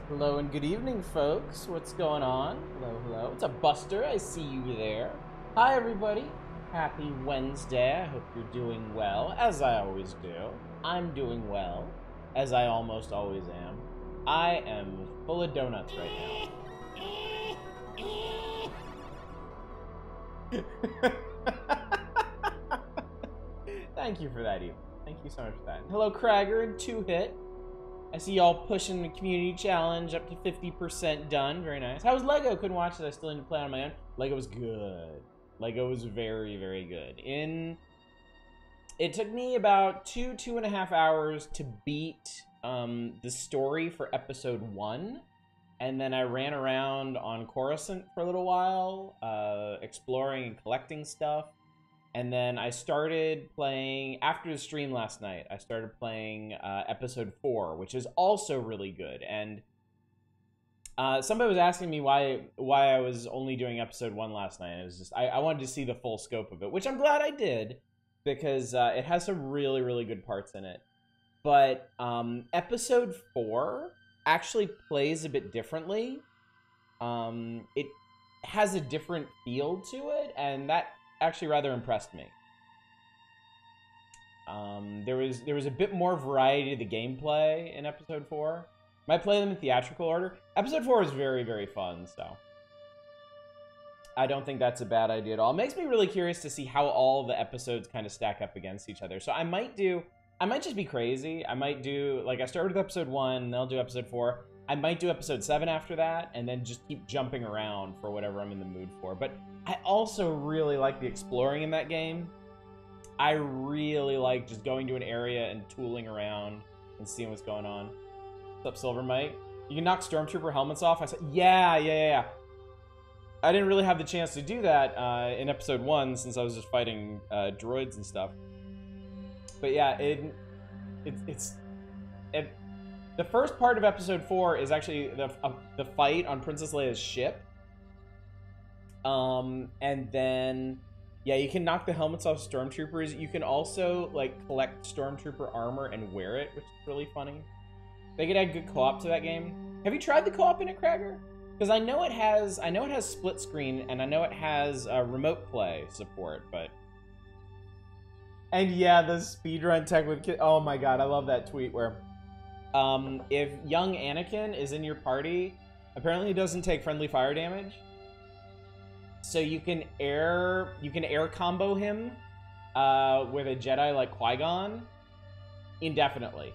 Hello and good evening, folks. What's going on? Hello, hello. What's up, Buster? I see you there. Hi, everybody. Happy Wednesday. I hope you're doing well, as I always do. I'm doing well, as I almost always am. I am full of donuts right now. Thank you for that, Eve. Thank you so much for that. Hello, Cragger and 2-Hit. I see y'all pushing the community challenge up to 50% done. Very nice. How was Lego? Couldn't watch it. I still need to play on my own. Lego was good. Lego was very, very good. It took me about 2.5 hours to beat the story for episode 1. And then I ran around on Coruscant for a little while, exploring and collecting stuff. And then I started playing, after the stream last night, I started playing episode 4, which is also really good. And somebody was asking me why I was only doing episode 1 last night. It was just, I wanted to see the full scope of it, which I'm glad I did, because it has some really, really good parts in it. But episode 4 actually plays a bit differently. It has a different feel to it, and that actually rather impressed me. There was a bit more variety to the gameplay in episode 4. Might play them in theatrical order. Episode 4 is very, very fun, so I don't think that's a bad idea at all. It makes me really curious to see how all the episodes kind of stack up against each other. So I might just be crazy. I might do, like, I start with episode 1, then I'll do episode 4. I might do episode 7 after that, and then just keep jumping around for whatever I'm in the mood for. But I also really like the exploring in that game. I really like just going to an area and tooling around and seeing what's going on. What's up, Silver Mike? You can knock Stormtrooper helmets off? I said, yeah. I didn't really have the chance to do that in episode 1 since I was just fighting droids and stuff. But yeah, the first part of episode 4 is actually the fight on Princess Leia's ship. And then, yeah, you can knock the helmets off Stormtroopers. You can also, like, collect Stormtrooper armor and wear it, which is really funny. They could add good co-op to that game. Have you tried the co-op in it, Cragger? Because I know it has split screen, and I know it has remote play support, but... And yeah, the speedrun tech with kids. Oh my god, I love that tweet where... if young Anakin is in your party, apparently he doesn't take friendly fire damage. So you can air combo him with a Jedi like Qui-Gon indefinitely.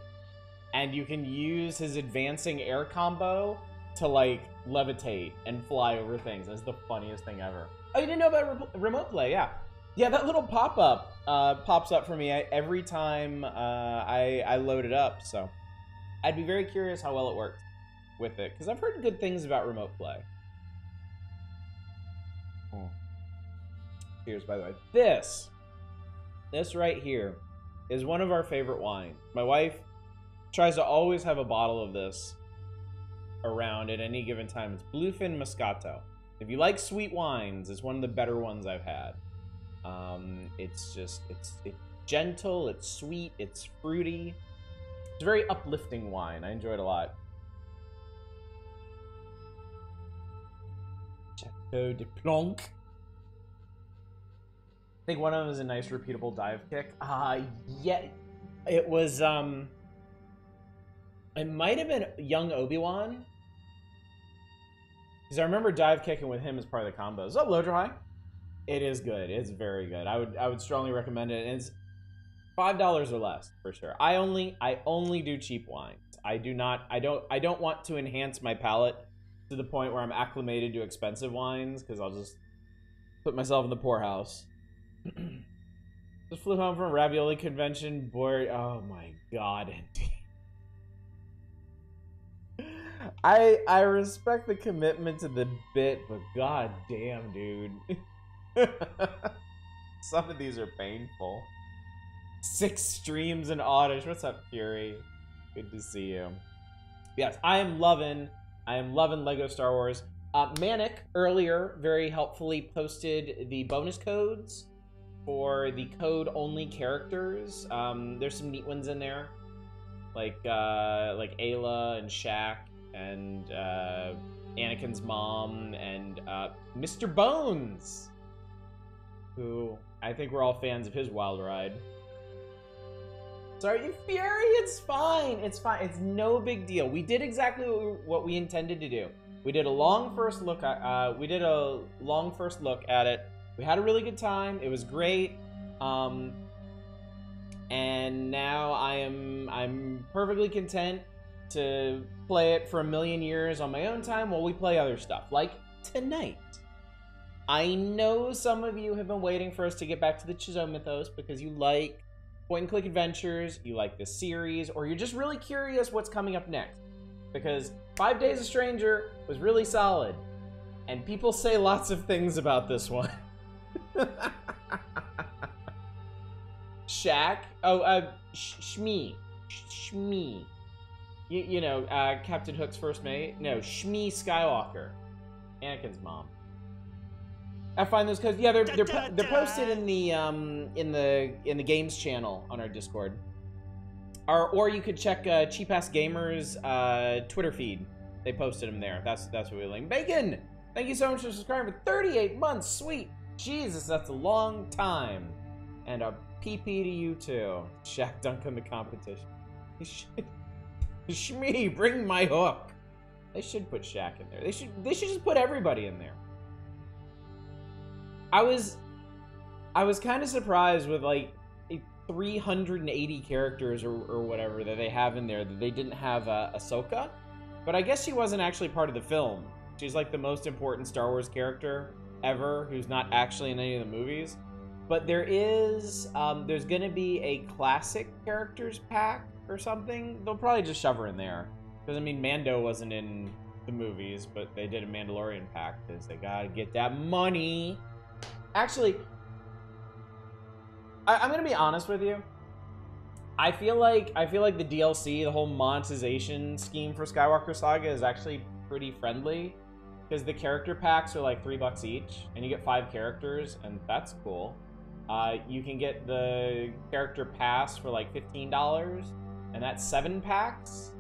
And you can use his advancing air combo to, like, levitate and fly over things. That's the funniest thing ever. Oh, you didn't know about remote play? Yeah. Yeah, that little pop-up pops up for me every time I load it up, so I'd be very curious how well it works with it, because I've heard good things about remote play. Cheers, by the way. This right here is one of our favorite wines. My wife tries to always have a bottle of this around at any given time. It's Bluefin Moscato. If you like sweet wines, it's one of the better ones I've had. It's gentle, it's sweet, it's fruity. It's a very uplifting wine. I enjoy it a lot. Chateau de Plonk. I think one of them is a nice repeatable dive kick. Yeah, it was, it might have been young Obi-Wan. Because I remember dive kicking with him as part of the combo. What's up, Lodra High? It is good. It's very good. I would strongly recommend it. And it's $5 or less for sure. I only do cheap wines. I don't want to enhance my palate to the point where I'm acclimated to expensive wines, because I'll just put myself in the poorhouse. Just flew home from a ravioli convention. Bored. Oh my god. I respect the commitment to the bit, but god damn, dude. Some of these are painful. 6 streams in Oddish. What's up, Fury? Good to see you. Yes, I am loving Lego Star Wars. Manic earlier very helpfully posted the bonus codes for the code-only characters. There's some neat ones in there, like Ayla and Shaq and Anakin's mom, and Mr. Bones, who I think we're all fans of his wild ride. Sorry, Fury, it's fine. It's fine. It's no big deal. We did exactly what we intended to do. We did a long first look. At it. We had a really good time. It was great. And now I'm perfectly content to play it for a million years on my own time while we play other stuff, like tonight. I know some of you have been waiting for us to get back to the Chizo Mythos because you like point-and-click adventures, you like this series, or you're just really curious what's coming up next. Because 5 Days a Stranger was really solid, and people say lots of things about this one. Shaq? Oh, Shmi. Shmi. You know, Captain Hook's first mate? No, Shmi Skywalker. Anakin's mom. I find those codes. Yeah, they're posted in the games channel on our Discord. Or you could check Cheap Ass Gamers Twitter feed. They posted them there. That's what we link. Bacon, thank you so much for subscribing for 38 months. Sweet Jesus, that's a long time. And a PP to you too. Shaq dunk on the competition. Shmi, bring my hook. They should put Shaq in there. They should just put everybody in there. I was kind of surprised with like 380 characters or whatever that they have in there that they didn't have Ahsoka, but I guess she wasn't actually part of the film. She's like the most important Star Wars character ever who's not actually in any of the movies. But there's gonna be a classic characters pack or something. They'll probably just shove her in there because I mean Mando wasn't in the movies, but they did a Mandalorian pack because they gotta get that money. Actually, I'm gonna be honest with you. I feel like the DLC, the whole monetization scheme for Skywalker Saga is actually pretty friendly because the character packs are like $3 each, and you get 5 characters, and that's cool. You can get the character pass for like $15, and that's 7 packs,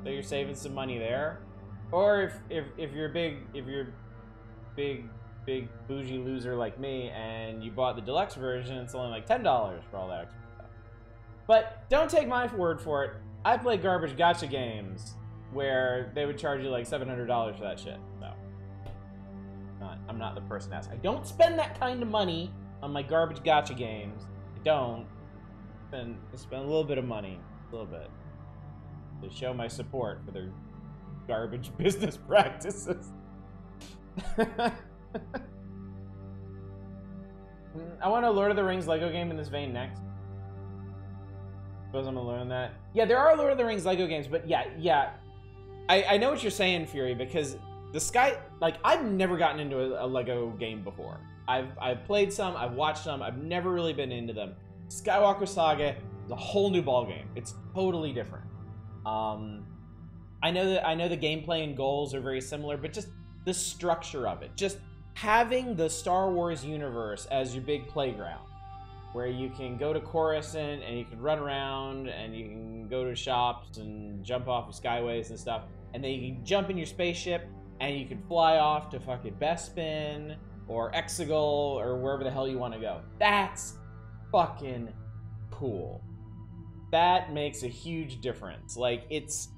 so you're saving some money there. Or if you're a big bougie loser like me and you bought the deluxe version, it's only like $10 for all that extra stuff. But don't take my word for it. I play garbage gacha games where they would charge you like $700 for that shit. So I'm not the person to ask. I don't spend that kind of money on my garbage gacha games. I don't. I spend a little bit of money, a little bit, to show my support for their garbage business practices. I want a Lord of the Rings Lego game in this vein next. Suppose I'm gonna learn that. Yeah, there are Lord of the Rings Lego games, but yeah. I know what you're saying, Fury, because the Sky, like, I've never gotten into a Lego game before. I've played some, I've watched some, I've never really been into them. Skywalker Saga is a whole new ballgame. It's totally different. I know the gameplay and goals are very similar, but just the structure of it, just having the Star Wars universe as your big playground, where you can go to Coruscant and you can run around and you can go to shops and jump off of skyways and stuff, and then you can jump in your spaceship and you can fly off to fucking Bespin or Exegol or wherever the hell you want to go. That's fucking cool. That makes a huge difference. Like, it's,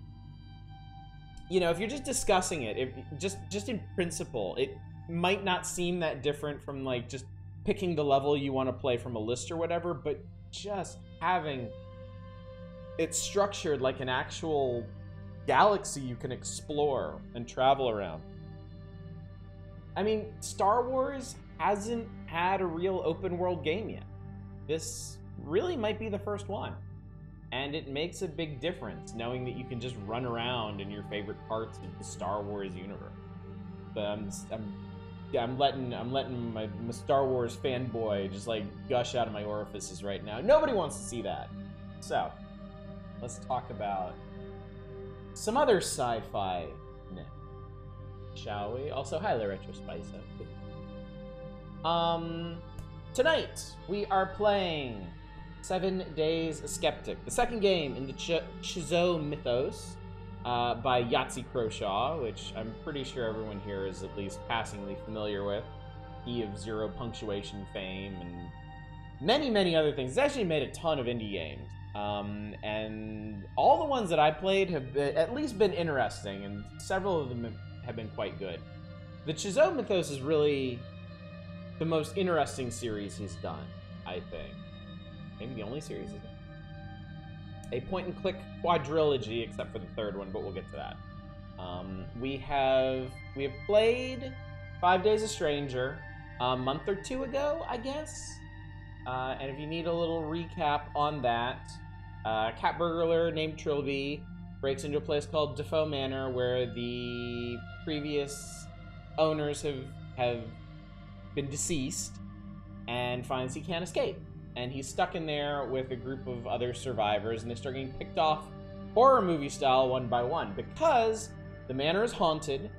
you know, if you're just discussing it, just in principle, it might not seem that different from like just picking the level you want to play from a list or whatever, but just having it structured like an actual galaxy you can explore and travel around. I mean, Star Wars hasn't had a real open world game yet. This really might be the first one. And it makes a big difference knowing that you can just run around in your favorite parts of the Star Wars universe. But I'm letting my Star Wars fanboy just like gush out of my orifices right now. Nobody wants to see that. So let's talk about some other sci-fi, shall we? Also, hi, Retro Spice. Tonight we are playing 7 Days a Skeptic, the second game in the Chizo Mythos. by Yahtzee Croshaw, which I'm pretty sure everyone here is at least passingly familiar with. He of Zero Punctuation fame and many, many other things. He's actually made a ton of indie games. And all the ones that I played have at least been interesting, and several of them have been quite good. The Chizot Mythos is really the most interesting series he's done, I think. Maybe the only series he's done. A point-and-click quadrilogy, except for the third one, but we'll get to that. We have played 5 Days a Stranger a month or two ago, I guess. And if you need a little recap on that, cat burglar named Trilby breaks into a place called Defoe Manor, where the previous owners have been deceased, and finds he can't escape. And he's stuck in there with a group of other survivors, and they start getting picked off horror movie style one by one, because the manor is haunted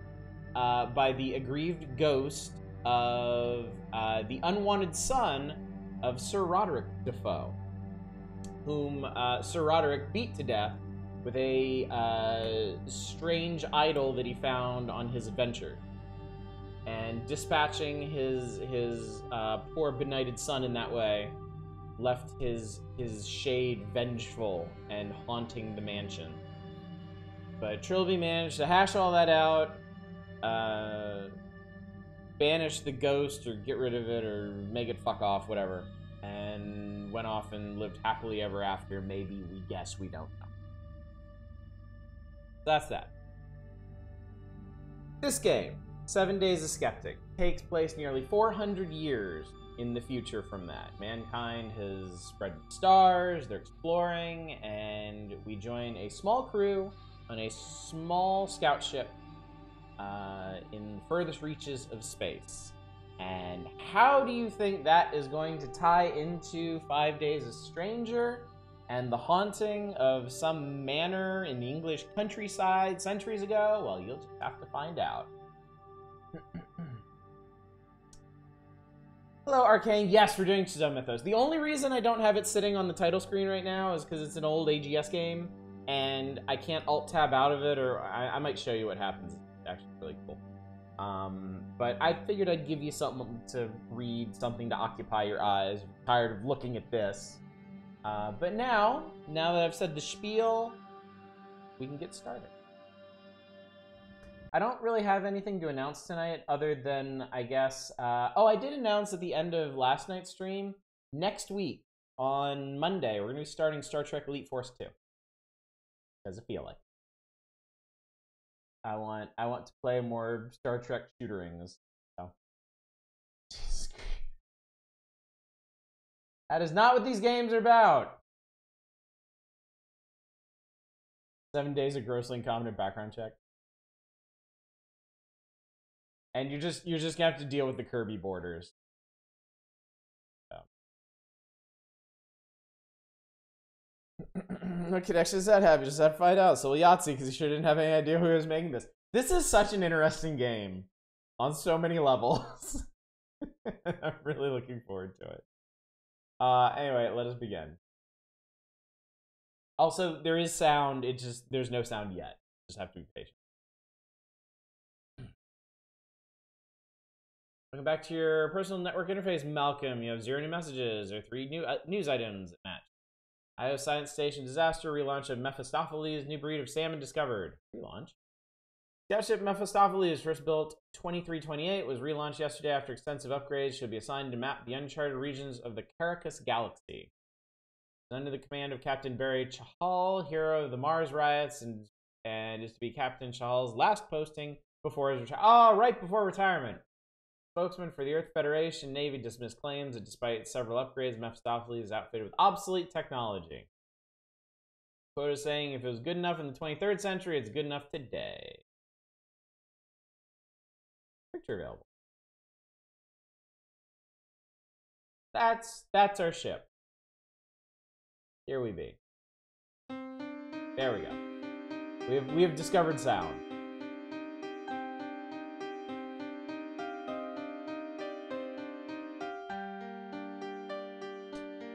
by the aggrieved ghost of the unwanted son of Sir Roderick Defoe, whom Sir Roderick beat to death with a strange idol that he found on his adventure. And dispatching his poor benighted son in that way left his shade vengeful and haunting the mansion. But Trilby managed to hash all that out, banish the ghost or get rid of it or make it fuck off, whatever, and went off and lived happily ever after. Maybe, we guess, we don't know. That's that. This game, 7 Days a Skeptic, takes place nearly 400 years in the future from that. Mankind has spread the stars, they're exploring, and we join a small crew on a small scout ship in the furthest reaches of space. And how do you think that is going to tie into 5 Days a Stranger and the haunting of some manor in the English countryside centuries ago? Well, you'll just have to find out. Hello, Arcane. Yes, we're doing Chizot Mythos. The only reason I don't have it sitting on the title screen right now is because it's an old AGS game, and I can't Alt-Tab out of it, or I might show you what happens. It's actually really cool. But I figured I'd give you something to read, something to occupy your eyes. I'm tired of looking at this. But now that I've said the spiel, we can get started. I don't really have anything to announce tonight other than, I guess, oh, I did announce at the end of last night's stream, next week, on Monday, we're going to be starting Star Trek Elite Force 2. Because I feel like I want to play more Star Trek shooterings. So. That is not what these games are about. 7 days of grossly incompetent background check. And you're just gonna have to deal with the Kirby borders. So. What connection does that have? You just have to find out. So Yahtzee, because he sure didn't have any idea who was making this. This is such an interesting game on so many levels. I'm really looking forward to it. Anyway, let us begin. Also, there is sound. There's no sound yet. Just have to be patient. Welcome back to your personal network interface, Malcolm. You have 0 new messages or 3 new news items that match. Io Science Station disaster, relaunch of Mephistopheles, new breed of salmon discovered. Relaunch. Scout ship Mephistopheles, first built 2328, was relaunched yesterday after extensive upgrades. Should be assigned to map the uncharted regions of the Caracas Galaxy. Under the command of Captain Barry Chahal, hero of the Mars riots, and is to be Captain Chahal's last posting before his right before retirement. Spokesman for the Earth Federation Navy dismissed claims that despite several upgrades, Mephistopheles is outfitted with obsolete technology. Quote is saying, if it was good enough in the 23rd century, it's good enough today. Picture available. That's our ship. Here we be. There we go. We have discovered sound.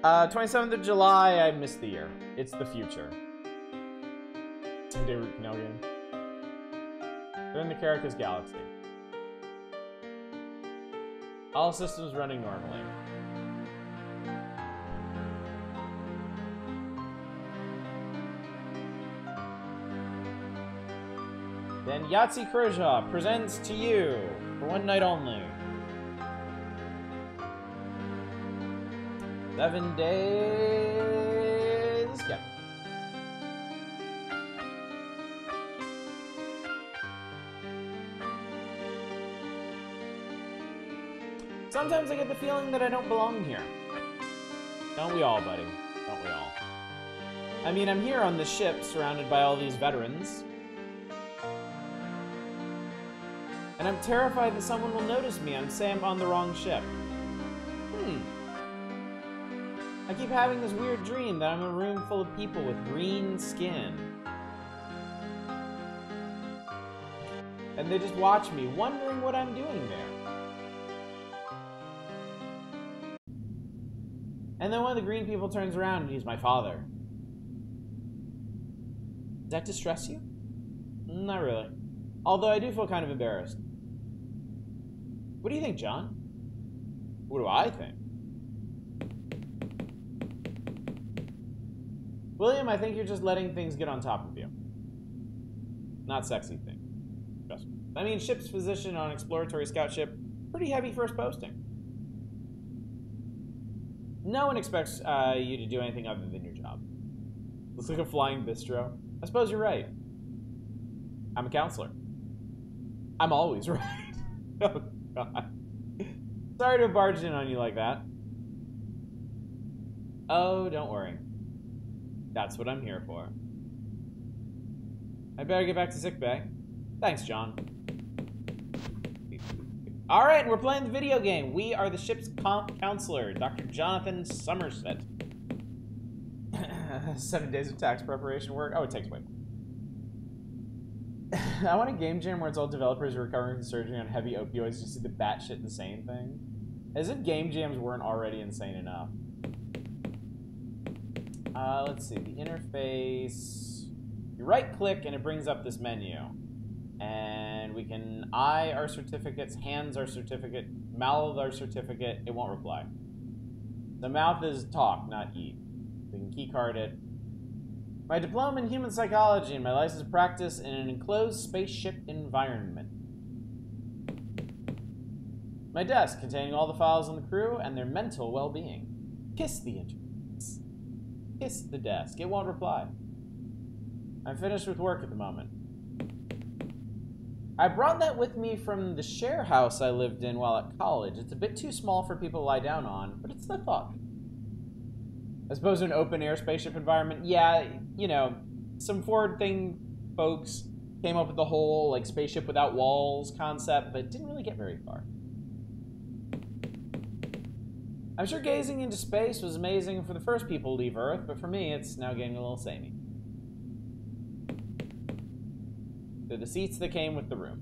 27th of July, I missed the year. It's the future. 2-day root canal game. They're in the Caracas Galaxy. All systems running normally. Then Yahtzee Krojah presents to you, for one night only, 7 days Skeptic. Sometimes I get the feeling that I don't belong here. Don't we all, buddy? Don't we all? I mean, I'm here on this ship, surrounded by all these veterans. And I'm terrified that someone will notice me and say I'm on the wrong ship. I keep having this weird dream that I'm in a room full of people with green skin. And they just watch me, wondering what I'm doing there. And then one of the green people turns around and he's my father. Does that distress you? Not really. Although I do feel kind of embarrassed. What do you think, John? What do I think? William, I think you're just letting things get on top of you. Not sexy thing. Trust me. I mean, ship's position on exploratory scout ship, pretty heavy first posting. No one expects you to do anything other than your job. Looks like a flying bistro. I suppose you're right. I'm a counselor. I'm always right. Oh, God. Sorry to have barged in on you like that. Oh, don't worry. That's what I'm here for. I better get back to sickbay. Thanks, John. Alright, we're playing the video game. We are the ship's counselor, Dr. Jonathan Somerset. 7 days of tax preparation work. Oh, it takes way more. I want a game jam where it's all developers recovering from surgery on heavy opioids just to see the batshit insane thing. As if game jams weren't already insane enough. Let's see, the interface. You right click and it brings up this menu. And we can eye our certificates, hands our certificate, mouth our certificate. It won't reply. The mouth is talk, not eat. We can keycard it. My diploma in human psychology and my license to practice in an enclosed spaceship environment. My desk containing all the files on the crew and their mental well-being. Kiss the interface. Kiss the desk. It won't reply. I'm finished with work at the moment. I brought that with me from the share house I lived in while at college. It's a bit too small for people to lie down on, but it's the thought. As opposed to an open-air spaceship environment, yeah, you know, some forward-thinking folks came up with the whole, like, spaceship without walls concept, but it didn't really get very far. I'm sure gazing into space was amazing for the first people to leave Earth, but for me, it's now getting a little samey. They're the seats that came with the room.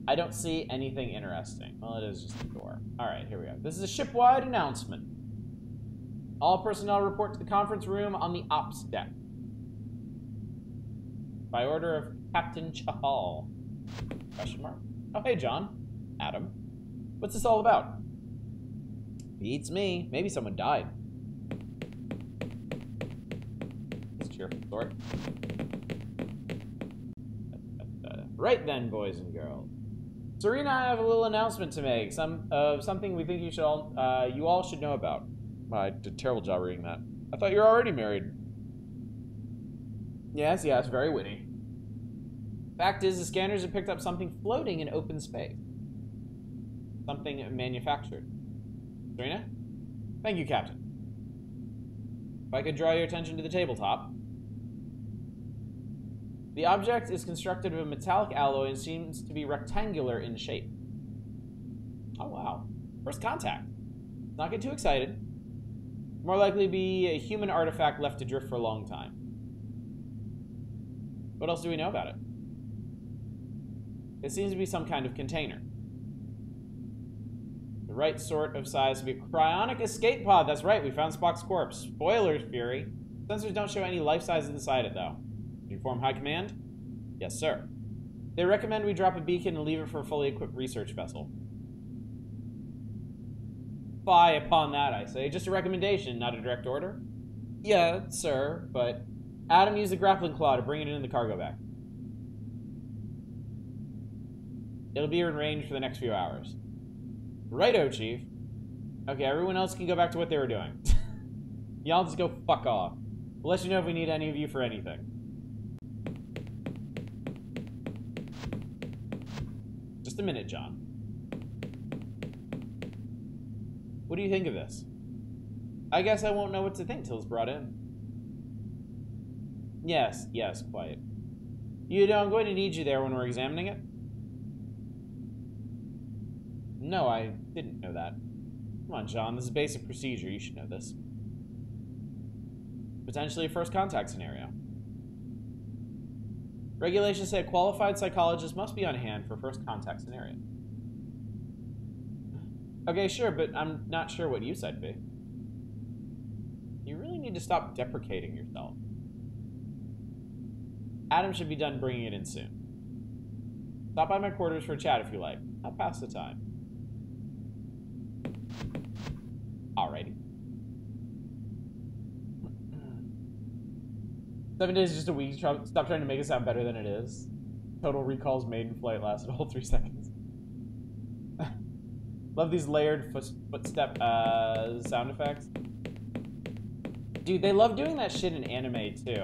I don't see anything interesting. Well, it is just a door. Alright, here we go. This is a ship-wide announcement. All personnel report to the conference room on the ops deck. By order of Captain Chahal. Question mark? Oh, hey, John. Adam. What's this all about? Beats me. Maybe someone died. This cheerful sort. Right then, boys and girls. Serena, I have a little announcement to make. Something we think you all should know about. I did a terrible job reading that. I thought you were already married. Yes, very witty. Fact is, the scanners have picked up something floating in open space. Something manufactured. Serena? Thank you, Captain. If I could draw your attention to the tabletop. The object is constructed of a metallic alloy and seems to be rectangular in shape. Oh, wow. First contact. Not get too excited. More likely to be a human artifact left to drift for a long time. What else do we know about it? It seems to be some kind of container. The right sort of size to be a cryonic escape pod. That's right, we found Spock's corpse. Spoilers, Fury. Sensors don't show any life size inside it, though. Can you inform High Command? Yes, sir. They recommend we drop a beacon and leave it for a fully equipped research vessel. Fie upon that, I say. Just a recommendation, not a direct order. Yeah, sir, but Adam used the grappling claw to bring it into the cargo bay. It'll be in range for the next few hours. Righto, Chief. Okay, everyone else can go back to what they were doing. Y'all just go fuck off. We'll let you know if we need any of you for anything. Just a minute, John. What do you think of this? I guess I won't know what to think till it's brought in. Yes, quite. You know, I'm going to need you there when we're examining it. No, I didn't know that. Come on, John, this is basic procedure. You should know this. Potentially a first contact scenario. Regulations say a qualified psychologist must be on hand for first contact scenario. Okay, sure, but I'm not sure what you said, B. You really need to stop deprecating yourself. Adam should be done bringing it in soon. Stop by my quarters for a chat if you like. I'll pass the time. Alrighty. 7 days is just a week. Stop trying to make it sound better than it is. Total Recall's maiden flight lasted a whole 3 seconds. Love these layered footstep sound effects. Dude, they love doing that shit in anime too.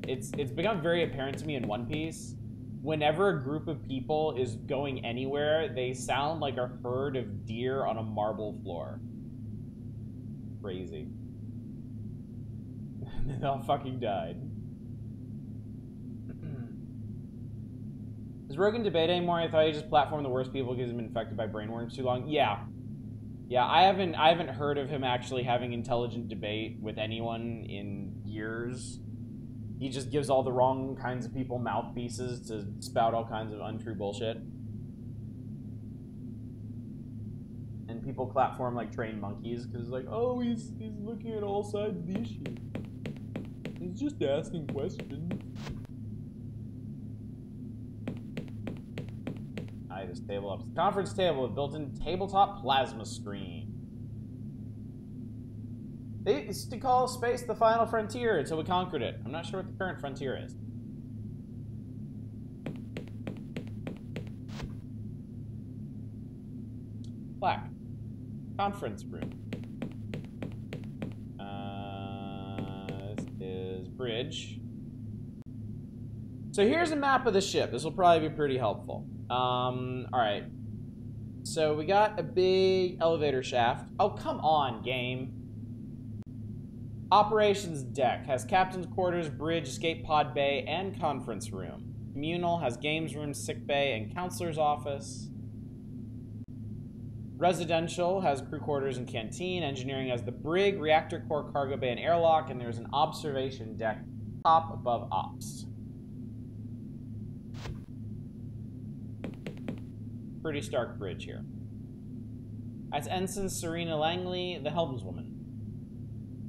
It's become very apparent to me in One Piece. Whenever a group of people is going anywhere, they sound like a herd of deer on a marble floor. Crazy. And they all fucking died. Is Rogan debate anymore? I thought he just platformed the worst people because he's been infected by brainworms too long. Yeah, I haven't heard of him actually having intelligent debate with anyone in years. He just gives all the wrong kinds of people mouthpieces to spout all kinds of untrue bullshit. And people clap for him like trained monkeys because it's like, oh, he's looking at all sides of the issue. He's just asking questions. This table up. Conference table with built-in tabletop plasma screen. They used to call space the final frontier until we conquered it. I'm not sure what the current frontier is. Plaque. Conference room. This is bridge. So here's a map of the ship. This will probably be pretty helpful. Alright. So we got a big elevator shaft. Oh, come on, game. Operations deck has captain's quarters, bridge, escape pod bay, and conference room. Communal has games room, sick bay, and counselor's office. Residential has crew quarters and canteen. Engineering has the brig, reactor core, cargo bay, and airlock. And there's an observation deck top above ops. Pretty stark bridge here. That's Ensign Serena Langley, the helmswoman.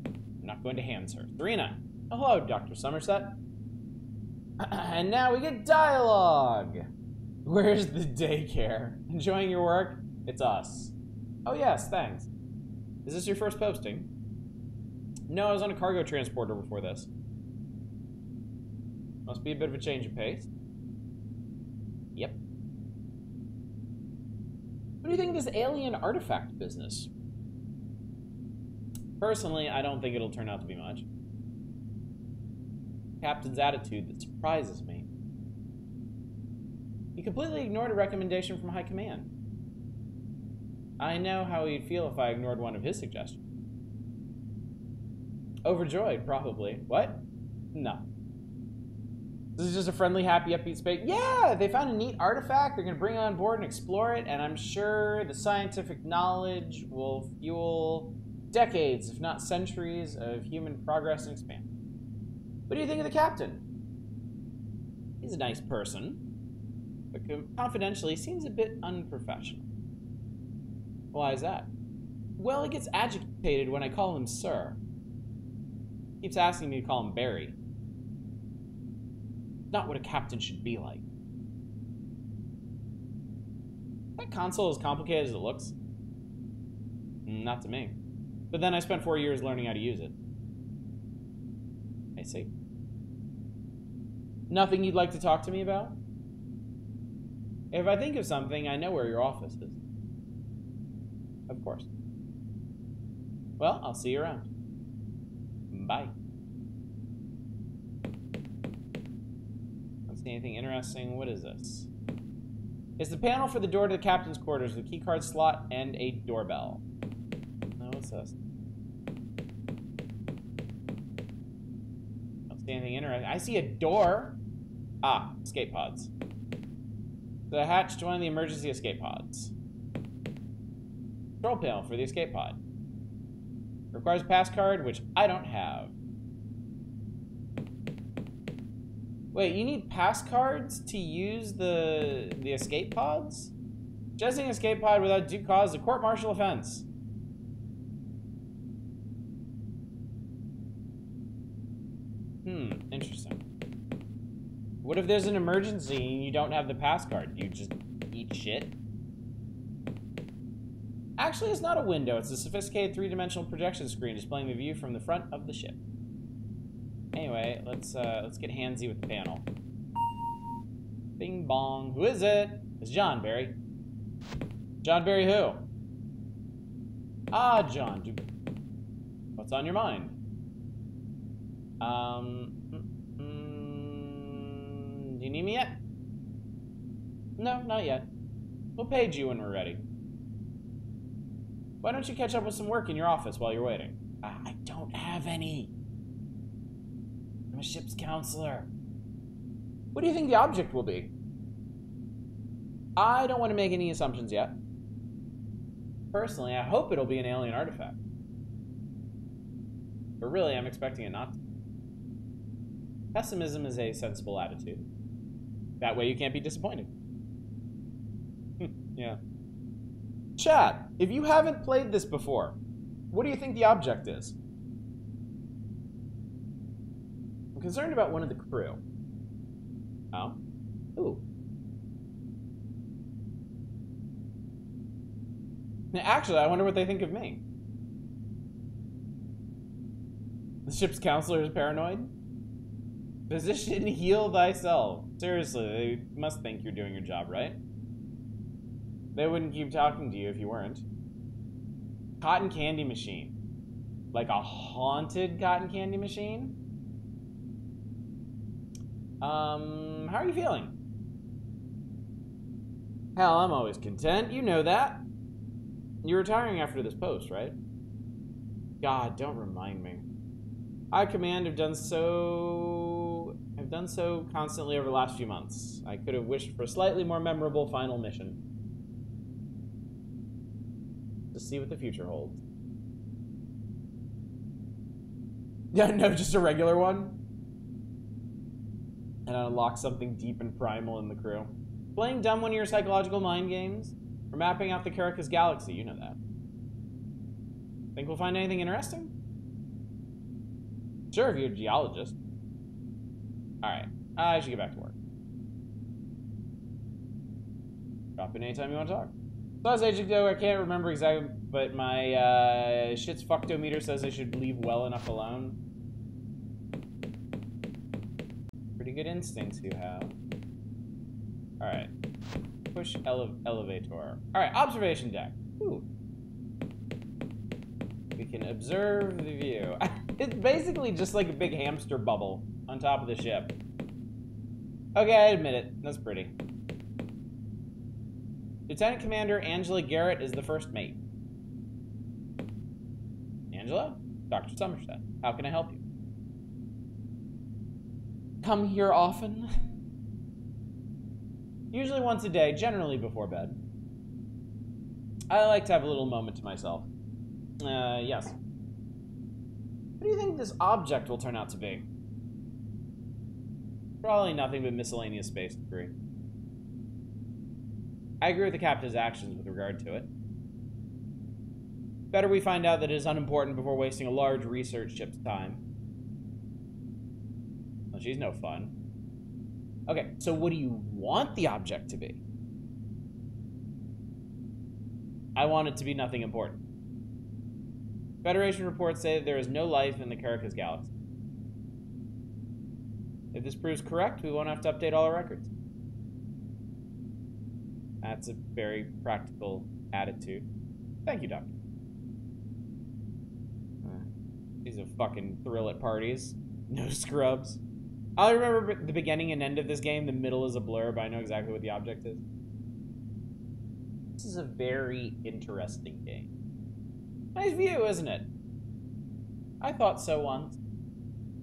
I'm not going to hands her. Serena. Oh, hello, Dr. Somerset. And now we get dialogue. Where's the daycare? Enjoying your work? It's us. Oh, yes, thanks. Is this your first posting? No, I was on a cargo transporter before this. Must be a bit of a change of pace. Yep. What do you think of this alien artifact business? Personally, I don't think it'll turn out to be much. Captain's attitude that surprises me. He completely ignored a recommendation from High Command. I know how he'd feel if I ignored one of his suggestions. Overjoyed, probably. What? No. This is just a friendly, happy, upbeat space. Yeah, they found a neat artifact. They're going to bring it on board and explore it, and I'm sure the scientific knowledge will fuel decades, if not centuries, of human progress and expansion. What do you think of the captain? He's a nice person, but confidentially, seems a bit unprofessional. Why is that? Well, he gets agitated when I call him sir. Keeps asking me to call him Barry. Not what a captain should be like. That console as complicated as it looks? Not to me. But then I spent 4 years learning how to use it. I see. Nothing you'd like to talk to me about? If I think of something, I know where your office is. Of course. Well, I'll see you around. Bye. Don't see anything interesting. What is this? It's the panel for the door to the captain's quarters with a keycard slot and a doorbell. Now, what's this? Don't see anything interesting. I see a door. Ah, escape pods. The hatch to one of the emergency escape pods. Control panel for the escape pod. Requires a pass card, which I don't have. Wait, you need pass cards to use the escape pods? Suggesting an escape pod without due cause is a court-martial offense. Interesting. What if there's an emergency and you don't have the pass card? Do you just eat shit? Actually, it's not a window. It's a sophisticated three-dimensional projection screen displaying the view from the front of the ship. Anyway, let's get handsy with the panel. Bing bong. Who is it? It's John, Barry. John Barry who? Ah, John. What's on your mind? Do you need me yet? No, not yet. We'll page you when we're ready. Why don't you catch up with some work in your office while you're waiting? I don't have any. I'm a ship's counselor. What do you think the object will be? I don't want to make any assumptions yet. Personally, I hope it'll be an alien artifact. But really, I'm expecting it not to. Pessimism is a sensible attitude. That way you can't be disappointed. Yeah. Chat, if you haven't played this before, what do you think the object is? I'm concerned about one of the crew. Oh? Ooh. Actually, I wonder what they think of me. The ship's counselor is paranoid? Physician, heal thyself. Seriously, they must think you're doing your job, right? They wouldn't keep talking to you if you weren't. Cotton candy machine. Like a haunted cotton candy machine? How are you feeling? Hell, I'm always content. You know that. You're retiring after this post, right? God, don't remind me. High Command have done so constantly over the last few months. I could have wished for a slightly more memorable final mission. To see what the future holds. Yeah, no, just a regular one. And unlock something deep and primal in the crew. Playing dumb one of your psychological mind games? Or mapping out the Caracas galaxy, you know that. Think we'll find anything interesting? Sure, if you're a geologist. Alright, I should get back to work. Drop in anytime you want to talk. So as Agent Doe, I can't remember exactly, but my shit's fucktometer says I should leave well enough alone. Pretty good instincts you have. Alright. Push elevator. Alright, observation deck. Ooh. We can observe the view. It's basically just like a big hamster bubble on top of the ship. Okay, I admit it. That's pretty. Lieutenant Commander Angela Garrett is the first mate. Angela? Dr. Somerset. How can I help you? Come here often? Usually once a day, generally before bed. I like to have a little moment to myself. Yes. What do you think this object will turn out to be? Probably nothing but miscellaneous space debris. I agree with the captain's actions with regard to it. Better we find out that it is unimportant before wasting a large research ship's time. Well, she's no fun. Okay, so what do you want the object to be? I want it to be nothing important. Federation reports say that there is no life in the Caracas galaxy. If this proves correct, we won't have to update all our records. That's a very practical attitude. Thank you, Doctor. She's a fucking thrill at parties. No scrubs. I remember the beginning and end of this game. The middle is a blur, but I know exactly what the object is. This is a very interesting game. Nice view, isn't it? I thought so once.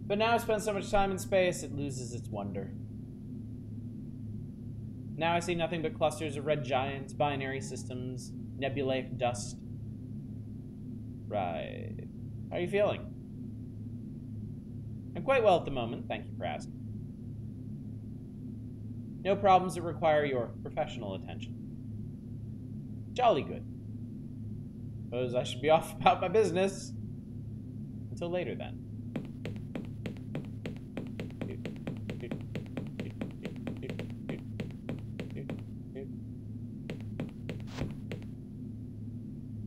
But now I've spent so much time in space, it loses its wonder. Now I see nothing but clusters of red giants, binary systems, nebulaic dust. Right. How are you feeling? I'm quite well at the moment, thank you for asking. No problems that require your professional attention. Jolly good. Suppose I should be off about my business. Until later, then.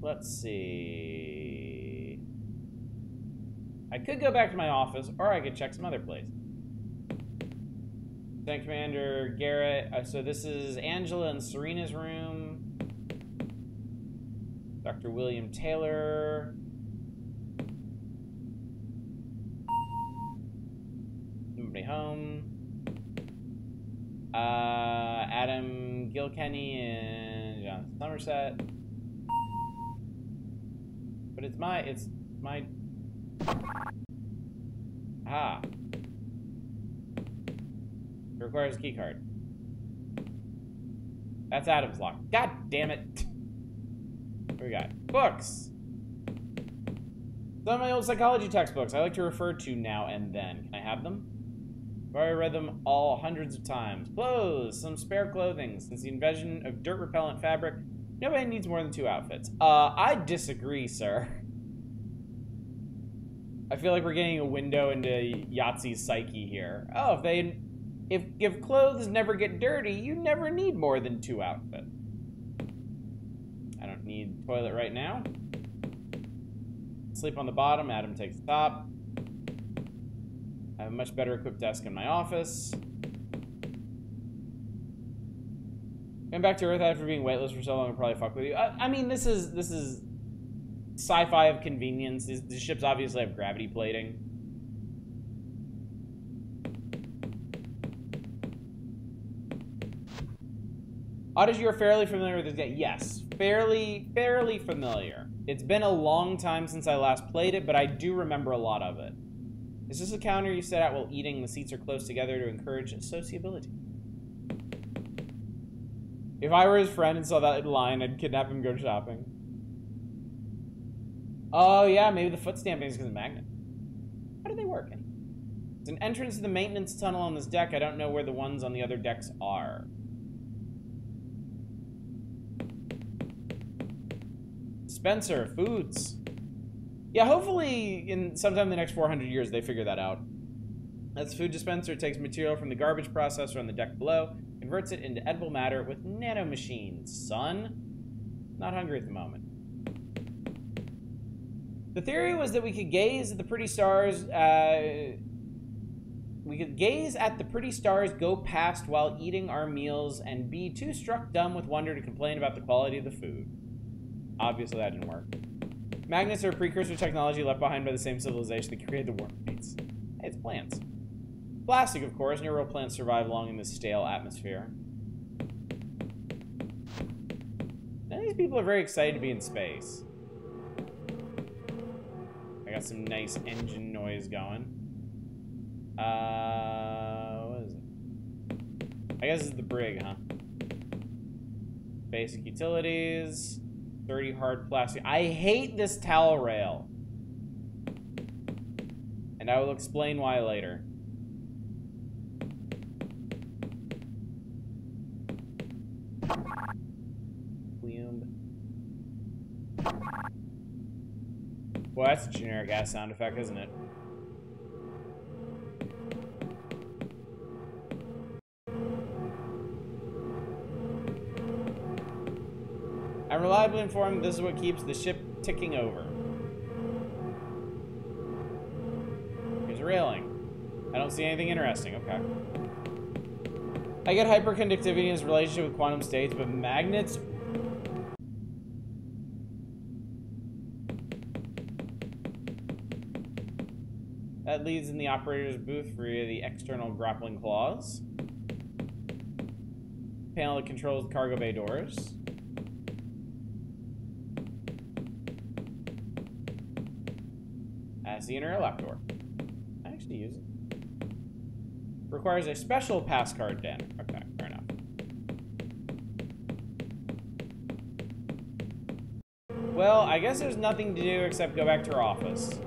Let's see. I could go back to my office, or I could check some other place. Lieutenant Commander Garrett. So this is Angela and Serena's room. Dr. William Taylor. Nobody home. Adam Gilkenny and John Somerset. But it's my... Ah. It requires a key card. That's Adam's lock. God damn it. What we got? Books. Some of my old psychology textbooks I like to refer to now and then. Can I have them? I've already read them all hundreds of times. Clothes. Some spare clothing. Since the invention of dirt-repellent fabric, nobody needs more than 2 outfits. I disagree, sir. I feel like we're getting a window into Yahtzee's psyche here. Oh, if clothes never get dirty, you never need more than 2 outfits. I don't need toilet right now. Sleep on the bottom, Adam takes the top. I have a much better equipped desk in my office. Going back to Earth after being weightless for so long would probably fuck with you. I mean, this is sci-fi of convenience. These ships obviously have gravity plating. Oddage, you're fairly familiar with this game. Yes, fairly familiar. It's been a long time since I last played it, but I do remember a lot of it. Is this a counter you set out while eating? The seats are close together to encourage sociability. If I were his friend and saw that line, I'd kidnap him and go shopping. Oh, yeah, maybe the foot stamping is because of the magnet. How do they work? It's an entrance to the maintenance tunnel on this deck. I don't know where the ones on the other decks are. Dispenser, foods. Yeah, hopefully sometime in the next 400 years they figure that out. That's food dispenser. It takes material from the garbage processor on the deck below, converts it into edible matter with nanomachines. Son? Not hungry at the moment. The theory was that we could gaze at the pretty stars. We could gaze at the pretty stars go past while eating our meals and be too struck dumb with wonder to complain about the quality of the food. Obviously, that didn't work. Magnets are a precursor technology left behind by the same civilization that created the wormmates. Hey, it's plants. Plastic, of course. No real plants survive long in this stale atmosphere. None of these people are very excited to be in space. I got some nice engine noise going. What is it? I guess it's the brig, huh? Basic utilities. 30 hard plastic. I hate this towel rail. And I will explain why later. Well, that's a generic ass sound effect, isn't it? I'm reliably informed this is what keeps the ship ticking over. Here's a railing. I don't see anything interesting. Okay. I get hyperconductivity in its relationship with quantum states, but magnets... That leads in the operator's booth via the external grappling claws. Panel that controls the cargo bay doors. That's the interlock door. I actually use it. Requires a special pass card then. Okay, fair enough. Well, I guess there's nothing to do except go back to her office.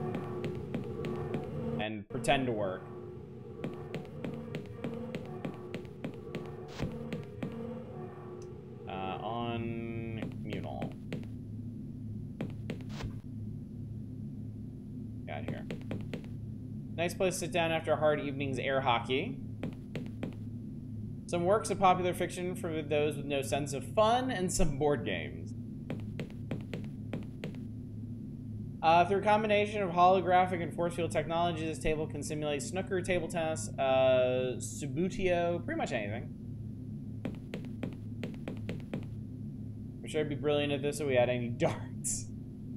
And pretend to work. On communal. Got here. Nice place to sit down after a hard evening's air hockey. Some works of popular fiction for those with no sense of fun, and some board games. Through a combination of holographic and force field technology, this table can simulate snooker, table tennis, Subutio, pretty much anything. I'm sure I'd be brilliant at this if we had any darts.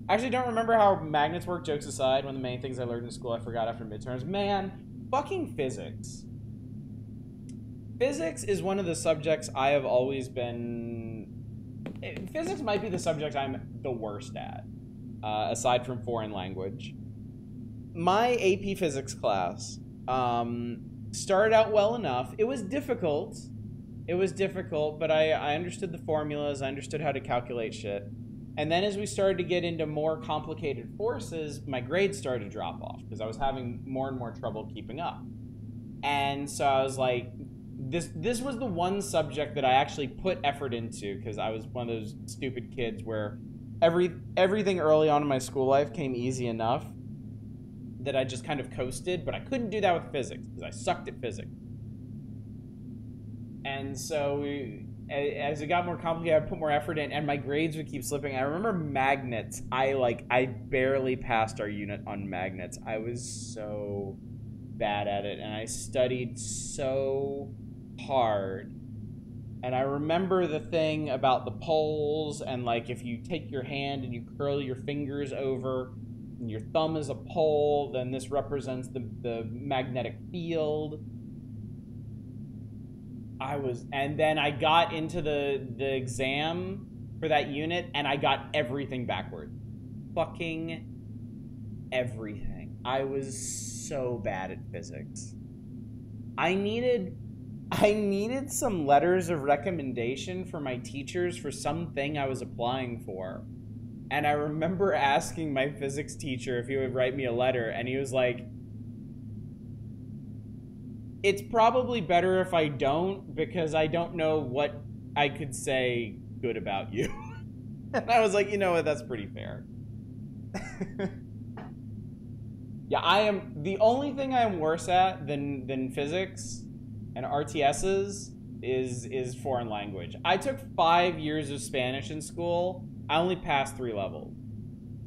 I actually don't remember how magnets work, jokes aside. One of the main things I learned in school I forgot after midterms. Man, fucking physics. Physics is one of the subjects I have always been... Physics might be the subject I'm the worst at. Aside from foreign language. My AP physics class started out well enough. It was difficult. It was difficult, but I understood the formulas. I understood how to calculate shit. And then as we started to get into more complicated forces, my grades started to drop off because I was having more and more trouble keeping up. And so I was like, this was the one subject that I actually put effort into because I was one of those stupid kids where everything early on in my school life came easy enough that I just kind of coasted, but I couldn't do that with physics because I sucked at physics. And so as it got more complicated, I put more effort in, and my grades would keep slipping. I remember magnets. I barely passed our unit on magnets. I was so bad at it, and I studied so hard. And I remember the thing about the poles, and like if you take your hand and you curl your fingers over, and your thumb is a pole, then this represents the magnetic field. And then I got into the exam for that unit, and I got everything backwards. Fucking everything. I was so bad at physics. I needed some letters of recommendation for my teachers for something I was applying for. And I remember asking my physics teacher if he would write me a letter, and he was like, it's probably better if I don't, because I don't know what I could say good about you. And I was like, you know what, that's pretty fair. Yeah, the only thing I am worse at than physics and RTSs is foreign language. I took 5 years of Spanish in school. I only passed 3 levels.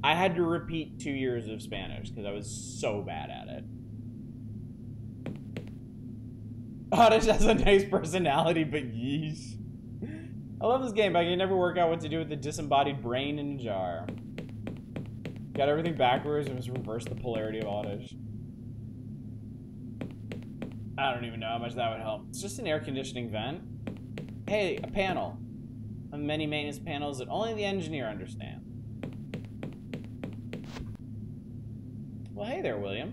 I had to repeat 2 years of Spanish because I was so bad at it. Oddish has a nice personality, but yeesh. I love this game, but I can never work out what to do with the disembodied brain in a jar. Got everything backwards and just reversed the polarity of Oddish. I don't even know how much that would help. It's just an air conditioning vent. Hey, a panel. One of the many maintenance panels that only the engineer understands. Well, hey there, William.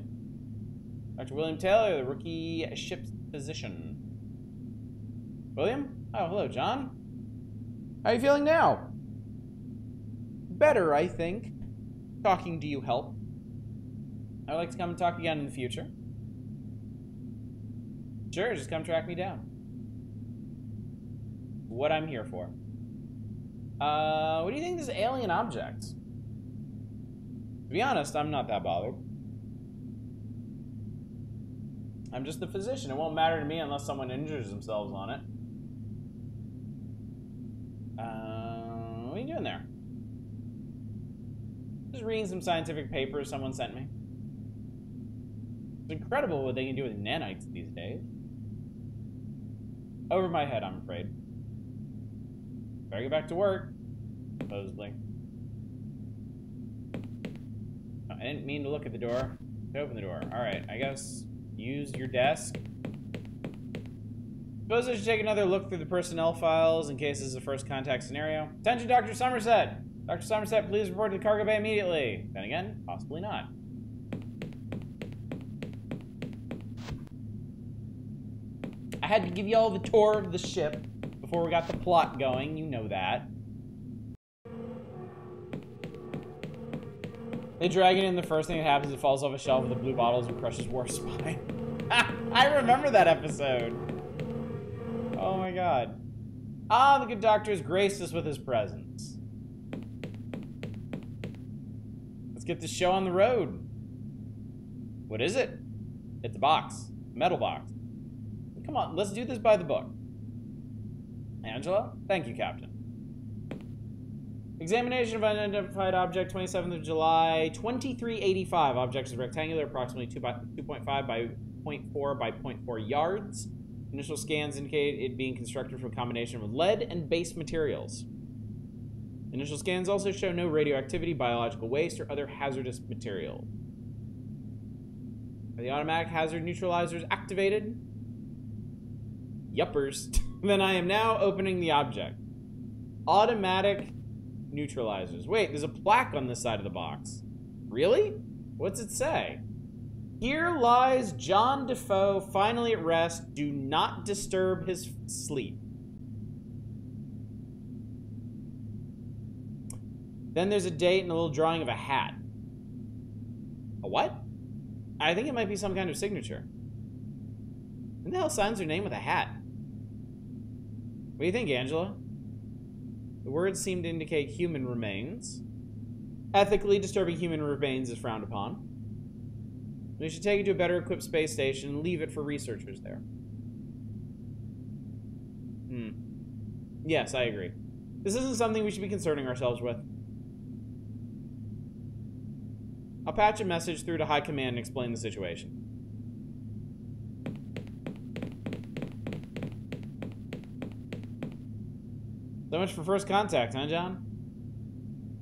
Dr. William Taylor, the rookie ship's physician. William? Oh, hello, John. How are you feeling now? Better, I think. Talking to you help. I'd like to come and talk again in the future. Sure, just come track me down. What I'm here for. What do you think of this alien object? be honest, I'm not that bothered. I'm just the physician. It won't matter to me unless someone injures themselves on it. What are you doing there? Just reading some scientific papers someone sent me. It's incredible what they can do with nanites these days. Over my head, I'm afraid. Better get back to work, supposedly. Oh, I didn't mean to look at the door. To open the door. Alright, I guess use your desk. Suppose I should take another look through the personnel files in case this is a first contact scenario. Attention, Dr. Somerset! Dr. Somerset, please report to the cargo bay immediately. Then again, possibly not. I had to give you all the tour of the ship before we got the plot going. You know that. They drag it in. The first thing that happens is it falls off a shelf with the blue bottles and crushes Worf's spine. I remember that episode. Oh my god. Ah, the good doctor has graced us with his presence. Let's get this show on the road. What is it? It's a box. A metal box. Come on, let's do this by the book. Angela? Thank you, Captain. Examination of unidentified object, 27th of July, 2385. Object is rectangular, approximately 2.5 by 0.4 by 0.4 yards. Initial scans indicate it being constructed from a combination of lead and base materials. Initial scans also show no radioactivity, biological waste, or other hazardous material. Are the automatic hazard neutralizers activated? Yuppers. Then I am now opening the object. Automatic neutralizers. Wait, there's a plaque on this side of the box. Really? What's it say? Here lies John Defoe, finally at rest. Do not disturb his sleep. Then there's a date and a little drawing of a hat. A what? I think it might be some kind of signature. Who the hell signs their name with a hat? What do you think, Angela? The words seem to indicate human remains. Ethically, disturbing human remains is frowned upon. We should take it to a better equipped space station and leave it for researchers there. Yes, I agree. This isn't something we should be concerning ourselves with. I'll patch a message through to High Command and explain the situation. So much for first contact, huh, John?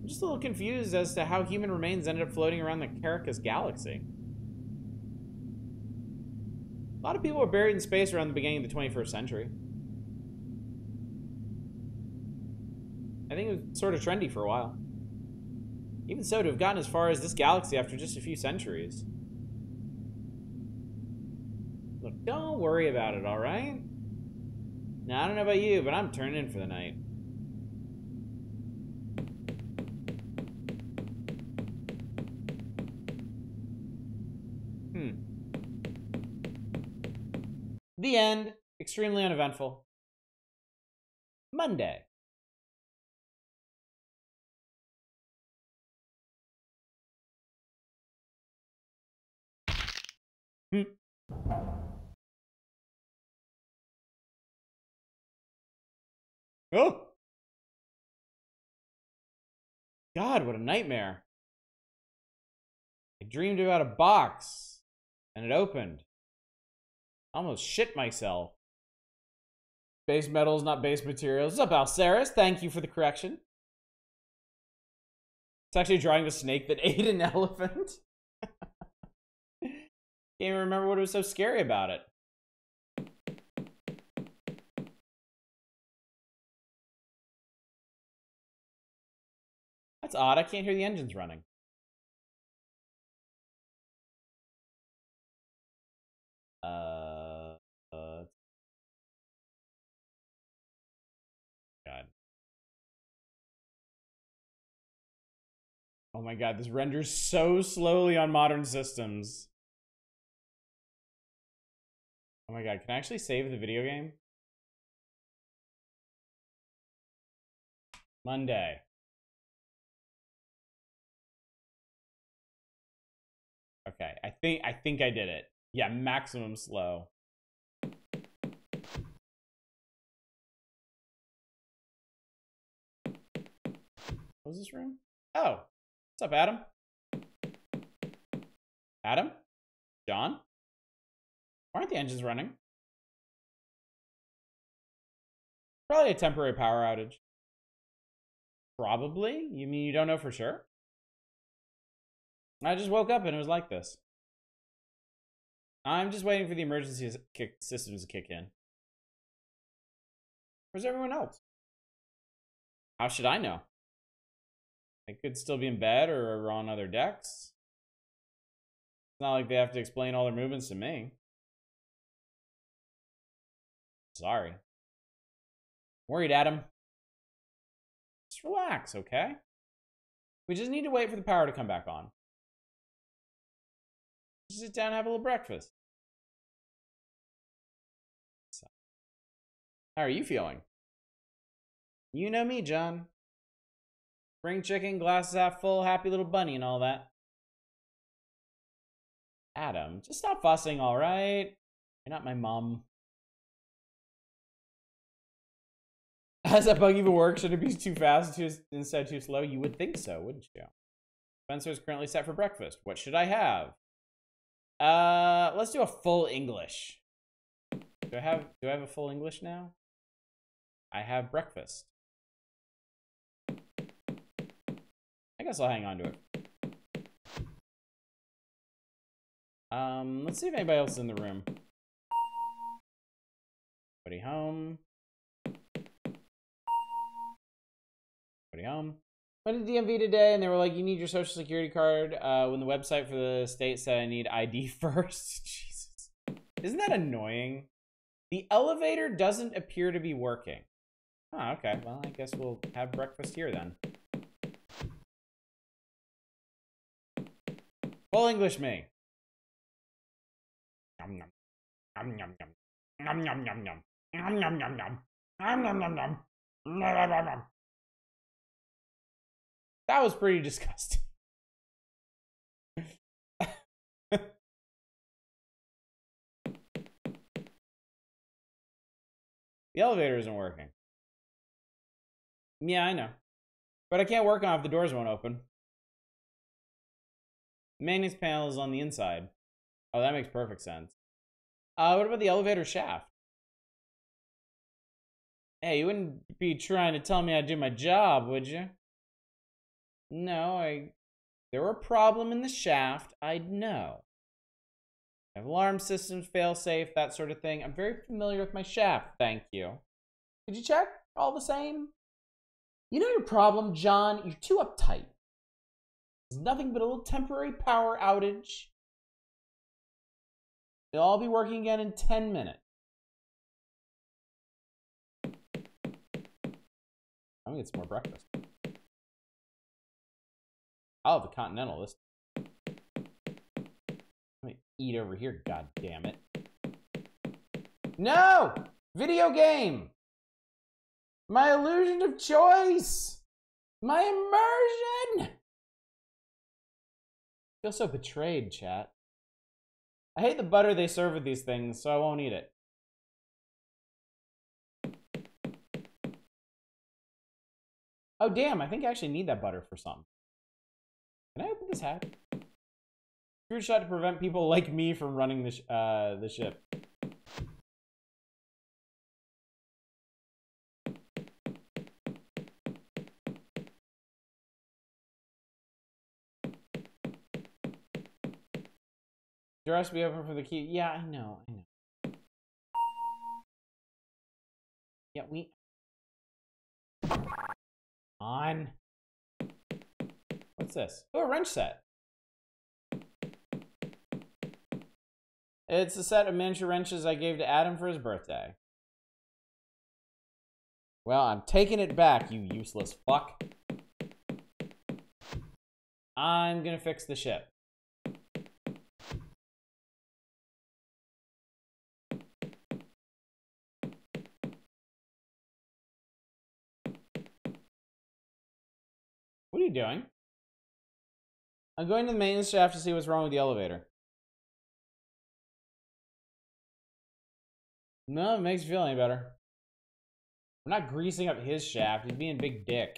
I'm just a little confused as to how human remains ended up floating around the Caracas galaxy. A lot of people were buried in space around the beginning of the 21st century. I think it was sort of trendy for a while. Even so, to have gotten as far as this galaxy after just a few centuries. Look, don't worry about it, alright? Now, I don't know about you, but I'm turning in for the night. The end. Extremely uneventful. Monday. Oh! God, what a nightmare. I dreamed about a box, and it opened. I almost shit myself. Base metals, not base materials. What's up, Alceris? Thank you for the correction. It's actually drawing a snake that ate an elephant. Can't even remember what was so scary about it. That's odd. I can't hear the engines running. God. Oh my god, this renders so slowly on modern systems. Oh my god, can I actually save the video game? Monday. Okay, I think I did it. Yeah, maximum slow. What was this room? Oh, what's up, Adam? Adam? John? Why aren't the engines running? Probably a temporary power outage. Probably? You mean you don't know for sure? I just woke up and it was like this. I'm just waiting for the emergency systems to kick in. Where's everyone else? How should I know? They could still be in bed or on other decks. It's not like they have to explain all their movements to me. Sorry. Worried, Adam. Just relax, okay? We just need to wait for the power to come back on. Just sit down and have a little breakfast. So, how are you feeling? You know me, John. Spring chicken, glasses half full, happy little bunny and all that. Adam, just stop fussing, all right? You're not my mom. Has that bug even work? Should it be too fast instead too slow? You would think so, wouldn't you? Spencer is currently set for breakfast. What should I have? Let's do a full English. Do I have a full English now? I have breakfast. I guess I'll hang on to it. Let's see if anybody else is in the room. Anybody home? Anybody home? Went to DMV today and they were like, you need your social security card when the website for the state said I need ID first. Jesus. Isn't that annoying? The elevator doesn't appear to be working. Oh, okay. Well, I guess we'll have breakfast here then. Full English me. Yum yum. Yum yum yum. Yum yum yum yum. Yum yum yum yum. Yum yum yum yum. Yum yum yum. That was pretty disgusting. The elevator isn't working. Yeah, I know. But I can't work on it if the doors won't open. The maintenance panel is on the inside. Oh, that makes perfect sense. What about the elevator shaft? Hey, you wouldn't be trying to tell me I'd do my job, would you? No, there were a problem in the shaft, I'd know. I have alarm systems, fail-safe, that sort of thing. I'm very familiar with my shaft, thank you. Did you check? All the same? You know your problem, John? You're too uptight. It's nothing but a little temporary power outage. They'll all be working again in 10 minutes. I'm gonna get some more breakfast. I'll have a continental this time. Let me eat over here, god damn it. No! Video game! My illusion of choice! My immersion! I feel so betrayed, chat. I hate the butter they serve with these things, so I won't eat it. Oh, damn, I think I actually need that butter for something. Can I open this hat? Screw shot to prevent people like me from running the ship. The rest be open for the key. Yeah, I know. Yeah, on. What's this? Oh, a wrench set. It's a set of miniature wrenches I gave to Adam for his birthday. Well, I'm taking it back, you useless fuck. I'm gonna fix the ship. What are you doing? I'm going to the maintenance shaft to see what's wrong with the elevator. No, it makes you feel any better. I'm not greasing up his shaft. He's being a big dick.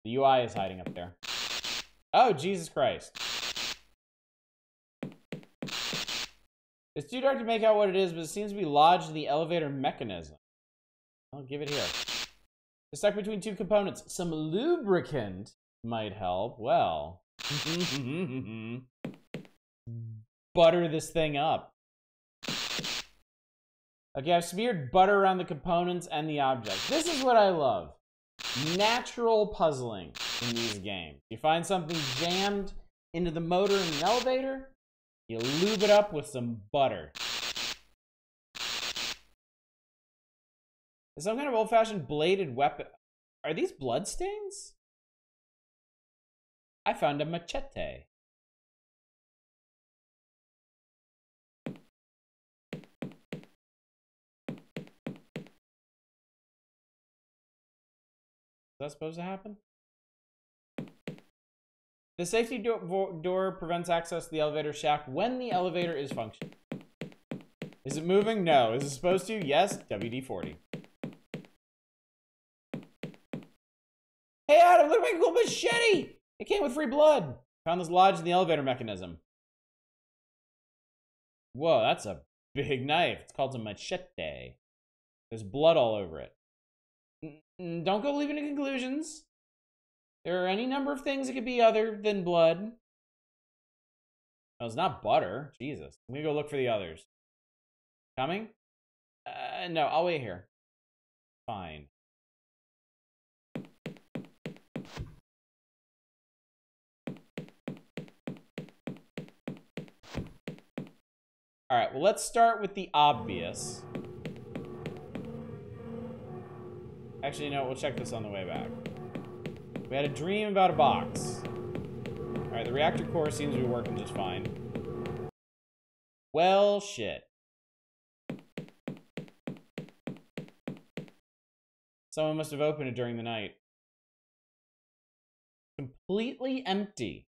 The UI is hiding up there. Oh, Jesus Christ. It's too dark to make out what it is, but it seems to be lodged in the elevator mechanism. I'll give it here. It's stuck between two components. Some lubricant might help. Well. Butter this thing up. Okay, I've smeared butter around the components and the object. This is what I love. Natural puzzling in these games. You find something jammed into the motor in an elevator, you lube it up with some butter. It's some kind of old-fashioned bladed weapon. Are these bloodstains? I found a machete. Is that supposed to happen? The safety door prevents access to the elevator shaft when the elevator is functioning. Is it moving? No. Is it supposed to? Yes. WD-40. Hey Adam, look at my cool machete! It came with free blood. Found this lodged in the elevator mechanism. Whoa, that's a big knife. It's called a machete. There's blood all over it. Don't go leaving to conclusions. There are any number of things it could be other than blood. Oh, it's not butter. Jesus. I'm gonna go look for the others. Coming? No, I'll wait here. Fine. Alright, well, let's start with the obvious. Actually, no, we'll check this on the way back. We had a dream about a box. Alright, the reactor core seems to be working just fine. Well, shit. Someone must have opened it during the night. Completely empty.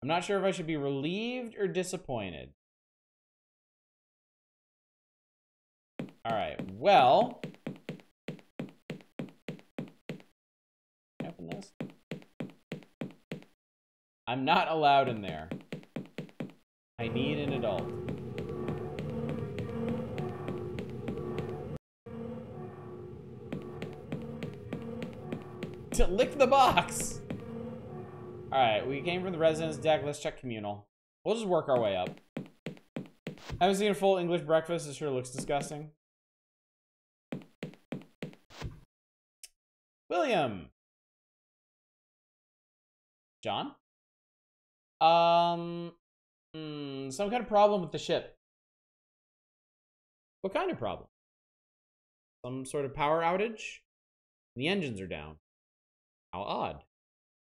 I'm not sure if I should be relieved or disappointed. Alright, well. Can I open this? I'm not allowed in there. I need an adult. To lick the box! Alright, we came from the residence deck. Let's check communal. We'll just work our way up. I haven't seen a full English breakfast. It sure looks disgusting. William. John? Some kind of problem with the ship. What kind of problem? Some sort of power outage? The engines are down. How odd.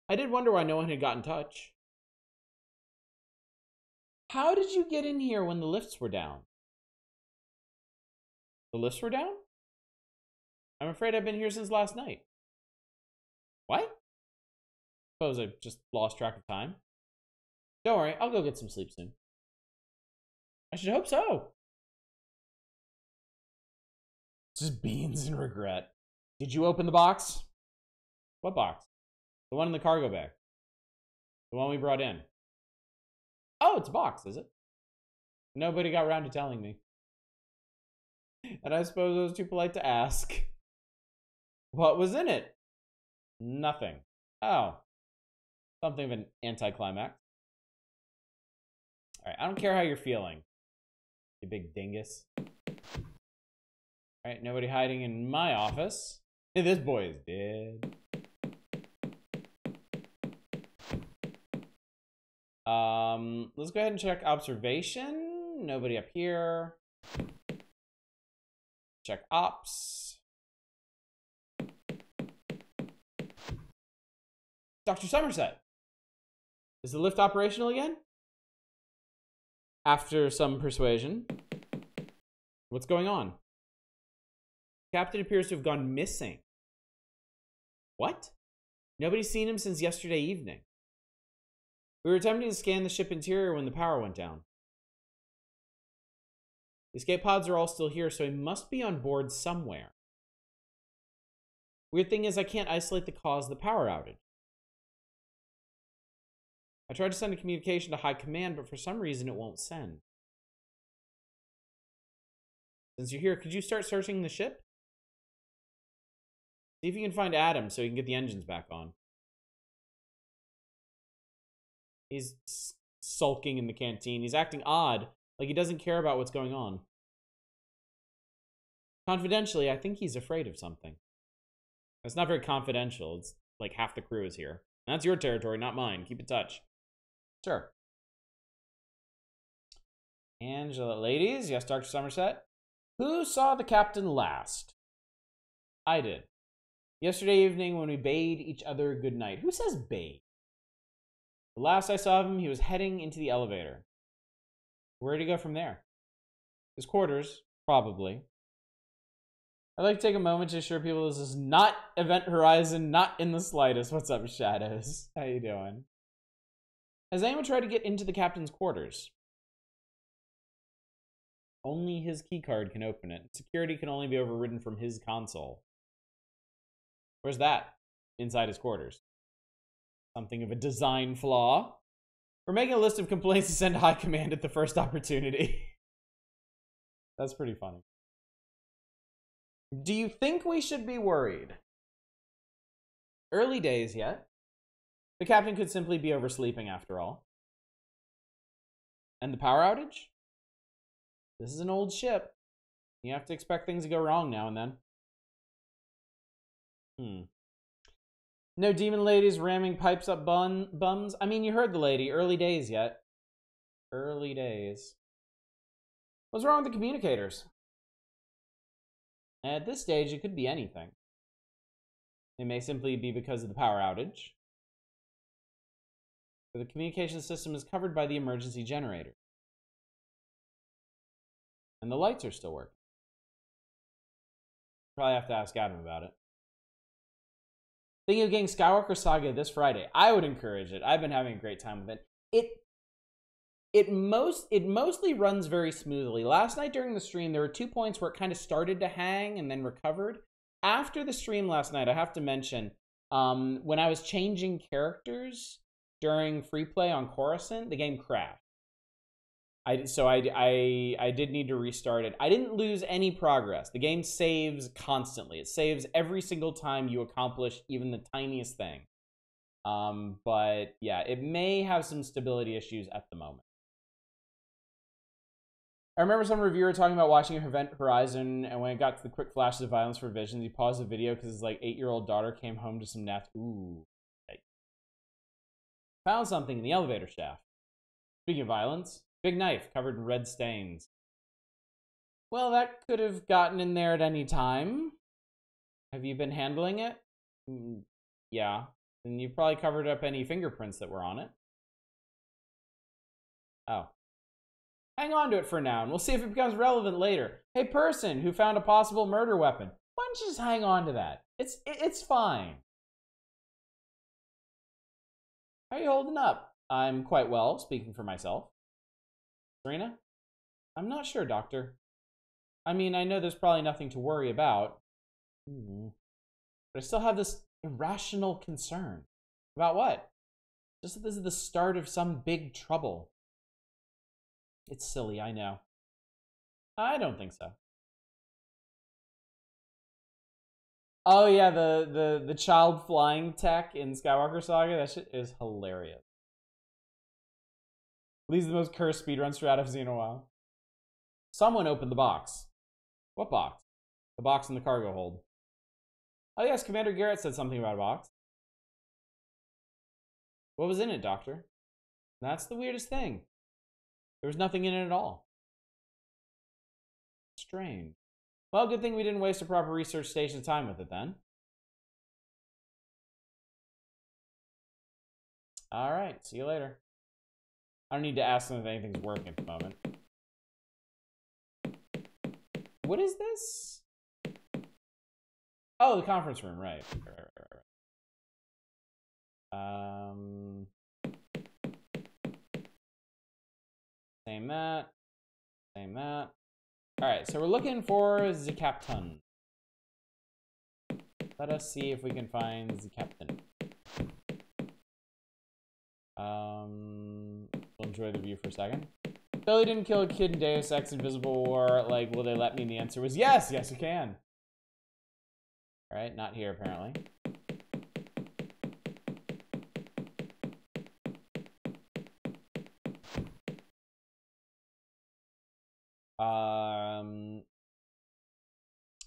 I did wonder why no one had got in touch. How did you get in here when the lifts were down? The lifts were down? I'm afraid I've been here since last night. What? Suppose I just lost track of time. Don't worry, I'll go get some sleep soon. I should hope so. Just beans and regret. Did you open the box? What box? The one in the cargo bay. The one we brought in. Oh, it's a box, is it? Nobody got around to telling me. And I suppose I was too polite to ask. What was in it? Nothing. Oh. Something of an anticlimax. Alright, I don't care how you're feeling, you big dingus. Alright, nobody hiding in my office. Hey, this boy is dead. Let's go ahead and check observation. Nobody up here. Check ops. Dr. Somerset. Is the lift operational again? After some persuasion. What's going on? Captain appears to have gone missing. What? Nobody's seen him since yesterday evening. We were attempting to scan the ship interior when the power went down. The escape pods are all still here, so he must be on board somewhere. Weird thing is, I can't isolate the cause of the power outage. I tried to send a communication to High Command, but for some reason it won't send. Since you're here, could you start searching the ship? See if you can find Adam so he can get the engines back on. He's sulking in the canteen. He's acting odd, like he doesn't care about what's going on. Confidentially, I think he's afraid of something. It's not very confidential. It's like half the crew is here. That's your territory, not mine. Keep in touch. Sure. Angela, ladies. Yes, Dr. Somerset. Who saw the captain last? I did. Yesterday evening when we bade each other good night. Who says bade? The last I saw of him, he was heading into the elevator. Where'd he go from there? His quarters, probably. I'd like to take a moment to assure people this is not Event Horizon, not in the slightest. What's up, Shadows? How you doing? Has anyone tried to get into the captain's quarters? Only his keycard can open it. Security can only be overridden from his console. Where's that? Inside his quarters. Something of a design flaw. We're making a list of complaints to send to High Command at the first opportunity. That's pretty funny. Do you think we should be worried? Early days yet. The captain could simply be oversleeping after all. And the power outage? This is an old ship. You have to expect things to go wrong now and then. No demon ladies ramming pipes up bums. I mean, you heard the lady. Early days yet. Early days. What's wrong with the communicators? At this stage, it could be anything. It may simply be because of the power outage. But the communication system is covered by the emergency generator. And the lights are still working. Probably have to ask Adam about it. Thinking of getting Skywalker Saga this Friday. I would encourage it. I've been having a great time with it. It mostly runs very smoothly. Last night during the stream, there were 2 points where it kind of started to hang and then recovered. After the stream last night, I have to mention, when I was changing characters during free play on Coruscant, the game crashed. I did need to restart it. I didn't lose any progress. The game saves constantly. It saves every single time you accomplish even the tiniest thing. But yeah, it may have some stability issues at the moment. I remember some reviewer talking about watching Event Horizon, and when it got to the quick flashes of violence for visions, he paused the video because his like 8-year-old daughter came home to some nasty. Ooh. Okay. Found something in the elevator shaft. Speaking of violence, big knife covered in red stains. Well, that could have gotten in there at any time. Have you been handling it? Yeah. And you probably covered up any fingerprints that were on it. Oh. Hang on to it for now, and we'll see if it becomes relevant later. Hey, person who found a possible murder weapon, why don't you just hang on to that? It's fine. How are you holding up? I'm quite well, speaking for myself. Serena? I'm not sure, Doctor. I mean, I know there's probably nothing to worry about. But I still have this irrational concern. About what? Just that this is the start of some big trouble. It's silly, I know. I don't think so. Oh yeah, the child flying tech in Skywalker Saga, that shit is hilarious. Leads the most cursed speedrun strat I've seen in a while. Someone opened the box. What box? The box in the cargo hold. Oh yes, Commander Garrett said something about a box. What was in it, Doctor? That's the weirdest thing. There was nothing in it at all. Strange. Well, good thing we didn't waste a proper research station's time with it then. Alright, see you later. I don't need to ask them if anything's working at the moment. What is this? Oh, the conference room, right. Right. Same that. Same that. Alright, so we're looking for the captain. Let us see if we can find the captain. We'll enjoy the view for a second. Billy didn't kill a kid in Deus Ex Invisible War. Like, will they let me? And the answer was yes. Yes, you can. Alright, not here, apparently.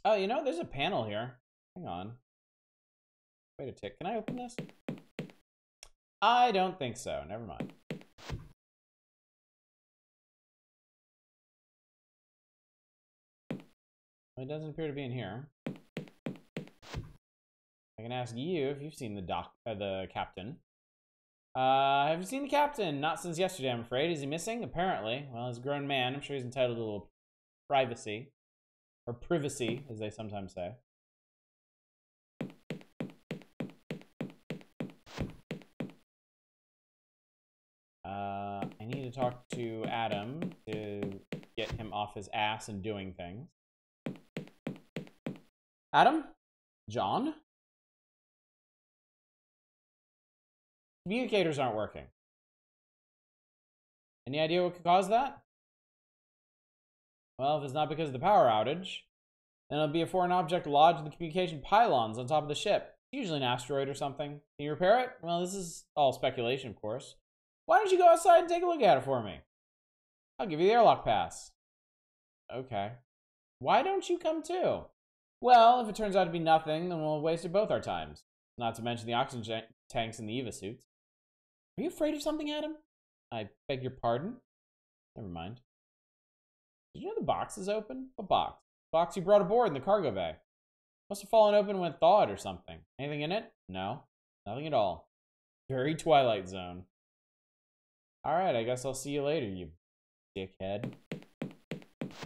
Oh, you know, there's a panel here. Hang on. Wait a tick. Can I open this? I don't think so. Never mind. It doesn't appear to be in here. I can ask you if you've seen the captain. Have you seen the captain? Not since yesterday, I'm afraid. Is he missing? Apparently. Well, he's a grown man. I'm sure he's entitled to a little privacy. Or privacy, as they sometimes say. I need to talk to Adam to get him off his ass and doing things. Adam? John? Communicators aren't working. Any idea what could cause that? Well, if it's not because of the power outage, then it'll be a foreign object lodged in the communication pylons on top of the ship. Usually an asteroid or something. Can you repair it? Well, this is all speculation, of course. Why don't you go outside and take a look at it for me? I'll give you the airlock pass. Okay. Why don't you come too? Well, if it turns out to be nothing, then we'll have wasted both our times. Not to mention the oxygen tanks and the EVA suits. Are you afraid of something, Adam? I beg your pardon? Never mind. Did you know the box is open? What box? The box you brought aboard in the cargo bay. Must have fallen open when thawed or something. Anything in it? No. Nothing at all. Very Twilight Zone. Alright, I guess I'll see you later, you dickhead.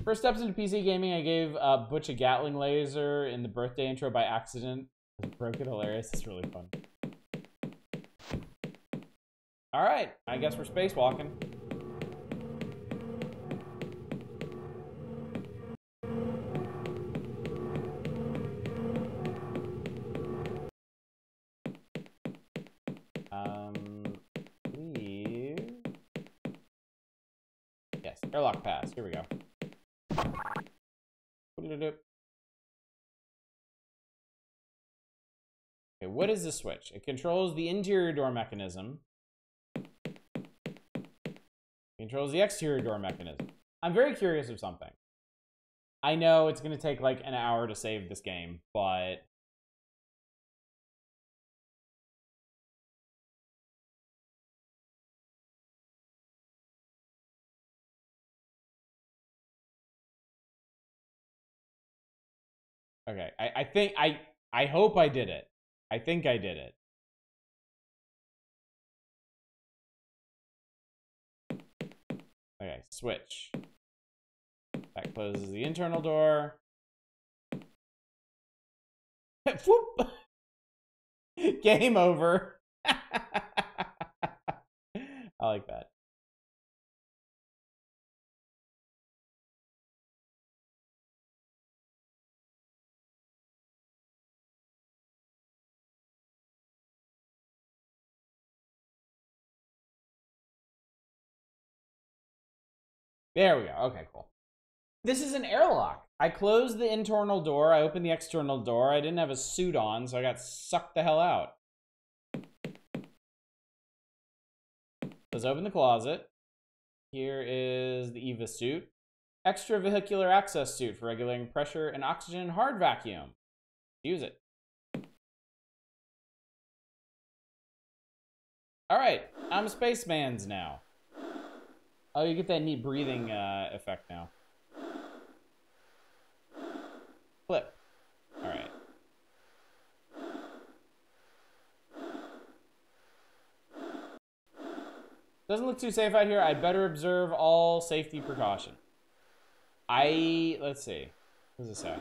First steps into PC gaming, I gave Butch a Gatling laser in the birthday intro by accident. It was broken hilarious. It's really fun. Alright, I guess we're spacewalking. Please. Yes, airlock pass. Here we go. Okay, what is the switch? It controls the interior door mechanism. Controls the exterior door mechanism. I'm very curious of something. I know it's going to take like an hour to save this game, but... Okay, I think, I hope I did it. I think I did it. Okay, switch. That closes the internal door. Whoop! Game over. I like that. There we go. Okay, cool. This is an airlock. I closed the internal door. I opened the external door. I didn't have a suit on, so I got sucked the hell out. Let's open the closet. Here is the EVA suit. Extra vehicular access suit for regulating pressure and oxygen hard vacuum. Use it. Alright, I'm a spaceman's now. Oh, you get that neat breathing effect now. Flip. Alright. Doesn't look too safe out here. I'd better observe all safety precaution. Let's see. What does it say?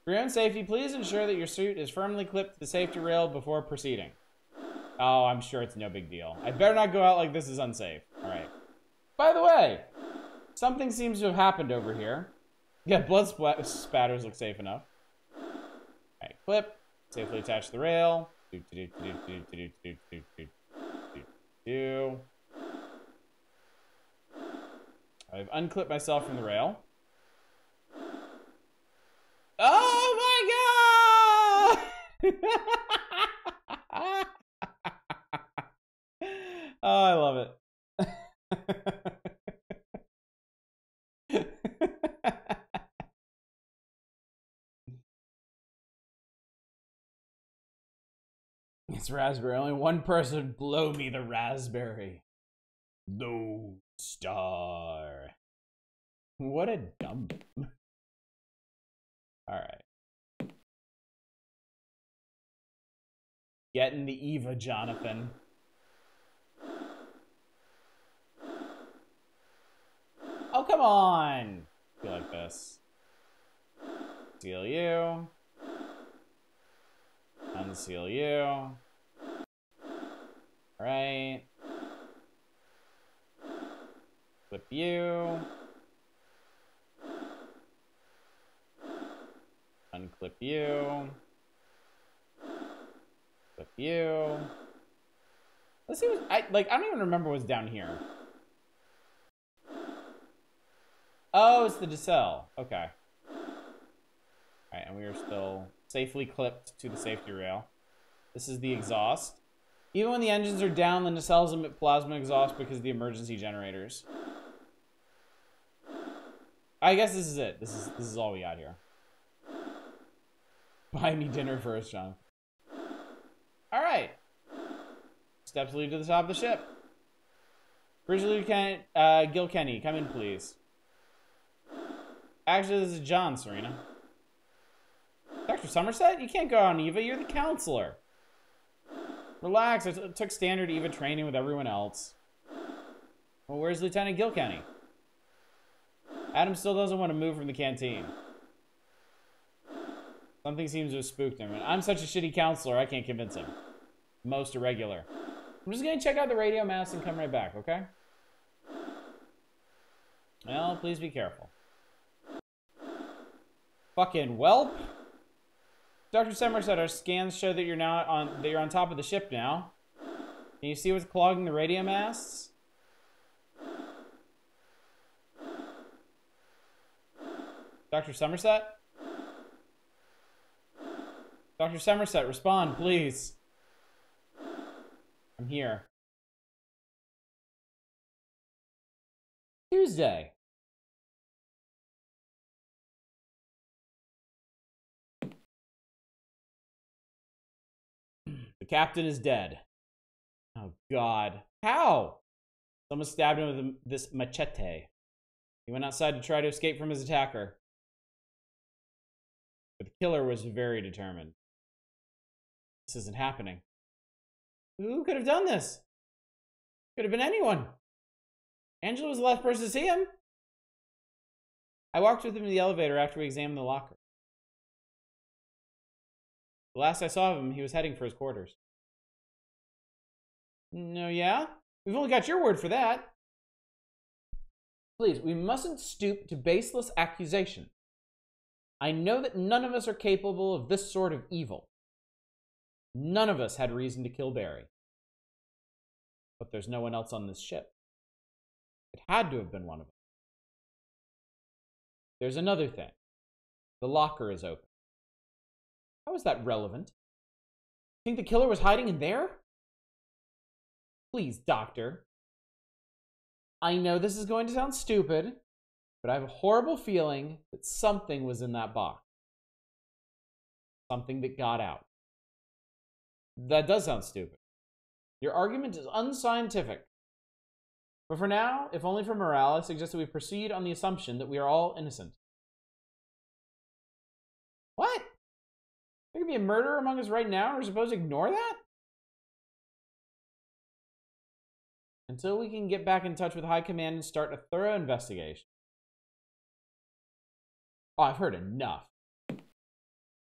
For your own safety, please ensure that your suit is firmly clipped to the safety rail before proceeding. Oh, I'm sure it's no big deal. I better not go out like this is unsafe. All right. By the way, something seems to have happened over here. Yeah, blood spatters look safe enough. All right, clip. Safely attach the rail. I've unclipped myself from the rail. Oh my god! Oh, I love it. It's raspberry. Only one person blow me the raspberry. No star. What a dumb. Alright. Get in the Eva, Jonathan. Oh, come on! I feel like this. Seal you. Unseal you. Right. Flip you. Unclip you. Flip you. Let's see what I don't even remember what's down here. Oh, it's the decel. Okay. Alright, and we are still safely clipped to the safety rail. This is the exhaust. Even when the engines are down, the nacelles emit plasma exhaust because of the emergency generators. I guess this is it. This is all we got here. Buy me dinner first, John. Alright. Steps lead to the top of the ship. Bridge Lieutenant Gilkenny, come in, please. Actually, this is John, Serena. Dr. Somerset? You can't go on Eva. You're the counselor. Relax. I took standard Eva training with everyone else. Well, where's Lieutenant Gilkenny? Adam still doesn't want to move from the canteen. Something seems to have spooked him. And I'm such a shitty counselor, I can't convince him. Most irregular. I'm just going to check out the radio mast and come right back, okay? Well, please be careful. Fucking whelp. Dr. Somerset, our scans show that you're on top of the ship now. Can you see what's clogging the radio masts? Dr. Somerset? Dr. Somerset, respond, please. I'm here. Tuesday. The captain is dead. Oh, God. How? Someone stabbed him with this machete. He went outside to try to escape from his attacker. But the killer was very determined. This isn't happening. Who could have done this? Could have been anyone. Angela was the last person to see him. I walked with him in the elevator after we examined the locker. The last I saw of him, he was heading for his quarters. No, yeah? We've only got your word for that. Please, we mustn't stoop to baseless accusation. I know that none of us are capable of this sort of evil. None of us had reason to kill Barry. But there's no one else on this ship. It had to have been one of us. There's another thing. The locker is open. How is that relevant? Think the killer was hiding in there? Please, Doctor. I know this is going to sound stupid, but I have a horrible feeling that something was in that box. Something that got out. That does sound stupid. Your argument is unscientific. But for now, if only for morale, I suggest that we proceed on the assumption that we are all innocent. What? There could be a murderer among us right now, and we're supposed to ignore that? Until we can get back in touch with High Command and start a thorough investigation. Oh, I've heard enough.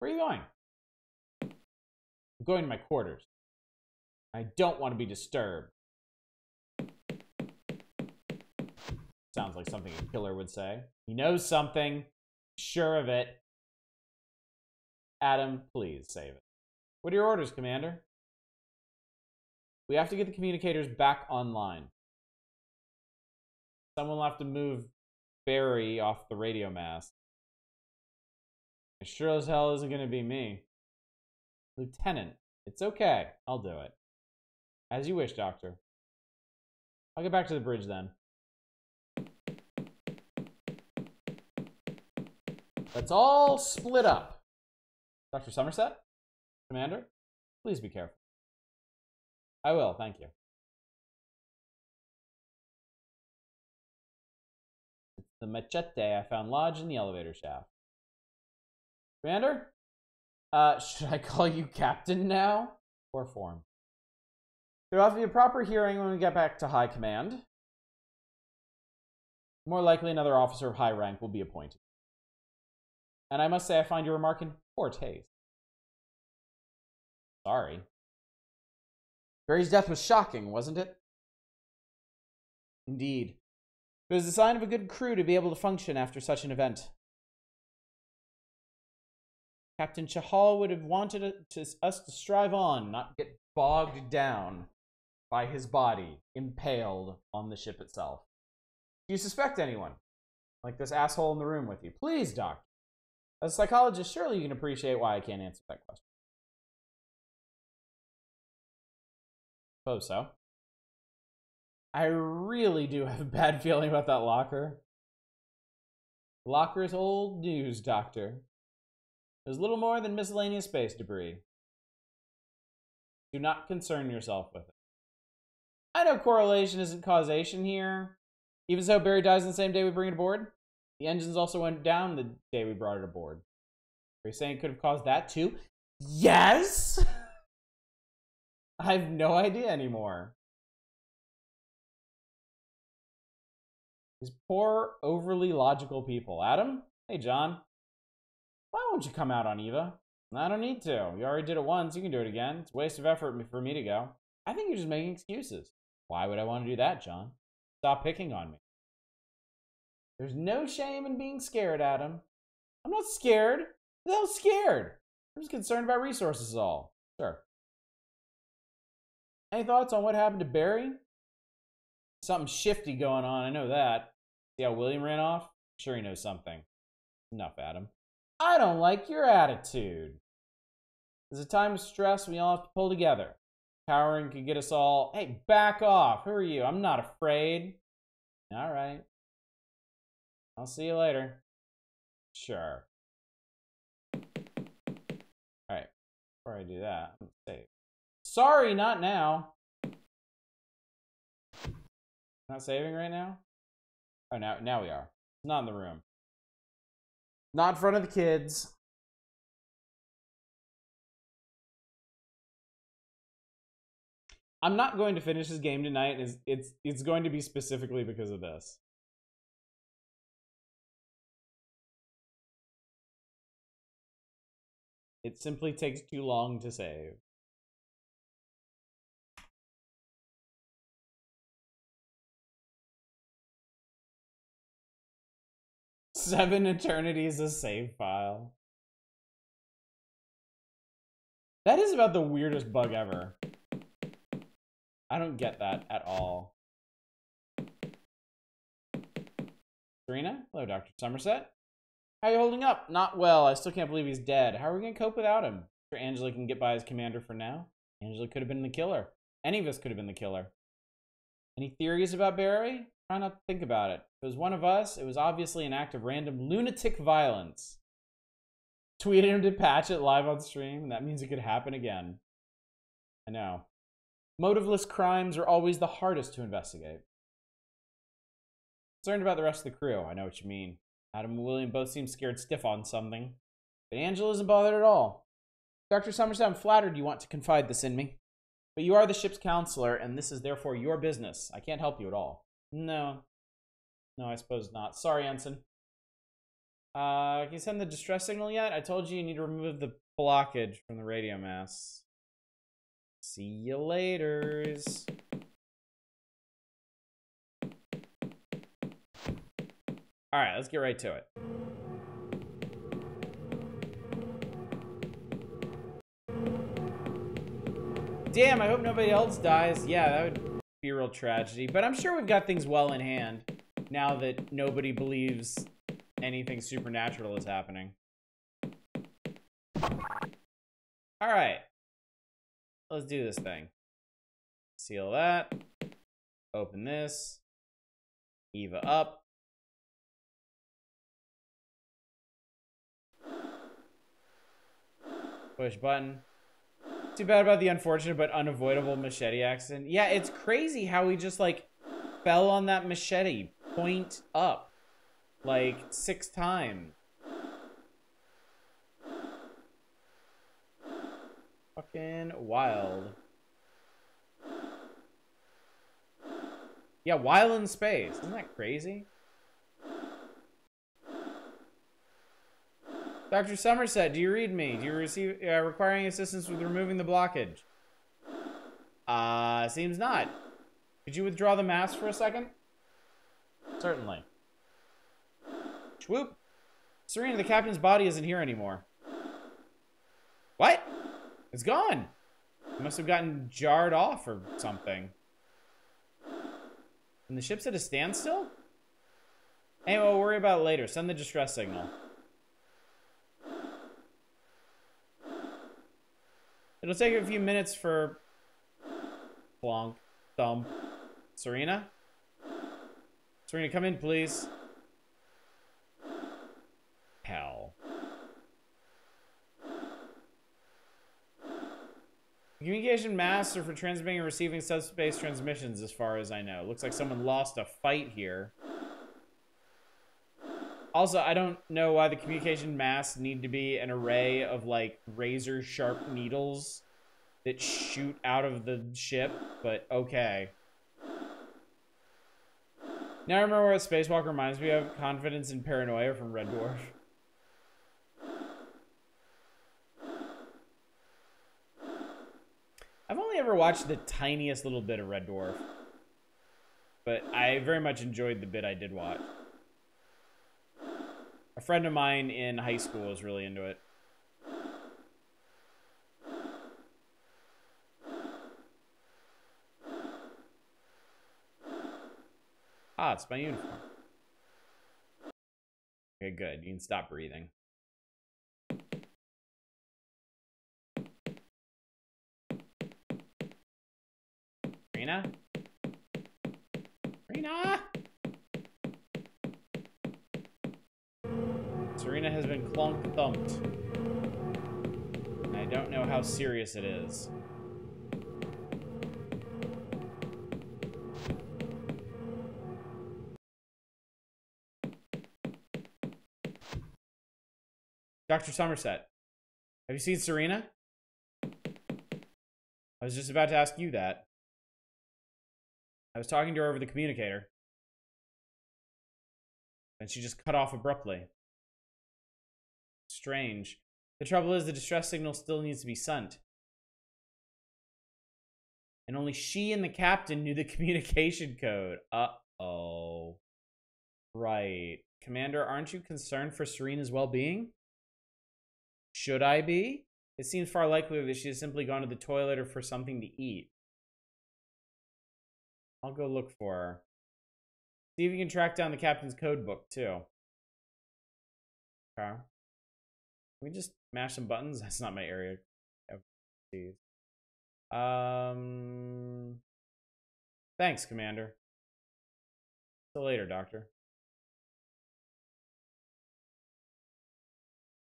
Where are you going? I'm going to my quarters. I don't want to be disturbed. Sounds like something a killer would say. He knows something. Sure of it. Adam, please save it. What are your orders, Commander? We have to get the communicators back online. Someone will have to move Barry off the radio mast. It sure as hell isn't going to be me. Lieutenant, it's okay. I'll do it. As you wish, Doctor. I'll get back to the bridge then. Let's all split up. Dr. Somerset? Commander? Please be careful. I will, thank you. It's the machete I found lodged in the elevator shaft. Commander? Should I call you Captain now? Or Form? There will have to be a proper hearing when we get back to High Command. More likely another officer of high rank will be appointed. And I must say I find your remark in poor taste. Sorry. Barry's death was shocking, wasn't it? Indeed. It was the sign of a good crew to be able to function after such an event. Captain Chahal would have wanted us to strive on, not get bogged down by his body, impaled on the ship itself. Do you suspect anyone? Like this asshole in the room with you? Please, Doctor. As a psychologist, surely you can appreciate why I can't answer that question. Suppose so. I really do have a bad feeling about that locker. The locker is old news, Doctor. There's little more than miscellaneous space debris. Do not concern yourself with it. I know correlation isn't causation here. Even so, Barry dies on the same day we bring it aboard. The engines also went down the day we brought it aboard. Are you saying it could have caused that too? Yes! I have no idea anymore. These poor, overly logical people. Adam? Hey, John. Why won't you come out on Eva? I don't need to. You already did it once. You can do it again. It's a waste of effort for me to go. I think you're just making excuses. Why would I want to do that, John? Stop picking on me. There's no shame in being scared, Adam. I'm not scared. The hell's scared? I'm just concerned about resources is all. Sure. Any thoughts on what happened to Barry? Something shifty going on, I know that. See how William ran off? Sure he knows something. Enough, Adam. I don't like your attitude. There's a time of stress we all have to pull together. Cowering could get us all... Hey, back off. Who are you? I'm not afraid. All right. I'll see you later. Sure. Alright. Before I do that, I'm gonna save. Sorry, not now. Not saving right now? Oh, now we are. It's not in the room. Not in front of the kids. I'm not going to finish this game tonight. It's going to be specifically because of this. It simply takes too long to save. Seven eternities a save file. That is about the weirdest bug ever. I don't get that at all. Serena? Hello, Dr. Somerset. How are you holding up? Not well. I still can't believe he's dead. How are we going to cope without him? Sure, Angela can get by as commander for now. Angela could have been the killer. Any of us could have been the killer. Any theories about Barry? Try not to think about it. If it was one of us, it was obviously an act of random lunatic violence. Tweeted him to patch it live on stream, and that means it could happen again. I know. Motiveless crimes are always the hardest to investigate. Concerned about the rest of the crew. I know what you mean. Adam and William both seem scared stiff on something. But Angela isn't bothered at all. Dr. Somerset, I'm flattered you want to confide this in me. But you are the ship's counselor, and this is therefore your business. I can't help you at all. No. No, I suppose not. Sorry, Ensign. Can you send the distress signal yet? I told you you need to remove the blockage from the radio masts. See you laters. All right, let's get right to it. Damn, I hope nobody else dies. Yeah, that would be a real tragedy. But I'm sure we've got things well in hand now that nobody believes anything supernatural is happening. All right. Let's do this thing. Seal that. Open this. Eva up. Push button. Too bad about the unfortunate but unavoidable machete accident. Yeah, it's crazy how he just, like, fell on that machete. Point up. Like, 6 times. Fucking wild. Yeah, while in space. Isn't that crazy? Dr. Somerset, do you read me? Do you receive requiring assistance with removing the blockage? Seems not. Could you withdraw the mask for a second? Certainly. Swoop. Serena, the captain's body isn't here anymore. What? It's gone. It must have gotten jarred off or something. And the ship's at a standstill? Anyway, we'll worry about it later. Send the distress signal. It'll take a few minutes for... Plonk. Thump. Serena? Serena, come in, please. Hell. Communication masts are for transmitting and receiving subspace transmissions, as far as I know. Looks like someone lost a fight here. Also, I don't know why the communication masts need to be an array of, like, razor-sharp needles that shoot out of the ship, but okay. Now I remember what Spacewalk reminds me of. Confidence and Paranoia from Red Dwarf. I've only ever watched the tiniest little bit of Red Dwarf, but I very much enjoyed the bit I did watch. A friend of mine in high school was really into it. Ah, it's my uniform. Okay, good. You can stop breathing. Serena? Serena? Serena has been clunk thumped. And I don't know how serious it is. Dr. Somerset, have you seen Serena? I was just about to ask you that. I was talking to her over the communicator. And she just cut off abruptly. Strange. The trouble is the distress signal still needs to be sent. And only she and the captain knew the communication code. Uh-oh. Right. Commander, aren't you concerned for Serena's well-being? Should I be? It seems far likelier that she has simply gone to the toilet or for something to eat. I'll go look for her. See if you can track down the captain's code book, too. Okay. Can we just mash some buttons? That's not my area. Thanks, Commander. Till later, Doctor.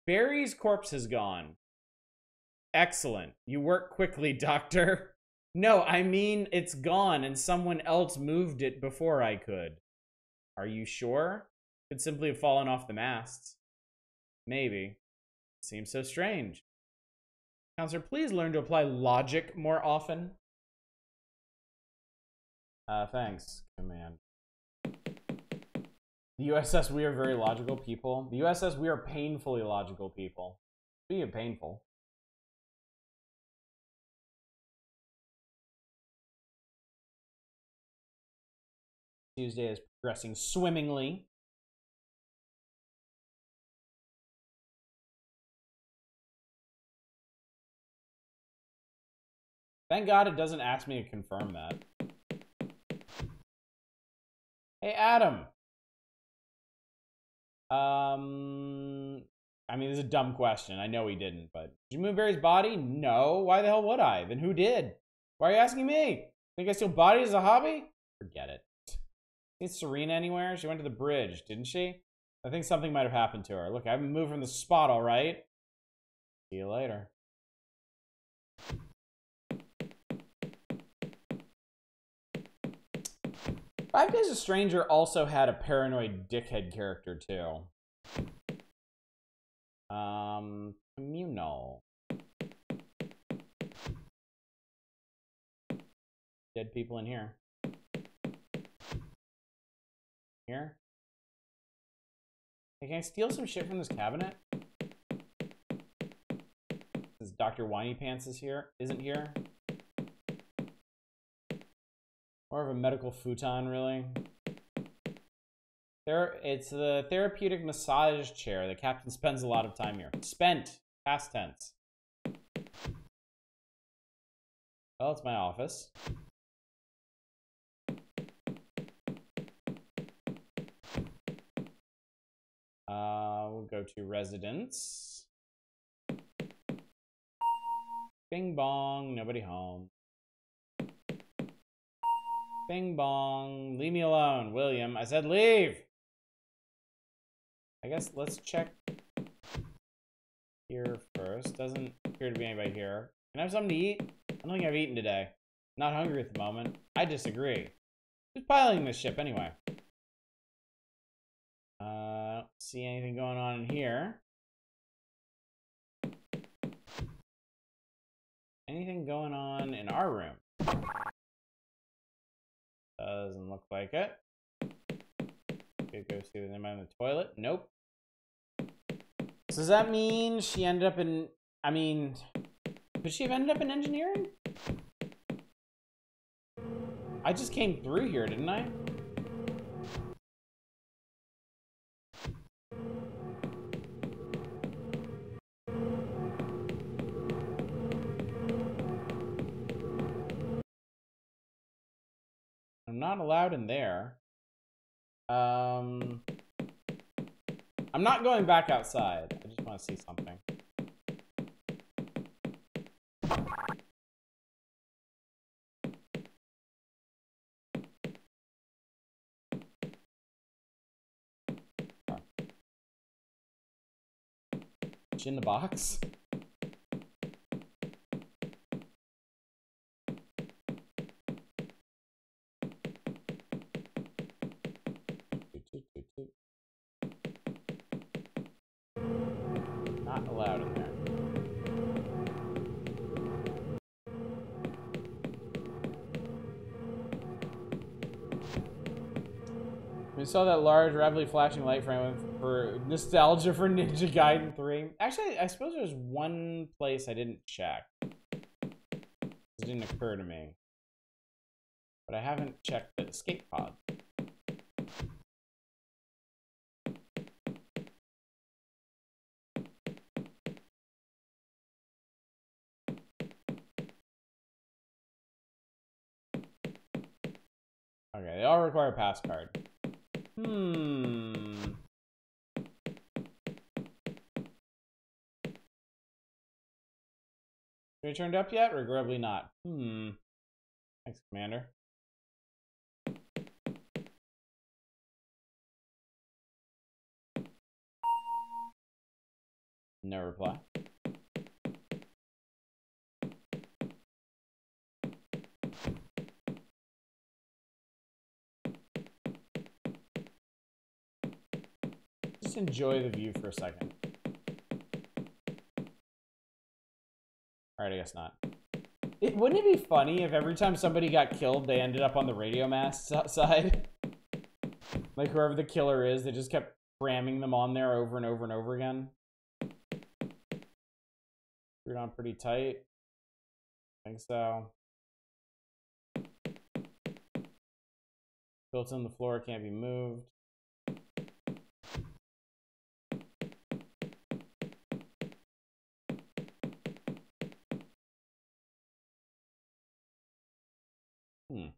Barry's corpse is gone. Excellent. You work quickly, Doctor. No, I mean it's gone and someone else moved it before I could. Are you sure? Could simply have fallen off the masts. Maybe. Seems so strange. Counselor, please learn to apply logic more often. Thanks, Command. The USS, we are very logical people. The USS, we are painfully logical people. Speaking of painful. Tuesday is progressing swimmingly. Thank God it doesn't ask me to confirm that. Hey, Adam. I mean, this is a dumb question. I know he didn't, but did you move Barry's body? No. Why the hell would I? Then who did? Why are you asking me? Think I steal bodies as a hobby? Forget it. Is Serena anywhere? She went to the bridge, didn't she? I think something might have happened to her. Look, I haven't moved from the spot, all right? See you later. Five Days a Stranger also had a paranoid dickhead character, too. Communal. Dead people in here. Here? Hey, can I steal some shit from this cabinet? Since Dr. Whiny Pants is here, isn't here? More of a medical futon, really. It's the therapeutic massage chair. The captain spends a lot of time here. Spent. Past tense. Well, it's my office. We'll go to residence. Bing bong, nobody home. Bing bong, leave me alone, William. I said leave. I guess let's check here first. Doesn't appear to be anybody here. Can I have something to eat? I don't think I've eaten today. Not hungry at the moment. I disagree. Who's piloting this ship anyway? Don't see anything going on in here. Anything going on in our room? Doesn't look like it. Could go see if there's anybody in the toilet. Nope. So does that mean she ended up in... I mean... Could she have ended up in engineering? I just came through here, didn't I? I'm not allowed in there. I'm not going back outside. I just want to see something. Is she in the box? Not allowed in there. We saw that large, rapidly flashing light frame for nostalgia for Ninja Gaiden 3. Actually, I suppose there's one place I didn't check. It didn't occur to me. But I haven't checked the escape pod. Okay, they all require a pass card. Have you turned up yet? Regrettably not. Thanks, Commander. No reply. Just enjoy the view for a second. Alright, I guess not. Wouldn't it be funny if every time somebody got killed, they ended up on the radio mast side? Like, whoever the killer is, they just kept cramming them on there over and over and over again. Screwed on pretty tight. I think so. Built in the floor, can't be moved. The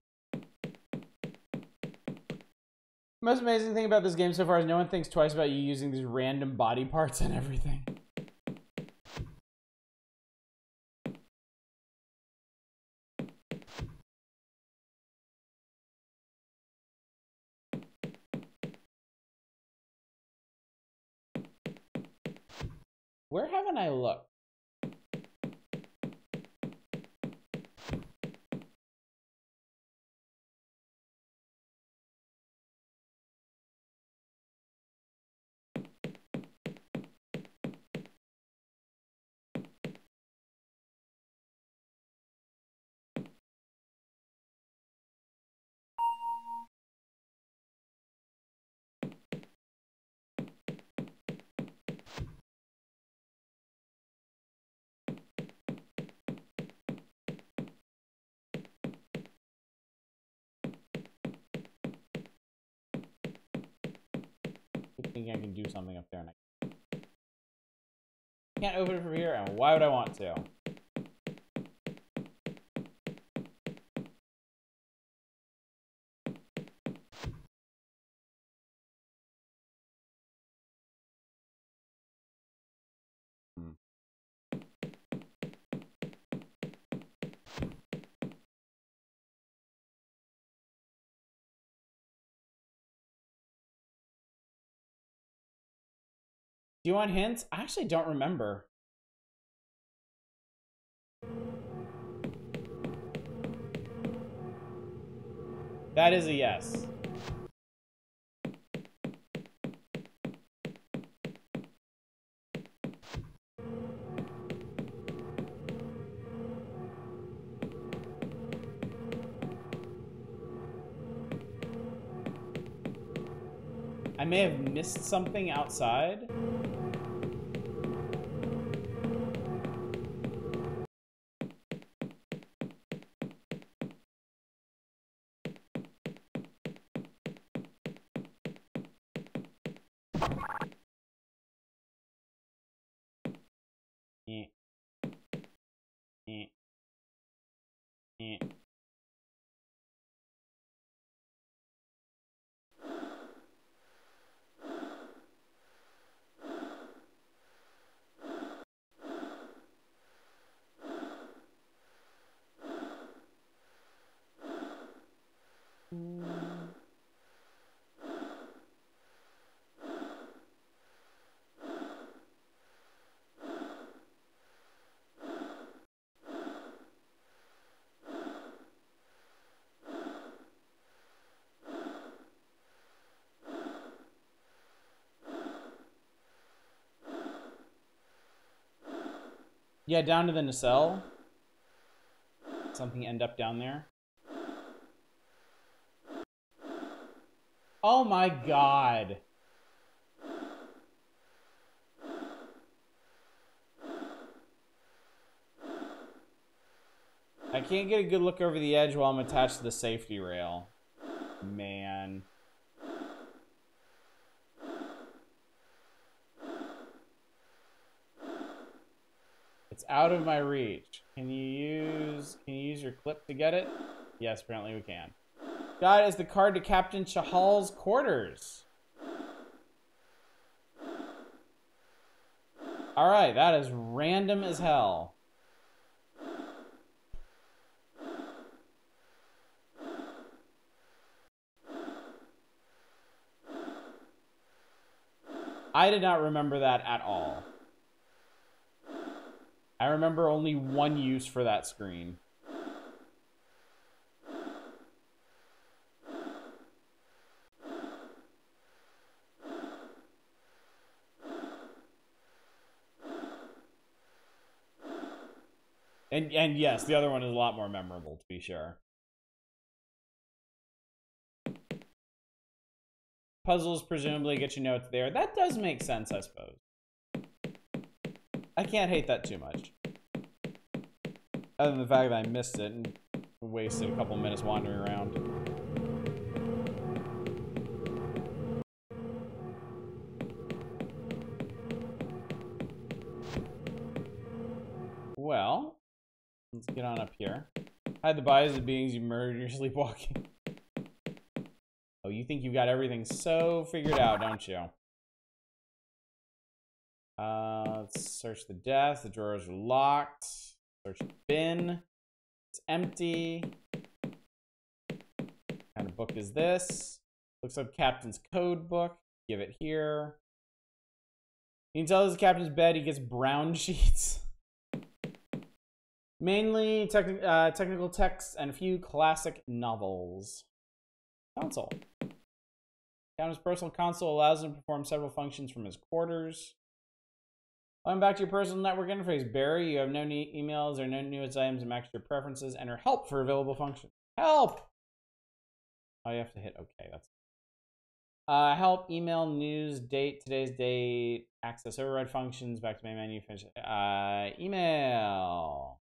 most amazing thing about this game so far is no one thinks twice about you using these random body parts and everything. Where haven't I looked? I think I can do something up there. And I can't open it from here, and why would I want to? Do you want hints? I actually don't remember. That is a yes. I may have missed something outside. Yeah, down to the nacelle. Something end up down there. Oh my god. I can't get a good look over the edge while I'm attached to the safety rail. Man. It's out of my reach. Can you use your clip to get it? Yes, apparently we can. That is the card to Captain Chahal's quarters. Alright, that is random as hell. I did not remember that at all. I remember only one use for that screen. And yes, the other one is a lot more memorable, to be sure. Puzzles presumably get you notes there. That does make sense, I suppose. I can't hate that too much. Other than the fact that I missed it and wasted a couple minutes wandering around. Well, let's get on up here. Hide the bodies of beings you murdered in your sleepwalking. Oh, you think you got everything so figured out, don't you? Let's search the desk. The drawers are locked. Search the bin. It's empty. What kind of book is this? Looks like Captain's code book. Give it here. You can tell this is the captain's bed. He gets brown sheets. Mainly technical texts and a few classic novels. Console. Captain's personal console allows him to perform several functions from his quarters. Welcome back to your personal network interface, Barry. You have no emails or no newest items to match your preferences. Enter help for available functions. Help! Oh, you have to hit OK. That's help, email, news, date, today's date, access override functions, back to main menu, finish. Email.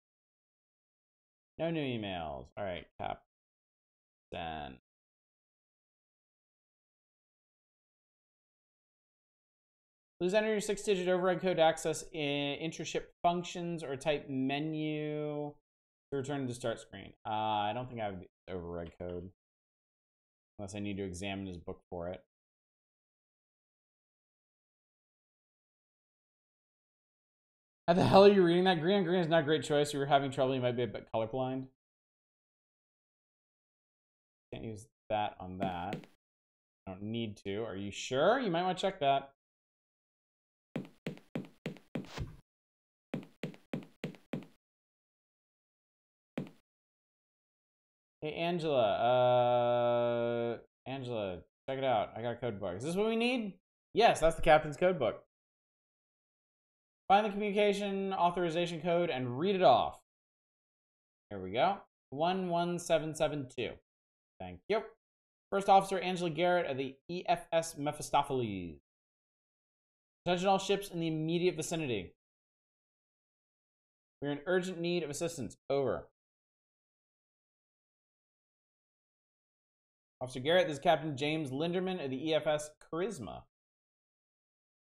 No new emails. All right, Captain. Please enter your 6-digit override code to access intraship functions or type menu to return to the start screen. I don't think I have the override code unless I need to examine his book for it. How the hell are you reading that? Green on green is not a great choice. If you were having trouble, you might be a bit colorblind. Can't use that on that. I don't need to. Are you sure? You might want to check that. Hey, Angela. Angela, check it out. I got a code book. Is this what we need? Yes, that's the captain's code book. Find the communication authorization code and read it off. Here we go. 11772. Thank you. First Officer Angela Garrett of the EFS Mephistopheles. Attention all ships in the immediate vicinity. We're in urgent need of assistance. Over. Officer Garrett, this is Captain James Linderman of the EFS Charisma.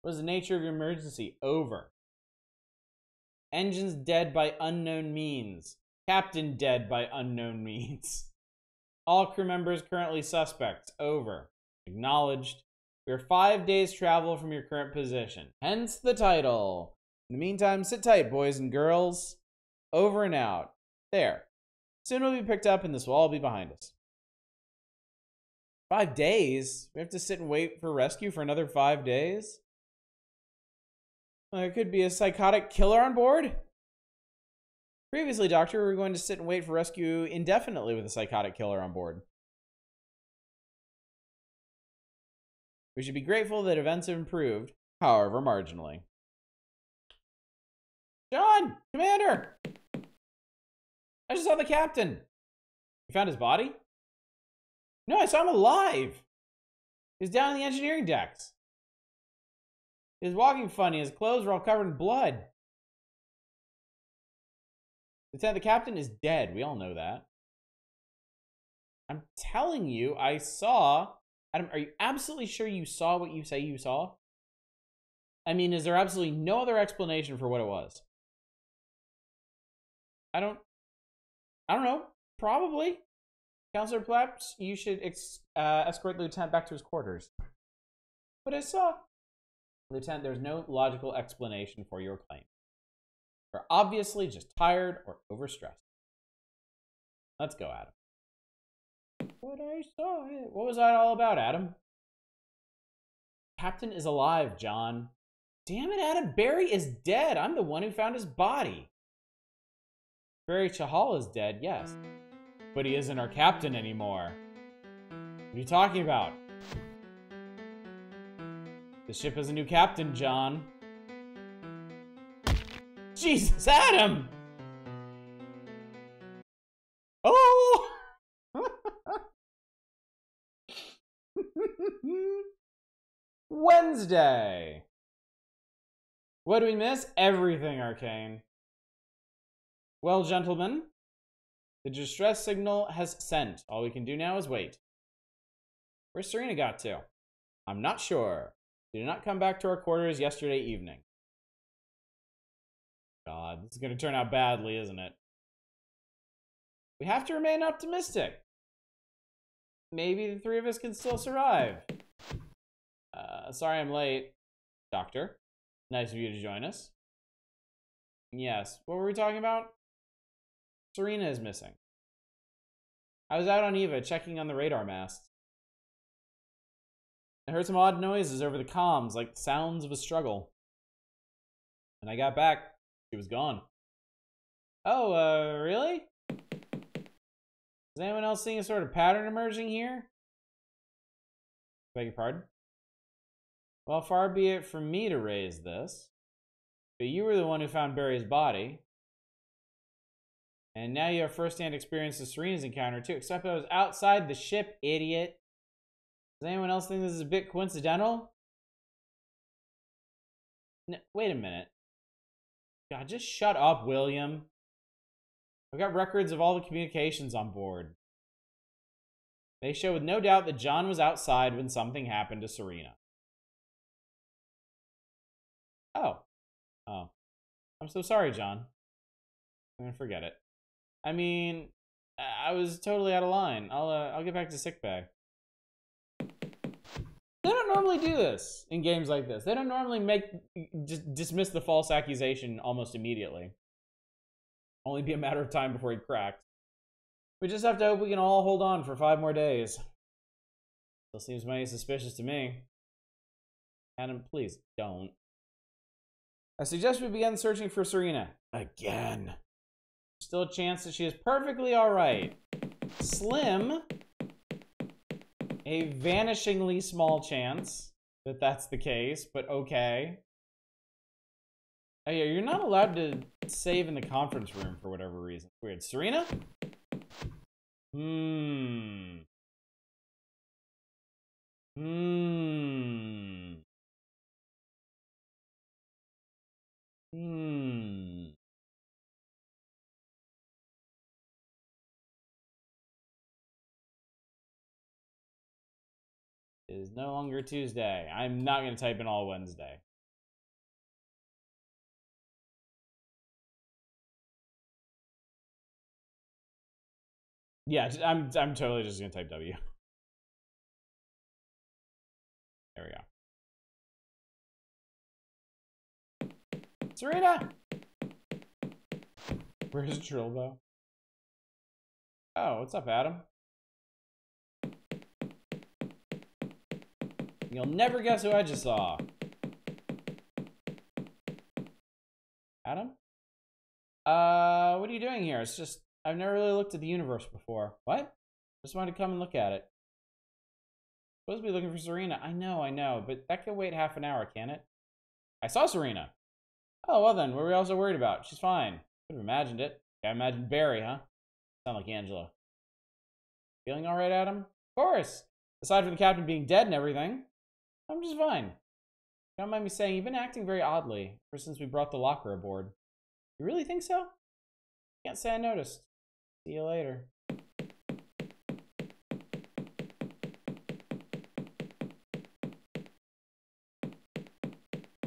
What is the nature of your emergency? Over. Engines dead by unknown means. Captain dead by unknown means. All crew members currently suspects. Over. Acknowledged. We are 5 days travel from your current position. Hence the title. In the meantime, sit tight, boys and girls. Over and out. There. Soon we'll be picked up and this will all be behind us. 5 days? We have to sit and wait for rescue for another 5 days? There could be a psychotic killer on board? Previously, Doctor, we were going to sit and wait for rescue indefinitely with a psychotic killer on board. We should be grateful that events have improved, however marginally. John! Commander! I just saw the captain. You found his body? No, I saw him alive. He was down in the engineering decks. He was walking funny. His clothes were all covered in blood. Lieutenant, the captain is dead. We all know that. I'm telling you, I saw... Adam, are you absolutely sure you saw what you say you saw? I mean, is there absolutely no other explanation for what it was? I don't know. Probably. Counselor Plaps, you should escort the lieutenant back to his quarters. But I saw... Lieutenant, there's no logical explanation for your claim. You're obviously just tired or overstressed. Let's go, Adam. But I saw it. What was that all about, Adam? Captain is alive, John. Damn it, Adam. Barry is dead. I'm the one who found his body. Barry Chahal is dead, yes. But he isn't our captain anymore. What are you talking about? The ship has a new captain, John. Jesus, Adam! Oh! Wednesday. What do we miss? Everything, Arcane. Well, gentlemen, the distress signal has sent. All we can do now is wait. Where's Serena got to? I'm not sure. She did not come back to our quarters yesterday evening. God, this is going to turn out badly, isn't it? We have to remain optimistic. Maybe the three of us can still survive. Sorry I'm late, Doctor. Nice of you to join us. Yes, what were we talking about? Serena is missing. I was out on Eva checking on the radar masts. I heard some odd noises over the comms, like sounds of a struggle. When I got back, she was gone. Oh, really? Is anyone else seeing a sort of pattern emerging here? Beg your pardon? Well, far be it from me to raise this, but you were the one who found Barry's body. And now you have first-hand experience of Serena's encounter, too, except I was outside the ship, idiot. Does anyone else think this is a bit coincidental? No, wait a minute. God, just shut up, William. I've got records of all the communications on board. They show with no doubt that John was outside when something happened to Serena. Oh. I'm so sorry, John. I'm gonna forget it. I mean, I was totally out of line. I'll get back to sickbay. They don't normally do this in games like this. They don't normally just dismiss the false accusation almost immediately. Only be a matter of time before he cracked. We just have to hope we can all hold on for 5 more days. Still seems mighty suspicious to me. Adam, please don't. I suggest we begin searching for Serena. Again. Still a chance that she is perfectly alright. Slim. A vanishingly small chance that that's the case, but okay. Oh yeah, you're not allowed to save in the conference room for whatever reason. Weird. Serena? It is no longer Tuesday. I'm not going to type in all Wednesday. Yeah, I'm totally just going to type W. There we go. Serena! Where's Trilbo? Oh, what's up, Adam? You'll never guess who I just saw. Adam? What are you doing here? It's just, I've never really looked at the universe before. What? Just wanted to come and look at it. Supposed to be looking for Serena. I know, but that could wait half an hour, can't it? I saw Serena. Oh, well then, what were we also worried about? She's fine. Could have imagined it. I imagined Barry, huh? Sound like Angela. Feeling alright, Adam? Of course. Aside from the captain being dead and everything, I'm just fine. Don't mind me saying, you've been acting very oddly ever since we brought the locker aboard. You really think so? Can't say I noticed. See you later.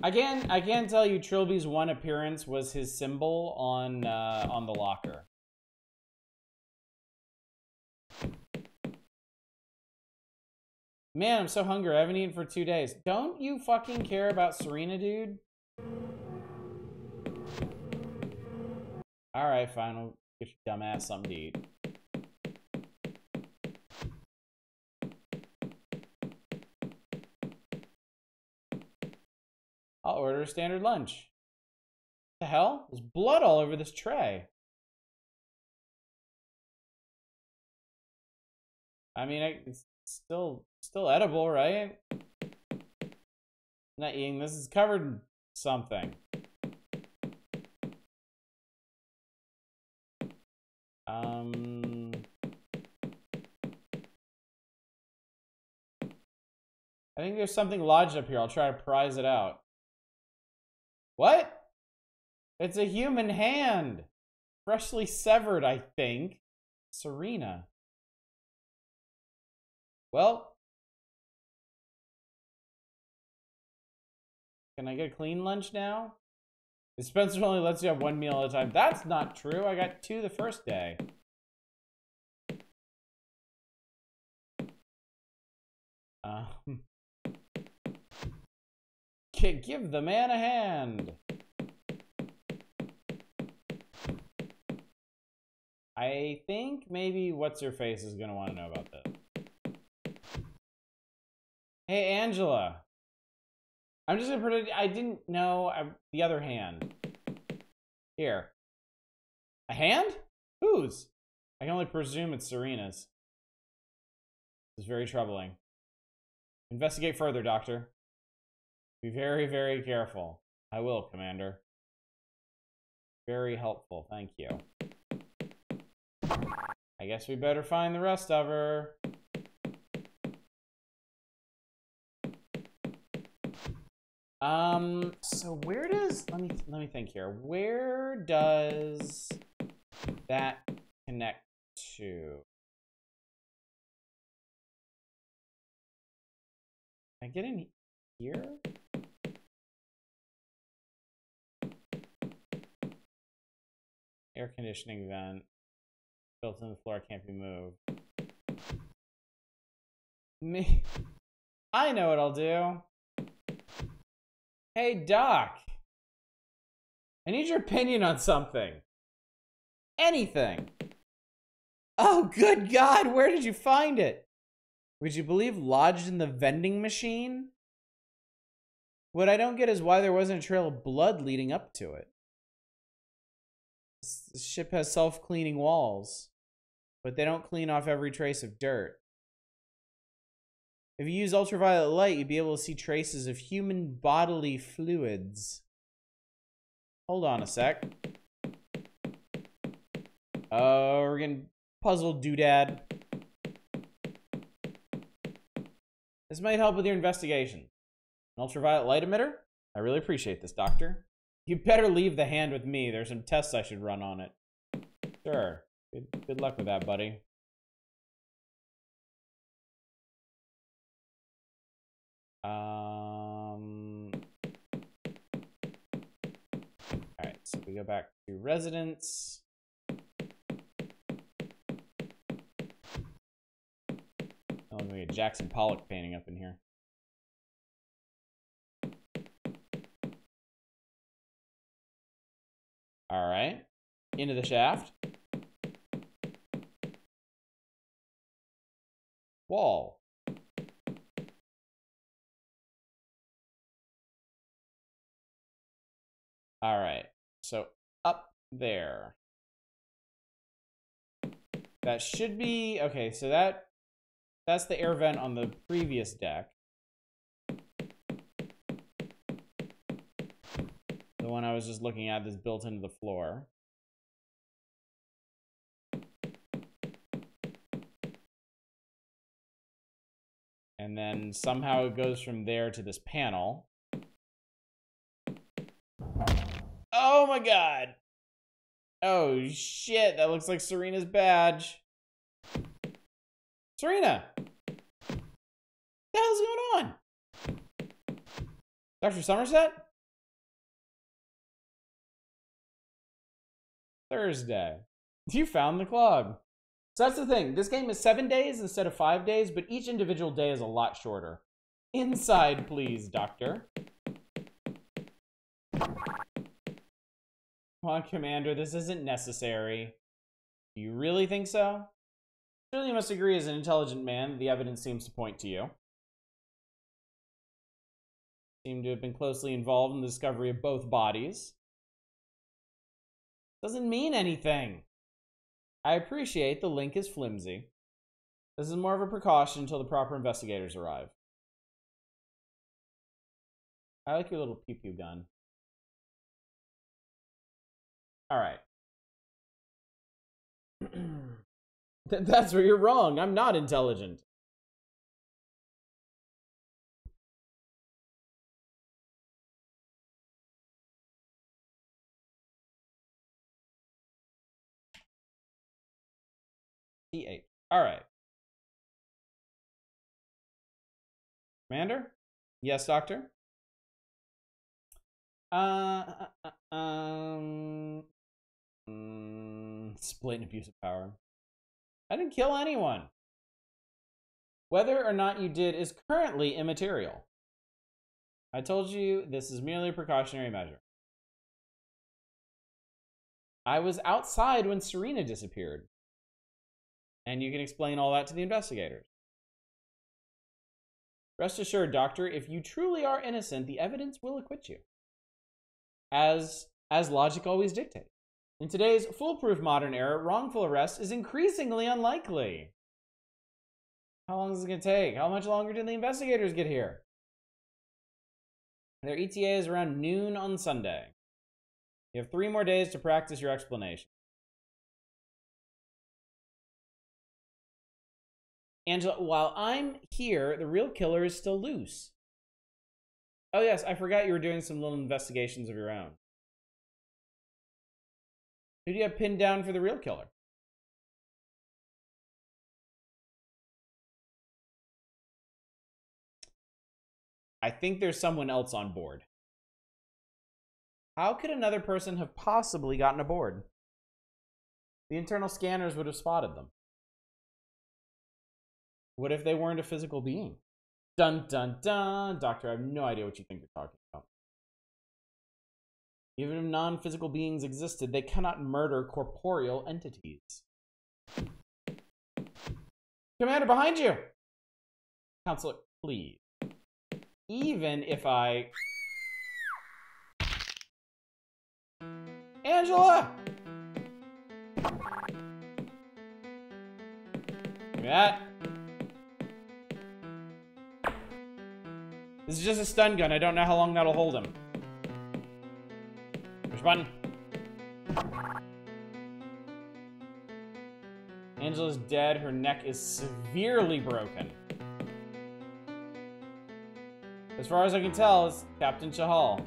I can tell you Trilby's one appearance was his symbol on the locker. Man, I'm so hungry. I haven't eaten for 2 days. Don't you fucking care about Serena, dude? Alright, fine. We'll get your dumb ass something to eat. I'll order a standard lunch. What the hell? There's blood all over this tray. I mean, it's still edible, right? I'm not eating this. It's covered in something. I think there's something lodged up here. I'll try to prise it out. What? It's a human hand. Freshly severed, I think. Serena. Well. Can I get a clean lunch now? Spencer only lets you have 1 meal at a time. That's not true. I got 2 the first day. Give the man a hand. I think maybe What's-Her-Face is going to want to know about this. Hey, Angela. I'm just going to predict. I didn't know the other hand. Here. A hand? Whose? I can only presume it's Serena's. This is very troubling. Investigate further, Doctor. Be very, very careful. I will, Commander. Very helpful. Thank you. I guess we better find the rest of her. So where does, let me think here. Where does that connect to? Can I get in here? Air conditioning vent. Built in the floor, can't be moved. Me. I know what I'll do. Hey, Doc. I need your opinion on something. Anything. Oh, good God, where did you find it? Would you believe lodged in the vending machine? What I don't get is why there wasn't a trail of blood leading up to it. This ship has self-cleaning walls, but they don't clean off every trace of dirt. If you use ultraviolet light, you'd be able to see traces of human bodily fluids. Hold on a sec. Oh, we're getting puzzled, doodad. This might help with your investigation. An ultraviolet light emitter? I really appreciate this, Doctor. You better leave the hand with me. There's some tests I should run on it. Sure. Good luck with that, buddy. Alright, so we go back to residence. Oh, let me get Jackson Pollock painting up in here. Alright. Into the shaft. Wall. Alright. So up there. That should be okay, so that's the air vent on the previous deck. The one I was just looking at that's built into the floor. And then somehow it goes from there to this panel. Oh my God. Oh shit, that looks like Serena's badge. Serena! What the hell's going on? Dr. Somerset? Thursday. You found the clog. So that's the thing. This game is 7 days instead of 5 days, but each individual day is a lot shorter. Inside, please, Doctor. Come on, Commander. This isn't necessary. Do you really think so? Surely you must agree as an intelligent man, the evidence seems to point to you. Seem to have been closely involved in the discovery of both bodies. Doesn't mean anything. I appreciate the link is flimsy. This is more of a precaution until the proper investigators arrive. I like your little pew-pew gun. Alright. That's where you're wrong. I'm not intelligent. C8. Alright. Commander? Yes, Doctor? Split and abuse of power. I didn't kill anyone. Whether or not you did is currently immaterial. I told you this is merely a precautionary measure. I was outside when Serena disappeared. And you can explain all that to the investigators. Rest assured, Doctor, if you truly are innocent, the evidence will acquit you. As logic always dictates. In today's foolproof modern era, wrongful arrest is increasingly unlikely. How long is it going to take? How much longer till the investigators get here? Their ETA is around noon on Sunday. You have 3 more days to practice your explanation. Angela, while I'm here, the real killer is still loose. Oh yes, I forgot you were doing some little investigations of your own. Who do you have pinned down for the real killer? I think there's someone else on board. How could another person have possibly gotten aboard? The internal scanners would have spotted them. What if they weren't a physical being? Dun dun dun! Doctor, I have no idea what you think you're talking about. Even if non-physical beings existed, they cannot murder corporeal entities. Commander, behind you! Counselor, please. Even if I... Angela! Give me that. This is just a stun gun. I don't know how long that'll hold him. Push button. Angela's dead. Her neck is severely broken. As far as I can tell, it's Captain Chahal.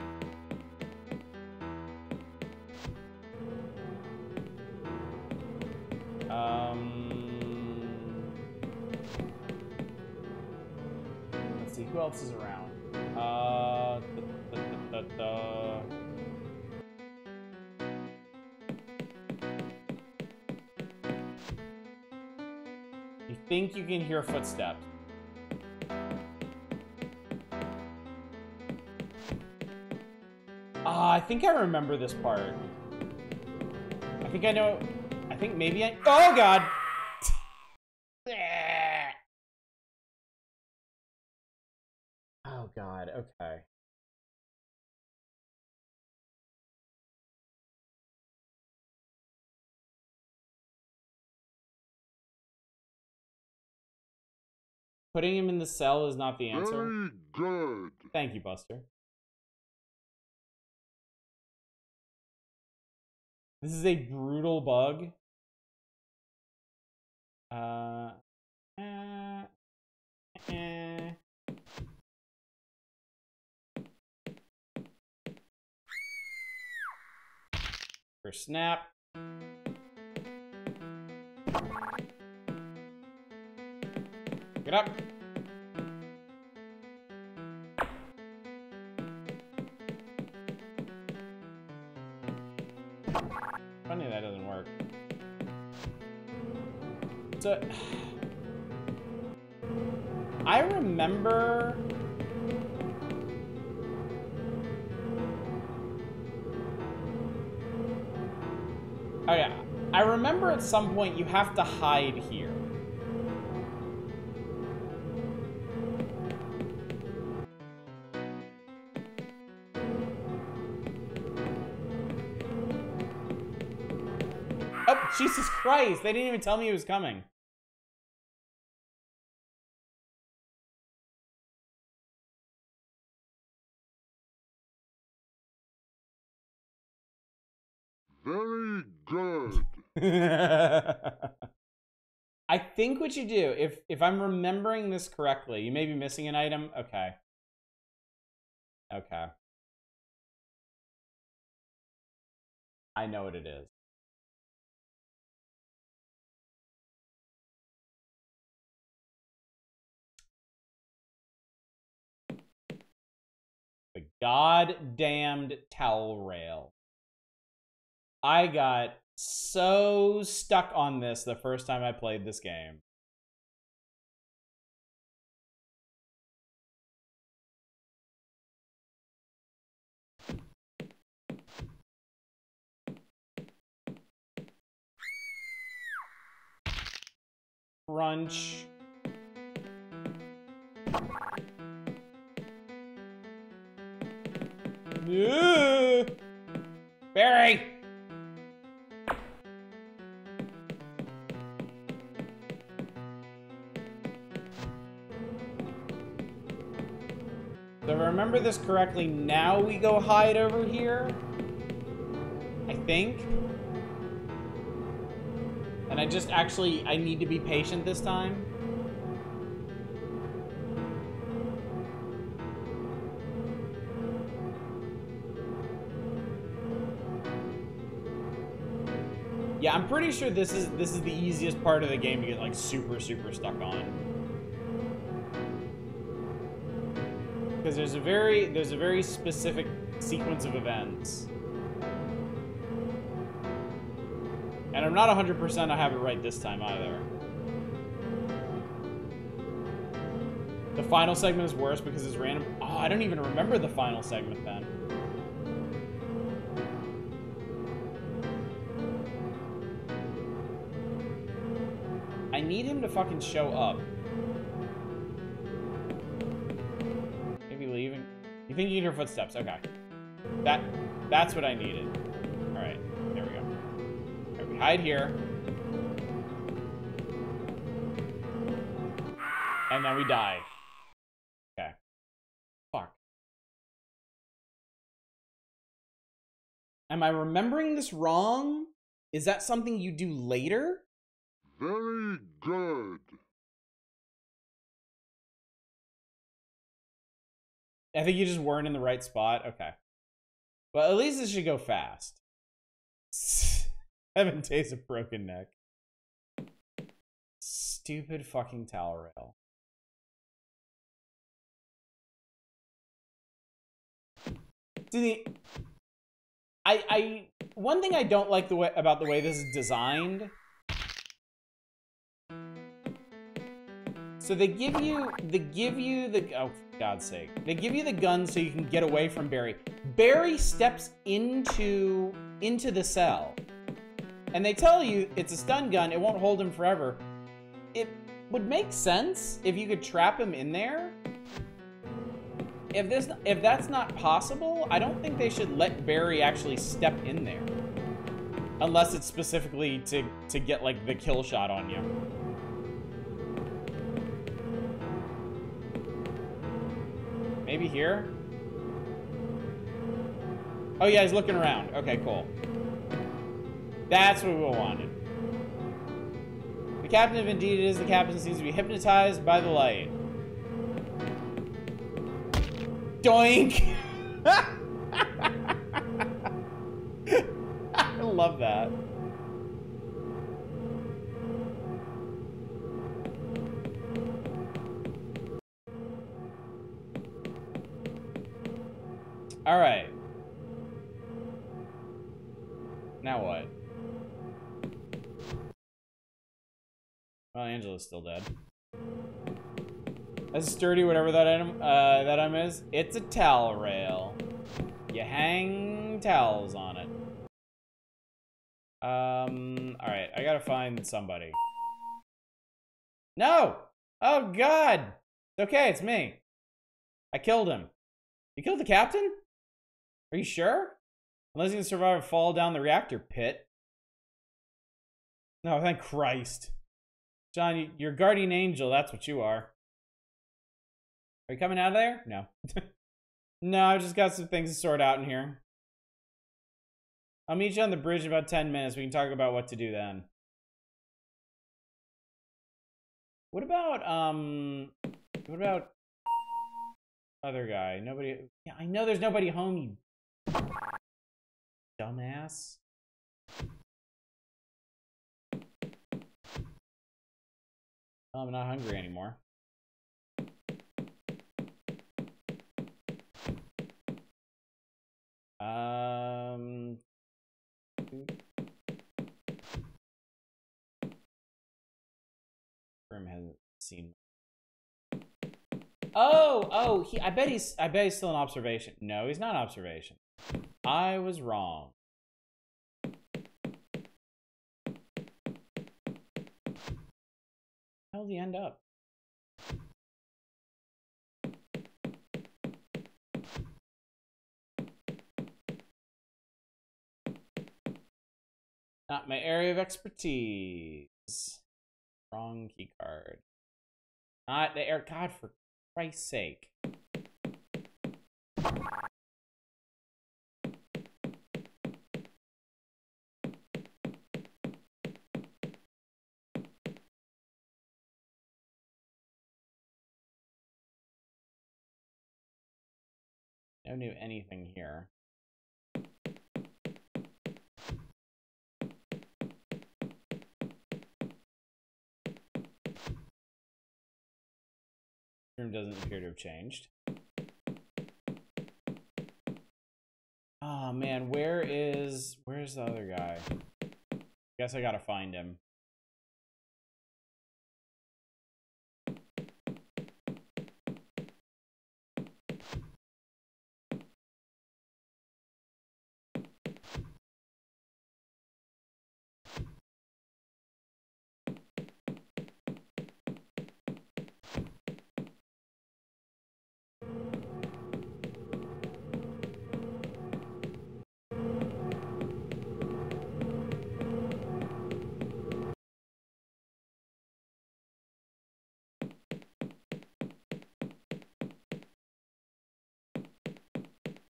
Let's see, who else is around? You think you can hear footsteps? I think I remember this part. I think I know. I think maybe I. Oh God! Oh God. Okay. Putting him in the cell is not the answer. Very good. Thank you, Buster. This is a brutal bug. For snap. Get up. Funny that doesn't work. So I remember oh yeah, I remember at some point you have to hide here. Oh, Jesus Christ, they didn't even tell me he was coming. Very good. I think what you do, if I'm remembering this correctly, you may be missing an item. Okay. Okay. I know what it is. The goddamned towel rail. I got so stuck on this the first time I played this game. Crunch. Barry! So if I remember this correctly, now we go hide over here. I think. And I need to be patient this time. Yeah, I'm pretty sure this is the easiest part of the game to get like super stuck on. Because there's a very specific sequence of events. And I'm not 100% I have it right this time either. The final segment is worse because it's random. Oh, I don't even remember the final segment then. I need him to fucking show up. Maybe leaving. You think you can hear footsteps? Okay. That's what I needed. Alright, there we go. Alright, we hide here. And then we die. Okay. Fuck. Am I remembering this wrong? Is that something you do later? Very good. I think you just weren't in the right spot. Okay. Well, at least this should go fast. 7 days of broken neck. Stupid fucking towel rail. One thing I don't like about the way this is designed. So they give you the, oh, for God's sake. They give you the gun so you can get away from Barry. Barry steps into the cell. And they tell you it's a stun gun, it won't hold him forever. It would make sense if you could trap him in there. If that's not possible, I don't think they should let Barry actually step in there. Unless it's specifically to get like the kill shot on you. Maybe here? Oh yeah, he's looking around. Okay, cool. That's what we wanted. The captain, if indeed it is the captain, seems to be hypnotized by the light. Doink! I love that. All right. Now what? Well, Angela's still dead. That's sturdy, whatever that item is. It's a towel rail. You hang towels on it. All right. I gotta find somebody. No! Oh God! It's okay. It's me. I killed him. You killed the captain? Are you sure? Unless you can survive and fall down the reactor pit. No, thank Christ. John, you're guardian angel. That's what you are. Are you coming out of there? No. No, I've just got some things to sort out in here. I'll meet you on the bridge in about 10 minutes. We can talk about what to do then. What about other guy? Nobody. Yeah, I know there's nobody home, you dumbass. Oh, I'm not hungry anymore. Seen. Oh, I bet he's still in observation. No, he's not in observation. I was wrong. How did he end up? Not my area of expertise. Wrong key card. Not the air. God, for Christ's sake. No new anything here. Room doesn't appear to have changed. Oh man, where's the other guy? Guess I gotta find him.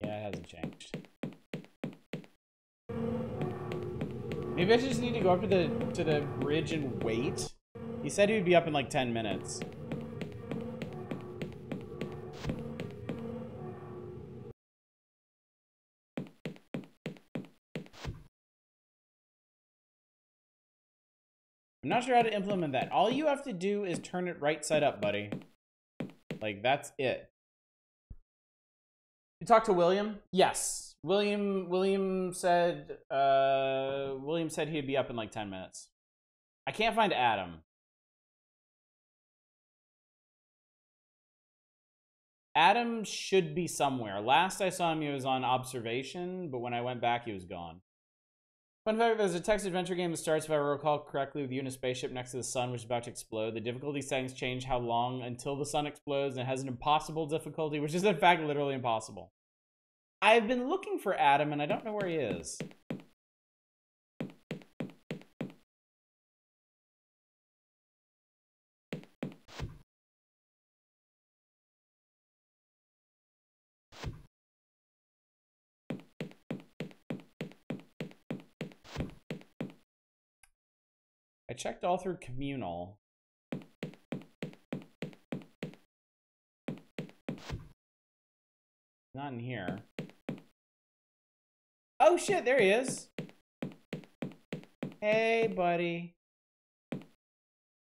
Yeah, it hasn't changed. Maybe I just need to go up to the bridge and wait. He said he would be up in like 10 minutes. I'm not sure how to implement that. All you have to do is turn it right side up, buddy. Like, that's it. You talked to William? Yes. William said he'd be up in like 10 minutes. I can't find Adam. Adam should be somewhere. Last I saw him, he was on observation, but when I went back, he was gone. Fun fact, there's a text adventure game that starts, if I recall correctly, with you in a spaceship next to the sun, which is about to explode. The difficulty settings change how long until the sun explodes, and it has an impossible difficulty, which is in fact literally impossible. I've been looking for Adam, and I don't know where he is. I checked all through communal. Not in here. Oh shit, there he is. Hey, buddy.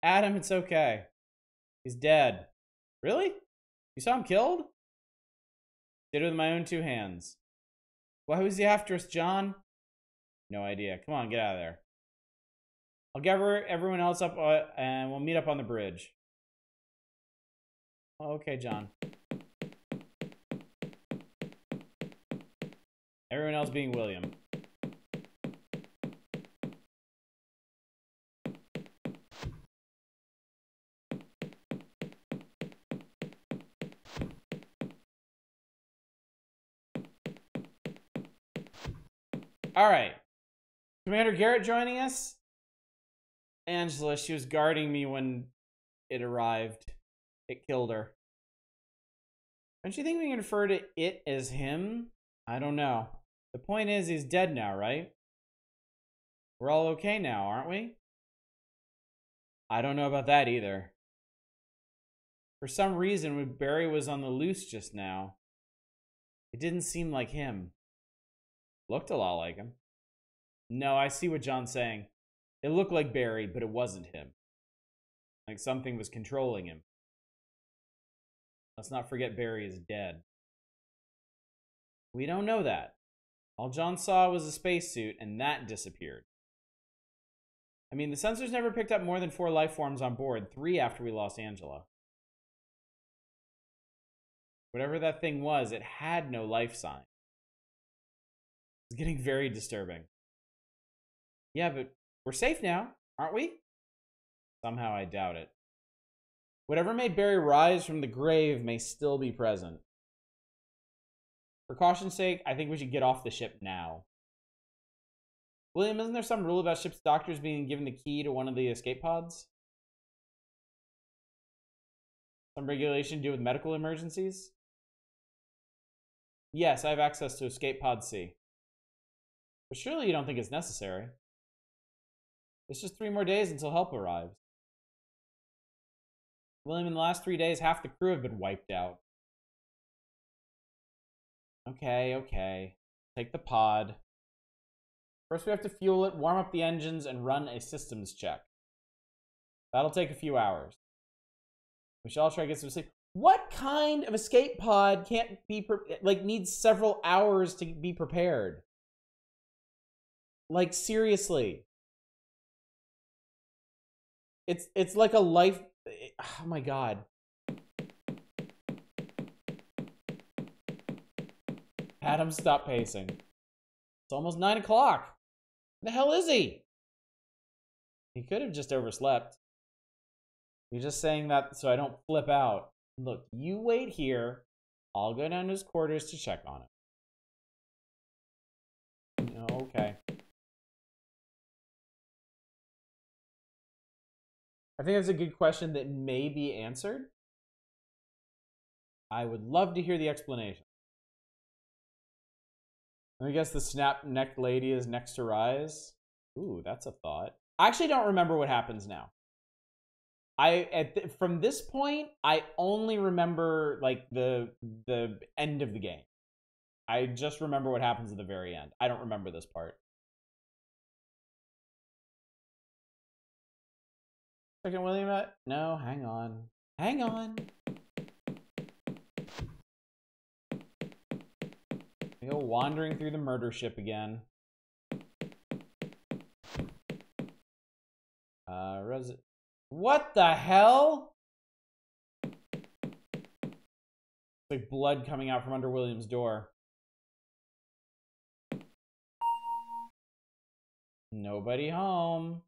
Adam, it's okay. He's dead. Really? You saw him killed? Did it with my own two hands. Why was he after us, John? No idea. Come on, get out of there. I'll gather everyone else up and we'll meet up on the bridge. Oh, okay, John. Everyone else being William. All right. Commander Garrett joining us. Angela, she was guarding me when it arrived. It killed her. Don't you think we can refer to it as him? I don't know. The point is, he's dead now, right? We're all okay now, aren't we? I don't know about that either. For some reason, when Barry was on the loose just now, it didn't seem like him. Looked a lot like him. No, I see what John's saying. It looked like Barry, but it wasn't him. Like something was controlling him. Let's not forget Barry is dead. We don't know that. All John saw was a spacesuit, and that disappeared. I mean, the sensors never picked up more than 4 life forms on board, 3 after we lost Angela. Whatever that thing was, it had no life sign. It's getting very disturbing. Yeah, but we're safe now, aren't we? Somehow I doubt it. Whatever made Barry rise from the grave may still be present. For caution's sake, I think we should get off the ship now. William, isn't there some rule about ship's doctors being given the key to one of the escape pods? Some regulation to do with medical emergencies? Yes, I have access to escape pod C. But surely you don't think it's necessary. It's just 3 more days until help arrives. William, in the last 3 days, half the crew have been wiped out. Okay. Take the pod. First, we have to fuel it, warm up the engines, and run a systems check. That'll take a few hours. We shall all try to get some sleep. What kind of escape pod can't be, needs several hours to be prepared? Like, seriously. It's like a life... Oh my god. Adam, stop pacing. It's almost 9 o'clock. The hell is he? He could have just overslept. You're just saying that so I don't flip out. Look, you wait here. I'll go down to his quarters to check on him. Okay. I think that's a good question that may be answered. I would love to hear the explanation. I guess the snap-necked lady is next to rise. Ooh, that's a thought. I actually don't remember what happens now. From this point, I only remember like the end of the game. I just remember what happens at the very end. I don't remember this part. Second William, no, hang on. Hang on. I go wandering through the murder ship again. What the hell? It's like blood coming out from under William's door. Nobody home.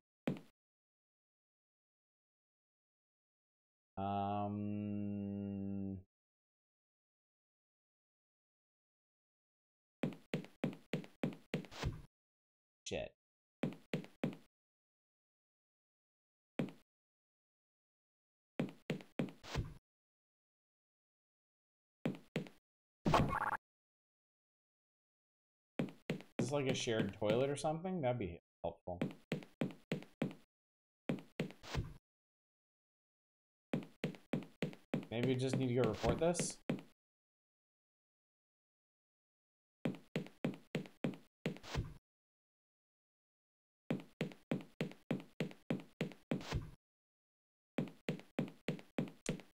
Shit. Is this like a shared toilet or something? That'd be helpful. Maybe we just need to go report this?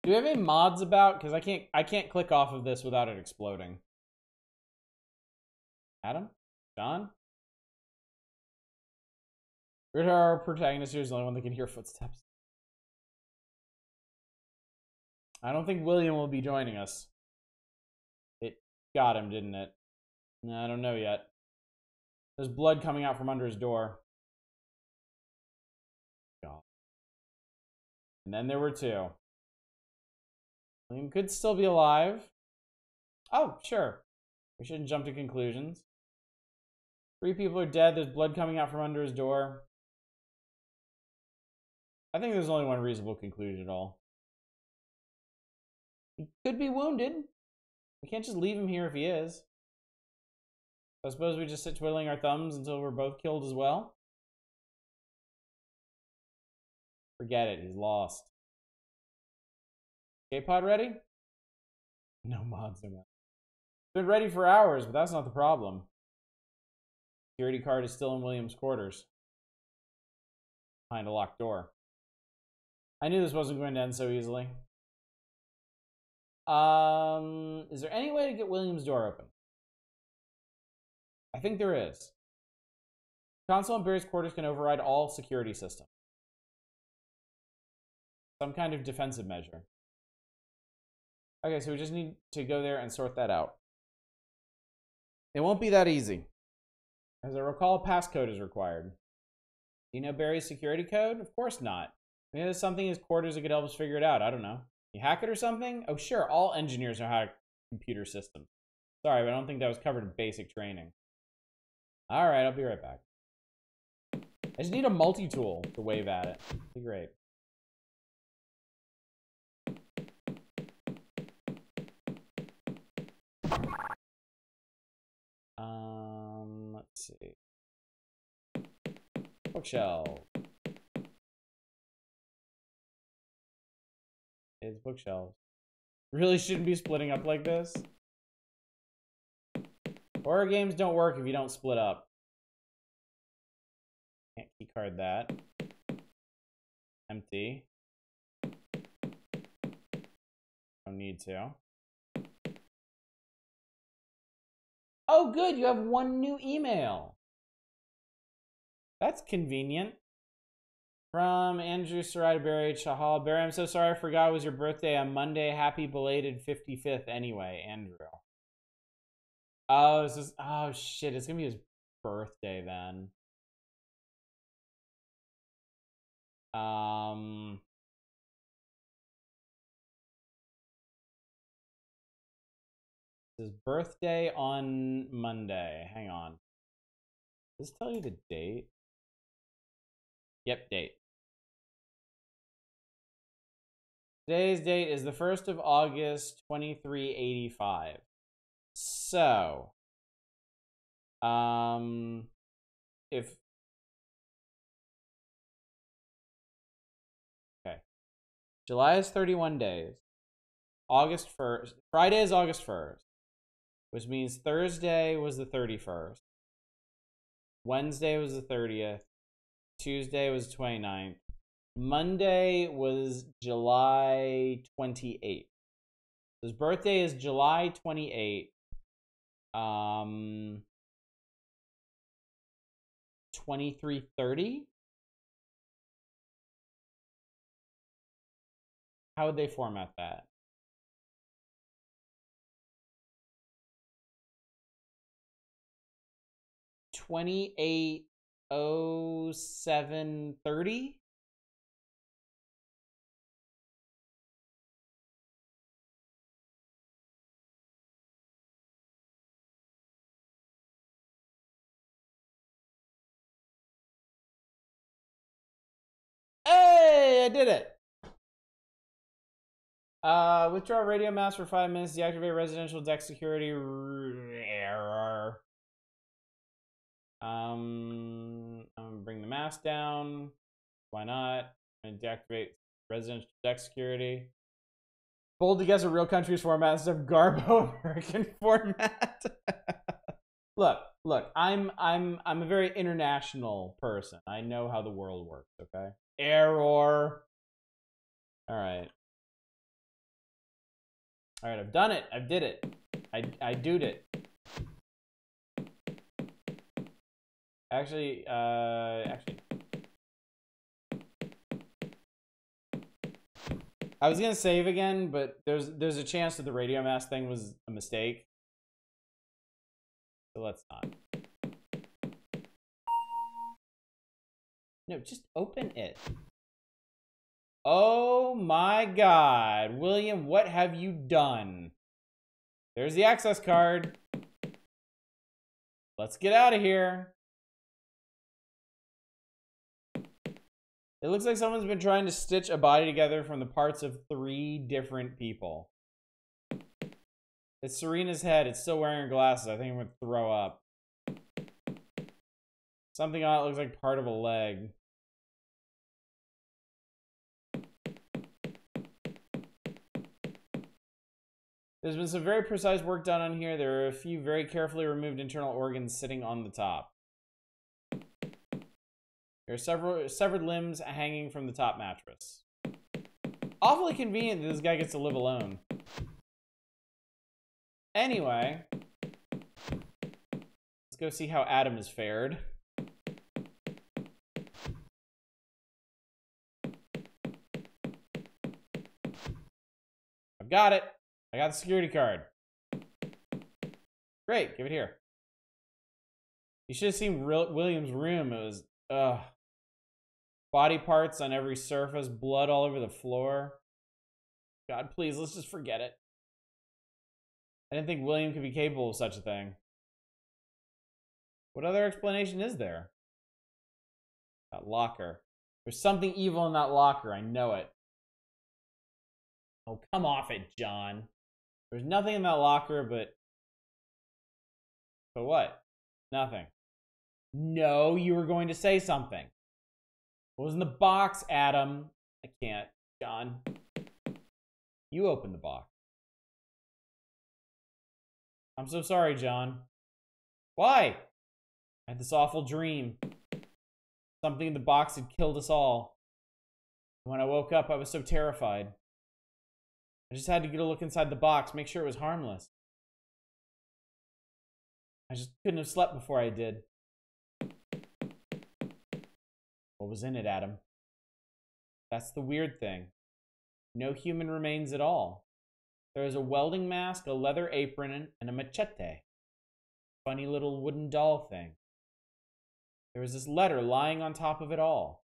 Do we have any mods about? Because I can't click off of this without it exploding. Adam? John? Our protagonist here is the only one that can hear footsteps. I don't think William will be joining us. It got him, didn't it? No, I don't know yet. There's blood coming out from under his door. God. And then there were 2. William could still be alive. Oh, sure. We shouldn't jump to conclusions. 3 people are dead. There's blood coming out from under his door. I think there's only one reasonable conclusion at all. He could be wounded. We can't just leave him here if he is. I suppose we just sit twiddling our thumbs until we're both killed as well. Forget it. He's lost. Escape pod ready? No mods are not. Been ready for hours, but that's not the problem. Security card is still in William's quarters. Behind a locked door. I knew this wasn't going to end so easily. Is there any way to get William's door open? I think there is. Console and Barry's quarters can override all security systems. Some kind of defensive measure. Okay, so we just need to go there and sort that out. It won't be that easy. As I recall, a passcode is required. Do you know Barry's security code? Of course not. Maybe there's something in his quarters that could help us figure it out. I don't know. You hack it or something? Oh, sure. All engineers know how to computer systems. Sorry, but I don't think that was covered in basic training. All right, I'll be right back. I just need a multi-tool to wave at it. Be great. Let's see. Bookshelf. It's bookshelves. Really shouldn't be splitting up like this. Horror games don't work if you don't split up. Can't keycard that. Empty. Don't need to. Oh, good. You have one new email. That's convenient. From Andrew Sarai Barry Chahal. Barry, I'm so sorry I forgot it was your birthday on Monday. Happy belated 55th anyway, Andrew. Oh, this is, oh shit, it's gonna be his birthday then. His birthday on Monday. Hang on. Does this tell you the date? Yep, date. Today's date is the 1st of August, 2385. So, if, okay. July is 31 days. August 1st, Friday is August 1st, which means Thursday was the 31st. Wednesday was the 30th. Tuesday was 29th. Monday was July 28th. His birthday is July 28th. 2330. How would they format that? $2807.30. Hey, I did it. Withdraw radio mask for 5 minutes. Deactivate residential deck security. Error. I'm gonna bring the mask down. Why not? I'm gonna deactivate residential deck security. Bold to guess a real country's format instead of Garbo American format. Look, I'm a very international person. I know how the world works, okay? Error. All right, I've done it. I did it. I doed it. Actually, I was gonna save again, but there's a chance that the radio mask thing was a mistake. So let's not. No, just open it. Oh my God, William, what have you done? There's the access card. Let's get out of here. It looks like someone's been trying to stitch a body together from the parts of 3 different people. It's Serena's head. It's still wearing her glasses. I think I'm going to throw up. Something on it looks like part of a leg. There's been some very precise work done on here. There are a few very carefully removed internal organs sitting on the top. There are several severed limbs hanging from the top mattress. Awfully convenient that this guy gets to live alone. Anyway, let's go see how Adam has fared. got it. I got the security card. Great, give it here. You should have seen William's room. It was, body parts on every surface, blood all over the floor. God, please, let's just forget it. I didn't think William could be capable of such a thing. What other explanation is there? That locker. There's something evil in that locker, I know it. Oh, come off it, John. There's nothing in that locker but... But what? Nothing. No, you were going to say something. What was in the box, Adam? I can't. John. You opened the box. I'm so sorry, John. Why? I had this awful dream. Something in the box had killed us all. When I woke up, I was so terrified. I just had to get a look inside the box, make sure it was harmless. I just couldn't have slept before I did. What was in it, Adam? That's the weird thing. No human remains at all. There is a welding mask, a leather apron, and a machete. Funny little wooden doll thing. There was this letter lying on top of it all.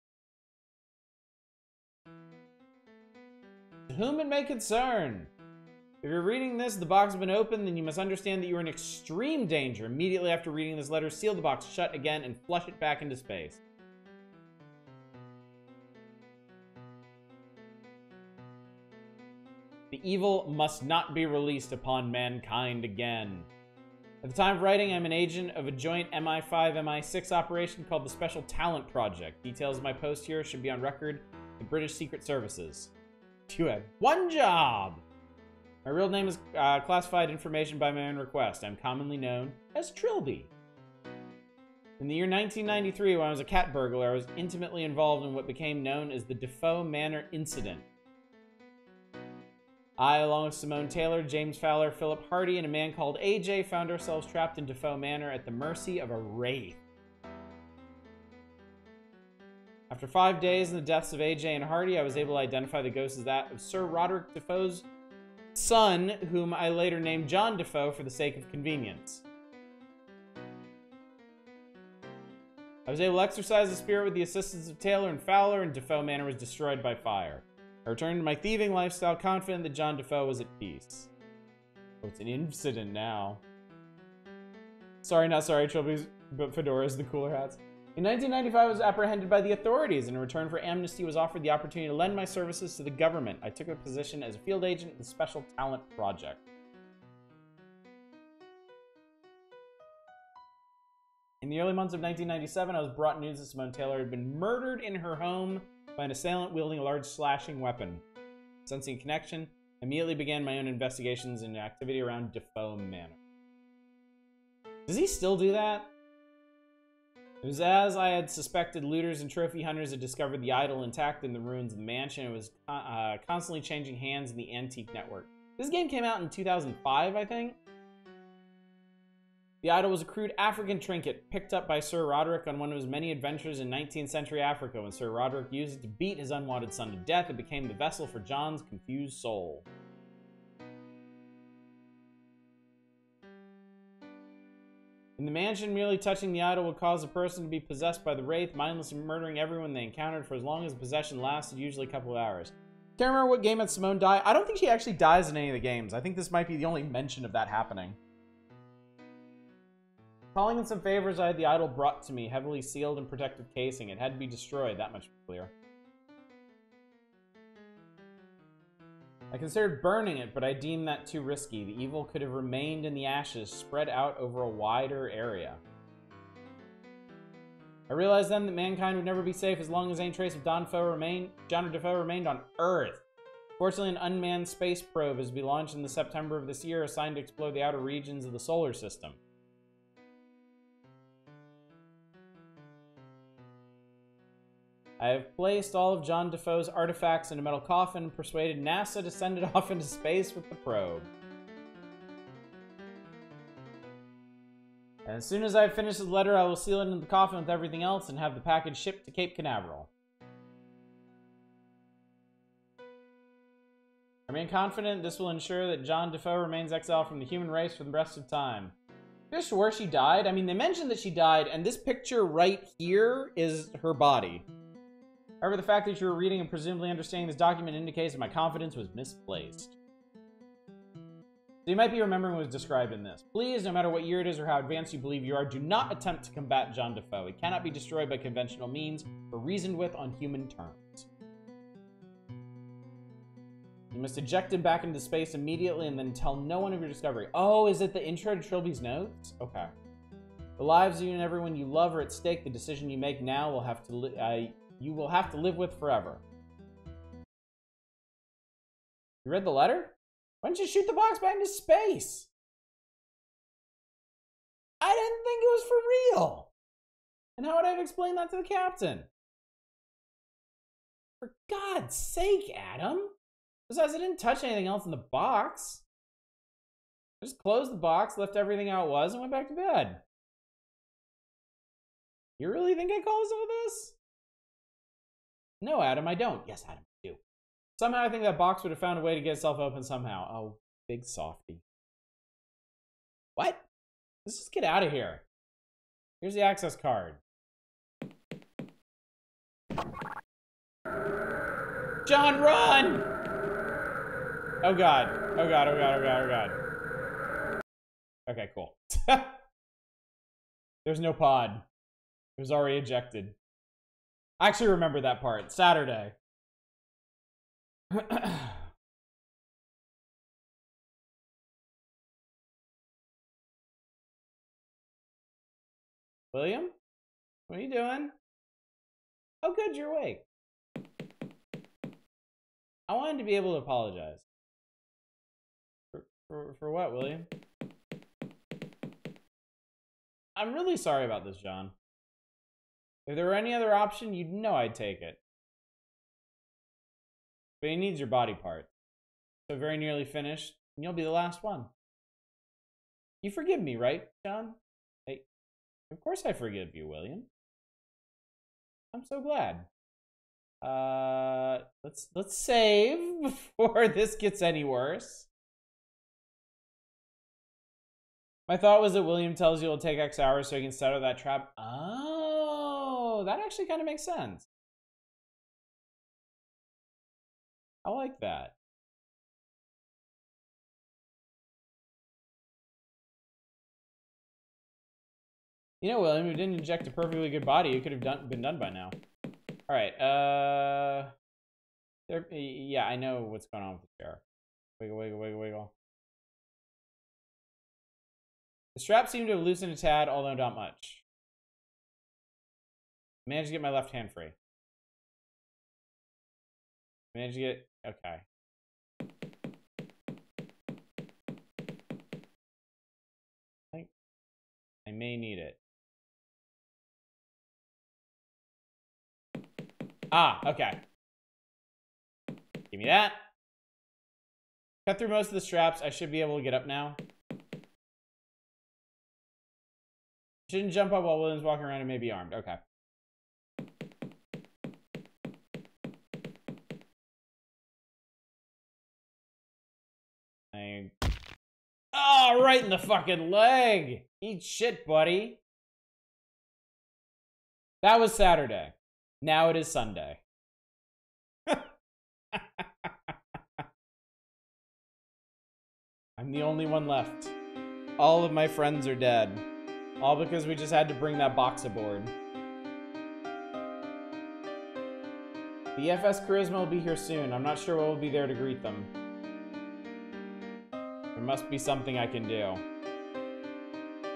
To whom it may concern. If you're reading this, the box has been opened, then you must understand that you are in extreme danger. Immediately after reading this letter, seal the box shut again and flush it back into space. The evil must not be released upon mankind again. At the time of writing, I'm an agent of a joint MI5-MI6 operation called the Special Talent Project. Details of my post here should be on record in British Secret Services. You have one job! My real name is classified information by my own request. I'm commonly known as Trilby. In the year 1993, when I was a cat burglar, I was intimately involved in what became known as the Defoe Manor Incident. I, along with Simone Taylor, James Fowler, Philip Hardy, and a man called AJ, found ourselves trapped in Defoe Manor at the mercy of a wraith. After 5 days and the deaths of AJ and Hardy, I was able to identify the ghost as that of Sir Roderick Defoe's son, whom I later named John Defoe for the sake of convenience. I was able to exorcise the spirit with the assistance of Taylor and Fowler, and Defoe Manor was destroyed by fire. I returned to my thieving lifestyle, confident that John Defoe was at peace. Oh, it's an incident now. Sorry, not sorry, Trilby, but fedoras, the cooler hats. In 1995, I was apprehended by the authorities, and in return for amnesty, was offered the opportunity to lend my services to the government. I took a position as a field agent in the Special Talent Project. In the early months of 1997, I was brought news that Simone Taylor had been murdered in her home by an assailant wielding a large slashing weapon. Sensing a connection, I immediately began my own investigations into activity around Defoe Manor. Does he still do that? It was as I had suspected. Looters and trophy hunters had discovered the idol intact in the ruins of the mansion. It was constantly changing hands in the antique network. This game came out in 2005, I think. The idol was a crude African trinket picked up by Sir Roderick on one of his many adventures in 19th century Africa. When Sir Roderick used it to beat his unwanted son to death, it became the vessel for John's confused soul. In the mansion, merely touching the idol would cause a person to be possessed by the wraith, mindlessly murdering everyone they encountered for as long as the possession lasted, usually a couple of hours. Can't remember what game had Simone die. I don't think she actually dies in any of the games. I think this might be the only mention of that happening. Calling in some favors, I had the idol brought to me, heavily sealed and protective casing. It had to be destroyed, that much clear. I considered burning it, but I deemed that too risky. The evil could have remained in the ashes, spread out over a wider area. I realized then that mankind would never be safe as long as any trace of John Defoe remained on Earth. Fortunately, an unmanned space probe is to be launched in the September of this year, assigned to explore the outer regions of the solar system. I have placed all of John Defoe's artifacts in a metal coffin and persuaded NASA to send it off into space with the probe. And as soon as I have finished the letter, I will seal it in the coffin with everything else and have the package shipped to Cape Canaveral. I remain confident this will ensure that John Defoe remains exiled from the human race for the rest of time. Just where she died? I mean, they mentioned that she died, and this picture right here is her body. However, the fact that you were reading and presumably understanding this document indicates that my confidence was misplaced. So you might be remembering what was described in this. Please, no matter what year it is or how advanced you believe you are, do not attempt to combat John Defoe. He cannot be destroyed by conventional means or reasoned with on human terms. You must eject him back into space immediately and then tell no one of your discovery. Oh, is it the intro to Trilby's notes? Okay. The lives of you and everyone you love are at stake. The decision you make now will have to you will have to live with forever. You read the letter? Why didn't you shoot the box back into space? I didn't think it was for real. And how would I have explained that to the captain? For God's sake, Adam. Besides, I didn't touch anything else in the box. I just closed the box, left everything how it was, and went back to bed. You really think I caused all this? No, Adam, I don't. Yes, Adam, I do. Somehow I think that box would have found a way to get itself open somehow. Oh, big softy. What? Let's just get out of here. Here's the access card. John, run! Oh god. Oh god, oh god, oh god, oh god. Okay, cool. There's no pod. It was already ejected. I actually remember that part. Saturday. William? What are you doing? Oh good, you're awake. I wanted to be able to apologize. For what, William? I'm really sorry about this, John. If there were any other option, you'd know I'd take it. But he needs your body part. So very nearly finished, and you'll be the last one. You forgive me, right, John? Hey, of course I forgive you, William. I'm so glad. Let's save before this gets any worse. My thought was that William tells you it'll take X hours so he can set out that trap. Oh, that actually kind of makes sense. I like that. You know, William, if you didn't inject a perfectly good body, it could have been done by now. All right, yeah, I know what's going on with the chair. Wiggle, wiggle, wiggle, wiggle. The straps seem to have loosened a tad, although not much. Managed to get my left hand free. Managed to get, okay. I may need it. Ah, okay. Give me that. Cut through most of the straps. I should be able to get up now. Shouldn't jump up while William's walking around and may be armed. Okay. Oh, right in the fucking leg. Eat shit, buddy. That was Saturday. Now it is Sunday. I'm the only one left. All of my friends are dead. All because we just had to bring that box aboard. The FS Charisma will be here soon. I'm not sure what will be there to greet them. There must be something I can do.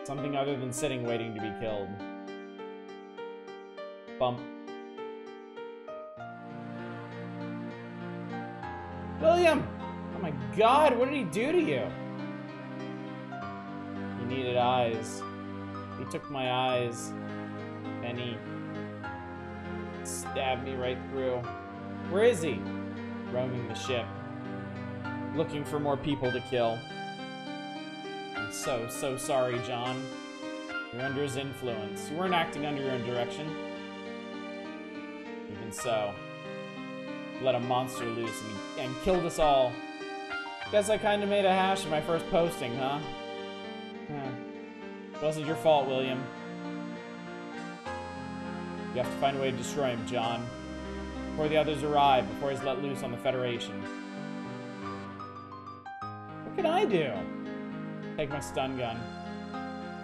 Something other than sitting waiting to be killed. Bump. William! Oh my god, what did he do to you? He needed eyes. He took my eyes. And he stabbed me right through. Where is he? Roaming the ship. Looking for more people to kill. I'm so sorry, John. You're under his influence. You weren't acting under your own direction. Even so, let a monster loose and killed us all. Guess I kinda made a hash of my first posting, huh? Wasn't your fault, William. You have to find a way to destroy him, John. Before the others arrive, before he's let loose on the Federation. What can I do? Take my stun gun.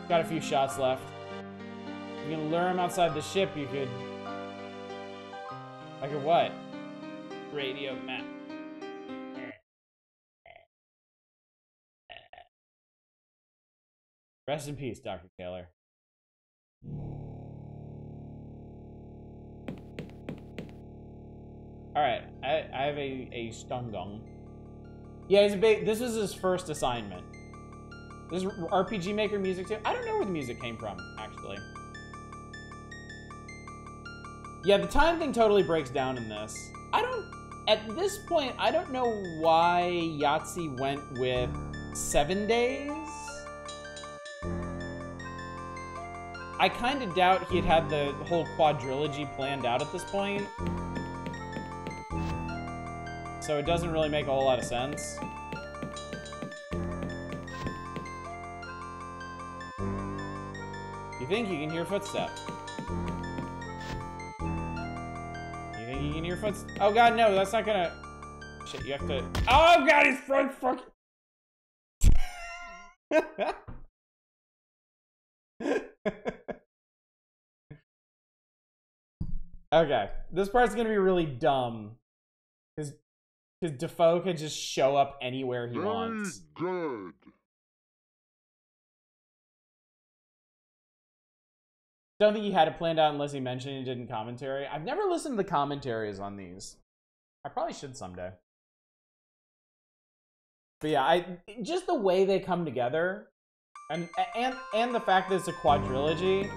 Got a few shots left. You can lure him outside the ship, you could... I could what? Radio map. Rest in peace, Dr. Taylor. Alright, I have a stun gun. Yeah, he's a big... This was his first assignment. This is RPG Maker music too? I don't know where the music came from, actually. Yeah, the time thing totally breaks down in this. I don't... At this point, I don't know why Yahtzee went with 7 days. I kind of doubt he had the whole quadrilogy planned out at this point. So it doesn't really make a whole lot of sense. You think you can hear footsteps? You think you can hear footsteps? Oh god, no, that's not gonna... Shit, you have to... Oh god, he's fucking... Okay, this part's gonna be really dumb. Because Defoe could just show up anywhere he wants. Good. Don't think he had it planned out unless he mentioned it in commentary. I've never listened to the commentaries on these. I probably should someday. But yeah, just the way they come together, and the fact that it's a quadrilogy,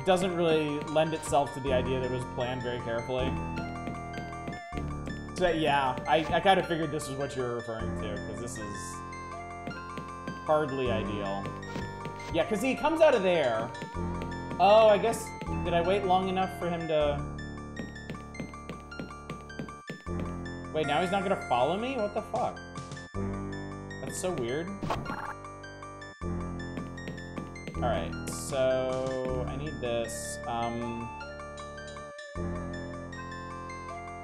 doesn't really lend itself to the idea that it was planned very carefully. So yeah, I kind of figured this was what you were referring to, because this is hardly ideal. Yeah, because he comes out of there. Oh, I guess, did I wait long enough for him to... Wait, now he's not gonna follow me? What the fuck? That's so weird. Alright, so I need this.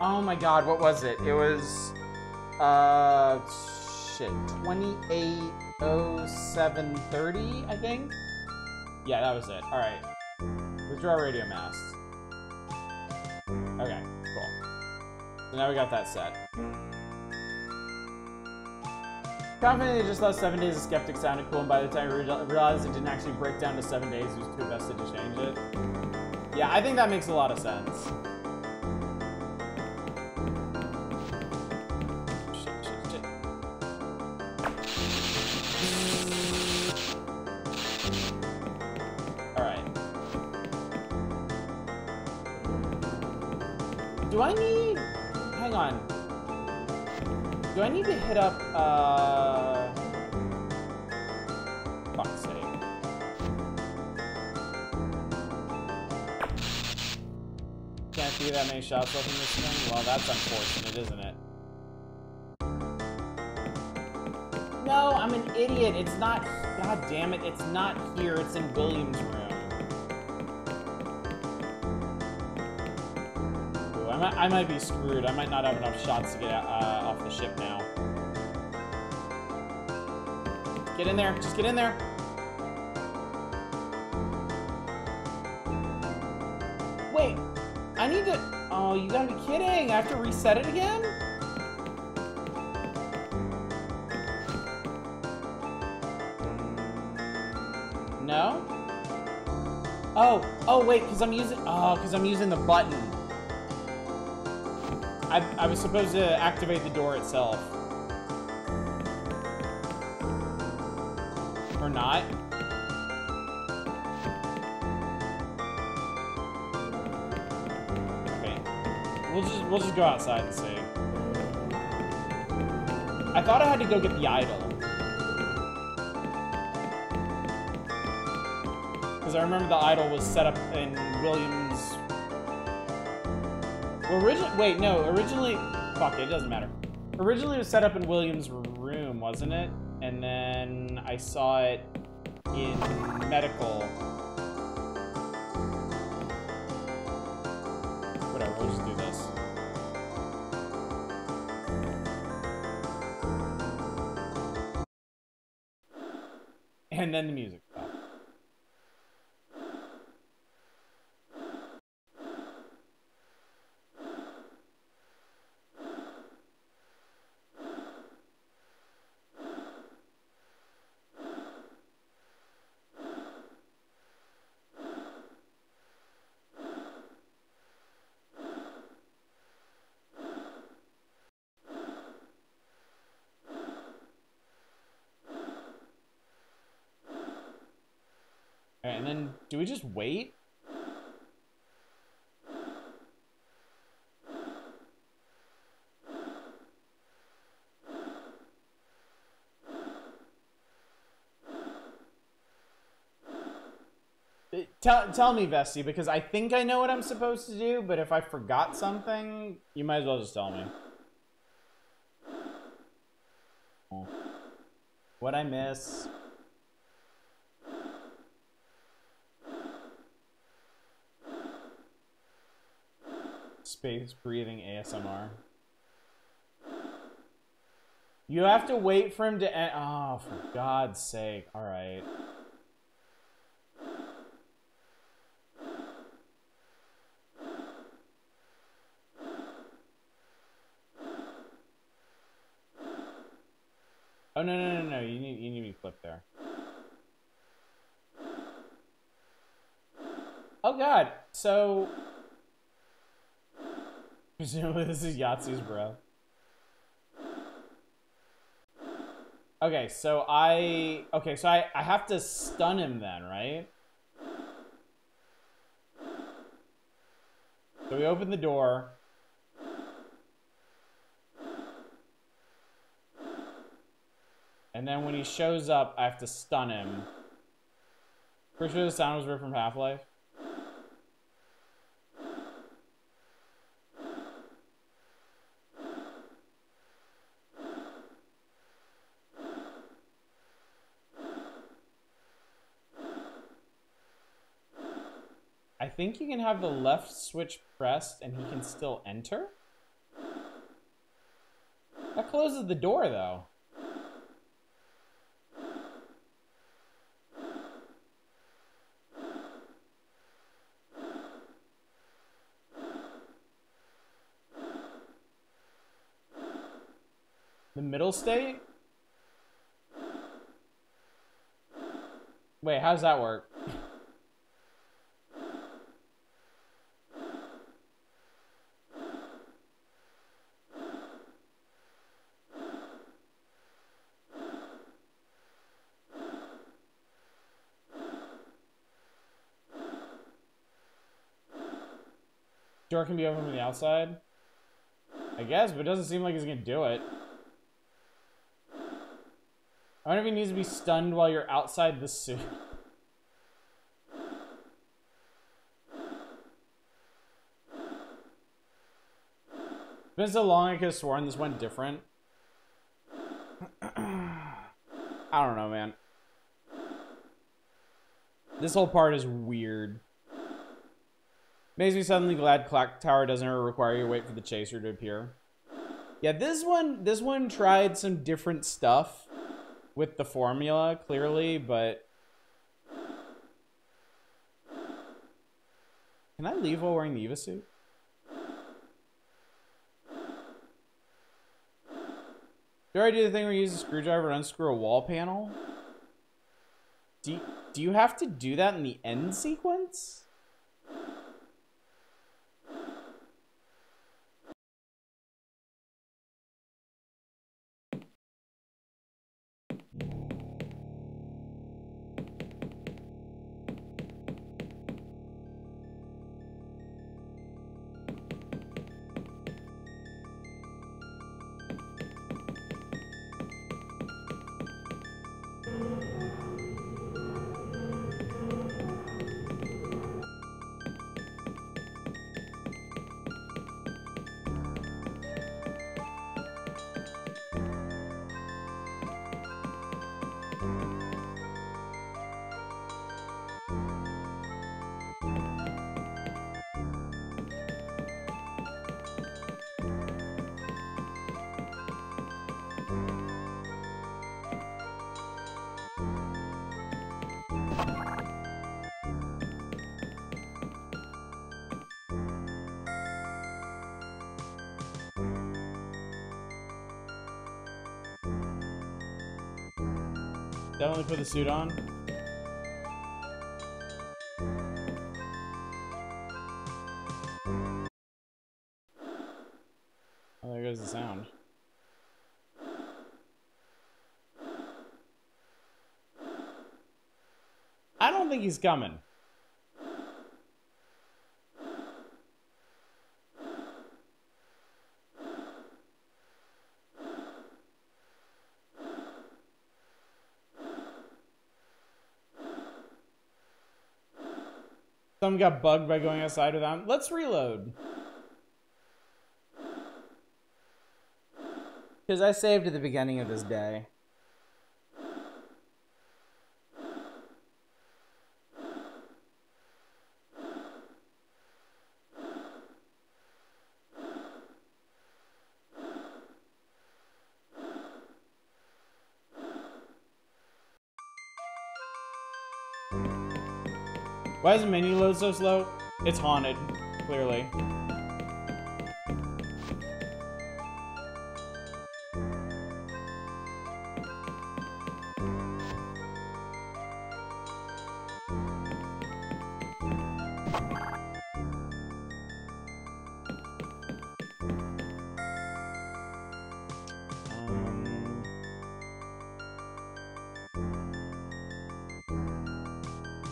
Oh my god, what was it? It was, shit, 280730, I think? Yeah, that was it. Alright. Withdraw radio mast. Okay, cool. So now we got that set. Confident they just thought 7 days of Skeptic sounded cool, and by the time we realized it didn't actually break down to 7 days, he was too invested to change it. Yeah, I think that makes a lot of sense. Shit. Alright. Do I need... Hang on. Do I need to hit up, fuck's sake. Can't see that many shots left in this thing? Well, that's unfortunate, isn't it? No, I'm an idiot. It's not, god damn it, it's not here. It's in William's room. I might be screwed. I might not have enough shots to get off the ship now. Get in there. Just get in there. Wait. I need to... Oh, you gotta be kidding. I have to reset it again? No? Oh, wait, because I'm using... Oh, because I'm using the button. I was supposed to activate the door itself. Or not. Okay. We'll just go outside and see. I thought I had to go get the idol. Because I remember the idol was set up in William's... Well, originally, fuck it, doesn't matter. Originally it was set up in William's room, wasn't it, and then I saw it in medical. Whatever, we'll just do this. And then the music stopped. Alright, and then do we just wait? Tell me, Vesty, because I think I know what I'm supposed to do, but if I forgot something, you might as well just tell me. Oh. What'd I miss? Space breathing ASMR. You have to wait for him to end. Oh, for God's sake. All right. Oh, no. You need to be flipped there. Oh, God. So... presumably this is Yahtzee's bro. Okay, so I have to stun him then, right? So we open the door. And then when he shows up, I have to stun him. Pretty sure the sound was ripped from Half-Life. I think you can have the left switch pressed and he can still enter? That closes the door, though. The middle state? Wait, how does that work? Door can be open from the outside? I guess, but it doesn't seem like he's gonna do it. I wonder if he needs to be stunned while you're outside the suit. It's been so long I could have sworn this went different. I don't know, man. This whole part is weird. Makes me suddenly glad Clock Tower doesn't ever require you to wait for the chaser to appear. Yeah, this one tried some different stuff with the formula, clearly, but... Can I leave while wearing the Eva suit? Do I do the thing where you use a screwdriver to unscrew a wall panel? Do you have to do that in the end sequence? Definitely put the suit on. Oh, there goes the sound. I don't think he's coming. Someone got bugged by going outside without. Let's reload. Because I saved at the beginning of this day. Why does the menu load so slow? It's haunted, clearly.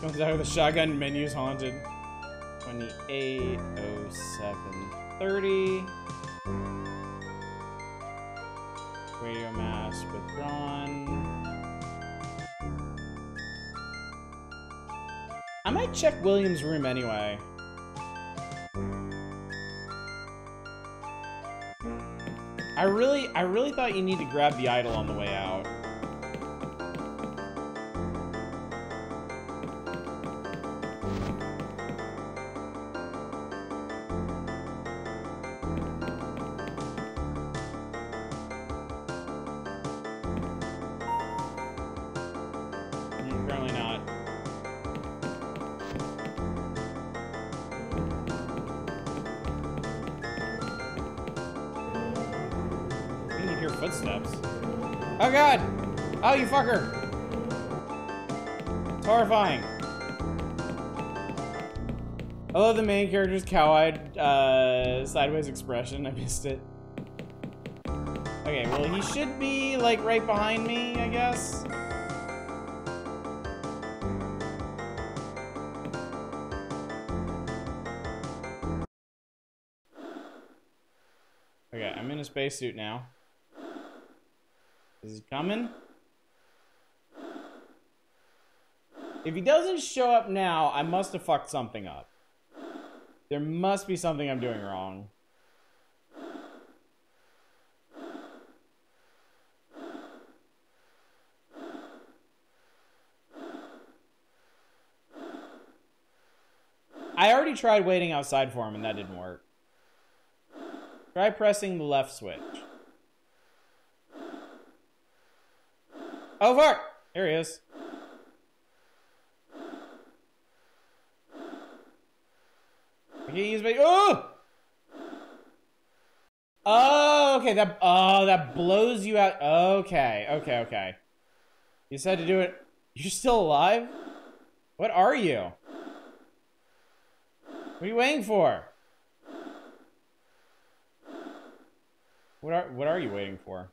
Comes out with a shotgun, menu's haunted. 28:07:30. Radio mask withdrawn. I might check William's room anyway. I really thought you need to grab the idol on the way out. Apparently not. You can hear footsteps. Oh god! Oh, you fucker! It's horrifying. I love the main character's cow-eyed, sideways expression. I missed it. Okay, well, he should be, like, right behind me, I guess. Okay, I'm in a spacesuit now. Is he coming? If he doesn't show up now, I must have fucked something up. There must be something I'm doing wrong. I already tried waiting outside for him and that didn't work. Try pressing the left switch. Oh fuck! Here he is. I can't use my. Oh! Oh, okay. That blows you out. Okay. You said to do it. You're still alive? What are you? What are you waiting for? What are you waiting for?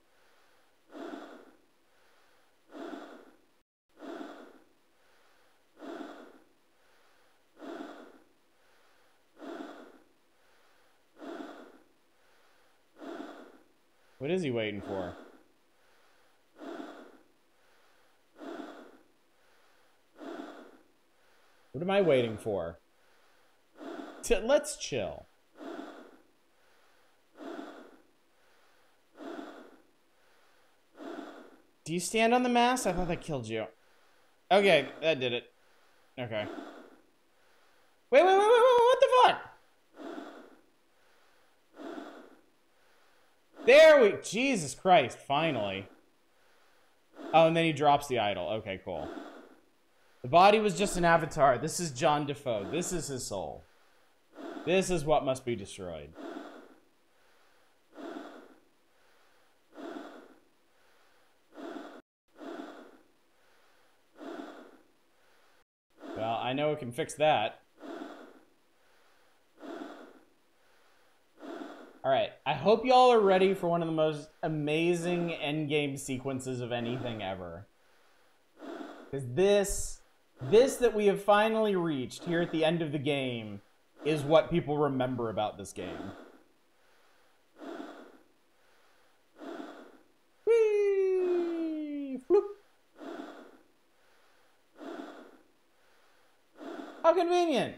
What is he waiting for? What am I waiting for? Let's chill. Do you stand on the mast? I thought that killed you. Okay, that did it. Okay. Wait, what the fuck? There we... Jesus Christ, finally. Oh, and then he drops the idol. Okay, cool. The body was just an avatar. This is John Defoe. This is his soul. This is what must be destroyed. I know it can fix that. Alright, I hope y'all are ready for one of the most amazing endgame sequences of anything ever. Because this that we have finally reached here at the end of the game is what people remember about this game. Whee! Floop! How convenient!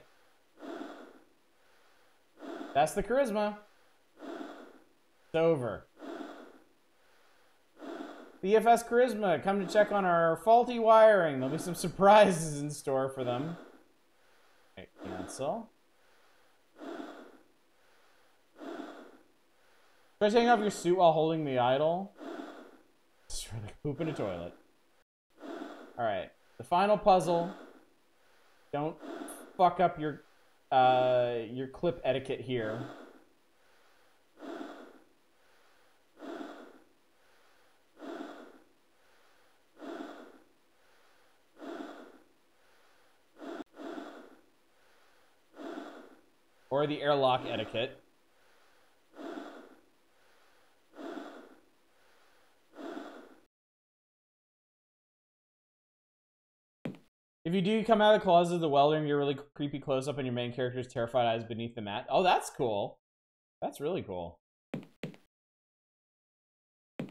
That's the charisma. It's over. BFS Charisma, come to check on our faulty wiring. There'll be some surprises in store for them. Okay, cancel. Try taking off your suit while holding the idol. Just really poop in a toilet. Alright, the final puzzle. Don't fuck up your clip etiquette here. Or the airlock etiquette. If you do come out of the closet of the welder and you're really creepy close up and your main character's terrified eyes beneath the mat. Oh, that's cool. That's really cool.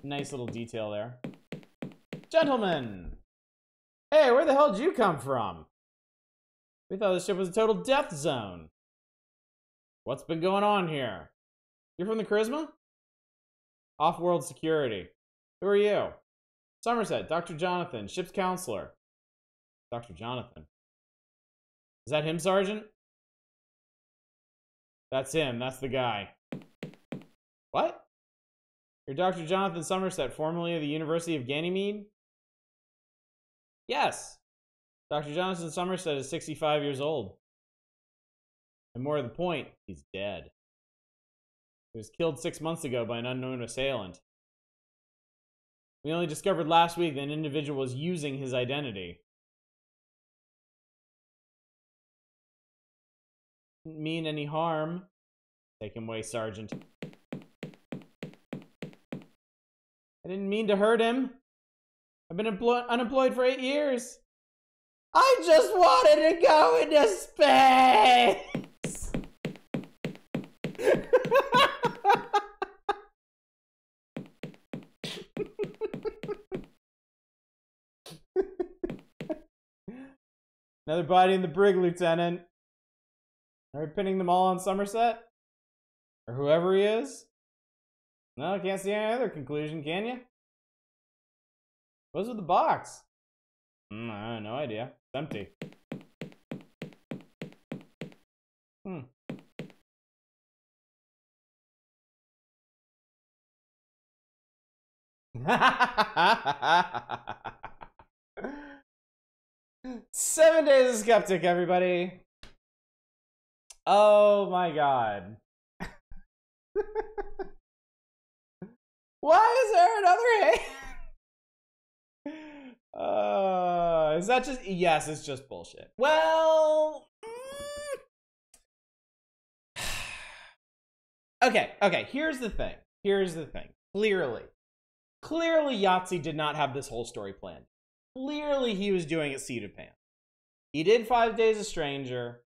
Nice little detail there. Gentlemen! Hey, where the hell did you come from? We thought this ship was a total death zone. What's been going on here? You're from the Charisma? Off-world security. Who are you? Somerset, Dr. Jonathan, ship's counselor. Dr. Jonathan. Is that him, Sergeant? That's him. That's the guy. What? You're Dr. Jonathan Somerset, formerly of the University of Ganymede? Yes. Dr. Jonathan Somerset is 65 years old. And more to the point, he's dead. He was killed 6 months ago by an unknown assailant. We only discovered last week that an individual was using his identity. Didn't mean any harm. Take him away, Sergeant. I didn't mean to hurt him. I've been unemployed for 8 years. I just wanted to go into space! Another body in the brig, Lieutenant. Are we pinning them all on Somerset? Or whoever he is? No, can't see any other conclusion, can you? What's with the box? I have no idea. It's empty. Hmm. Seven Days of Skeptic, everybody. Oh my god. Why is there another hand? Is that just... Yes, it's just bullshit. Well... Okay, here's the thing. Clearly, Yahtzee did not have this whole story planned. Clearly, he was doing it seat of pants. He did 5 Days a Stranger.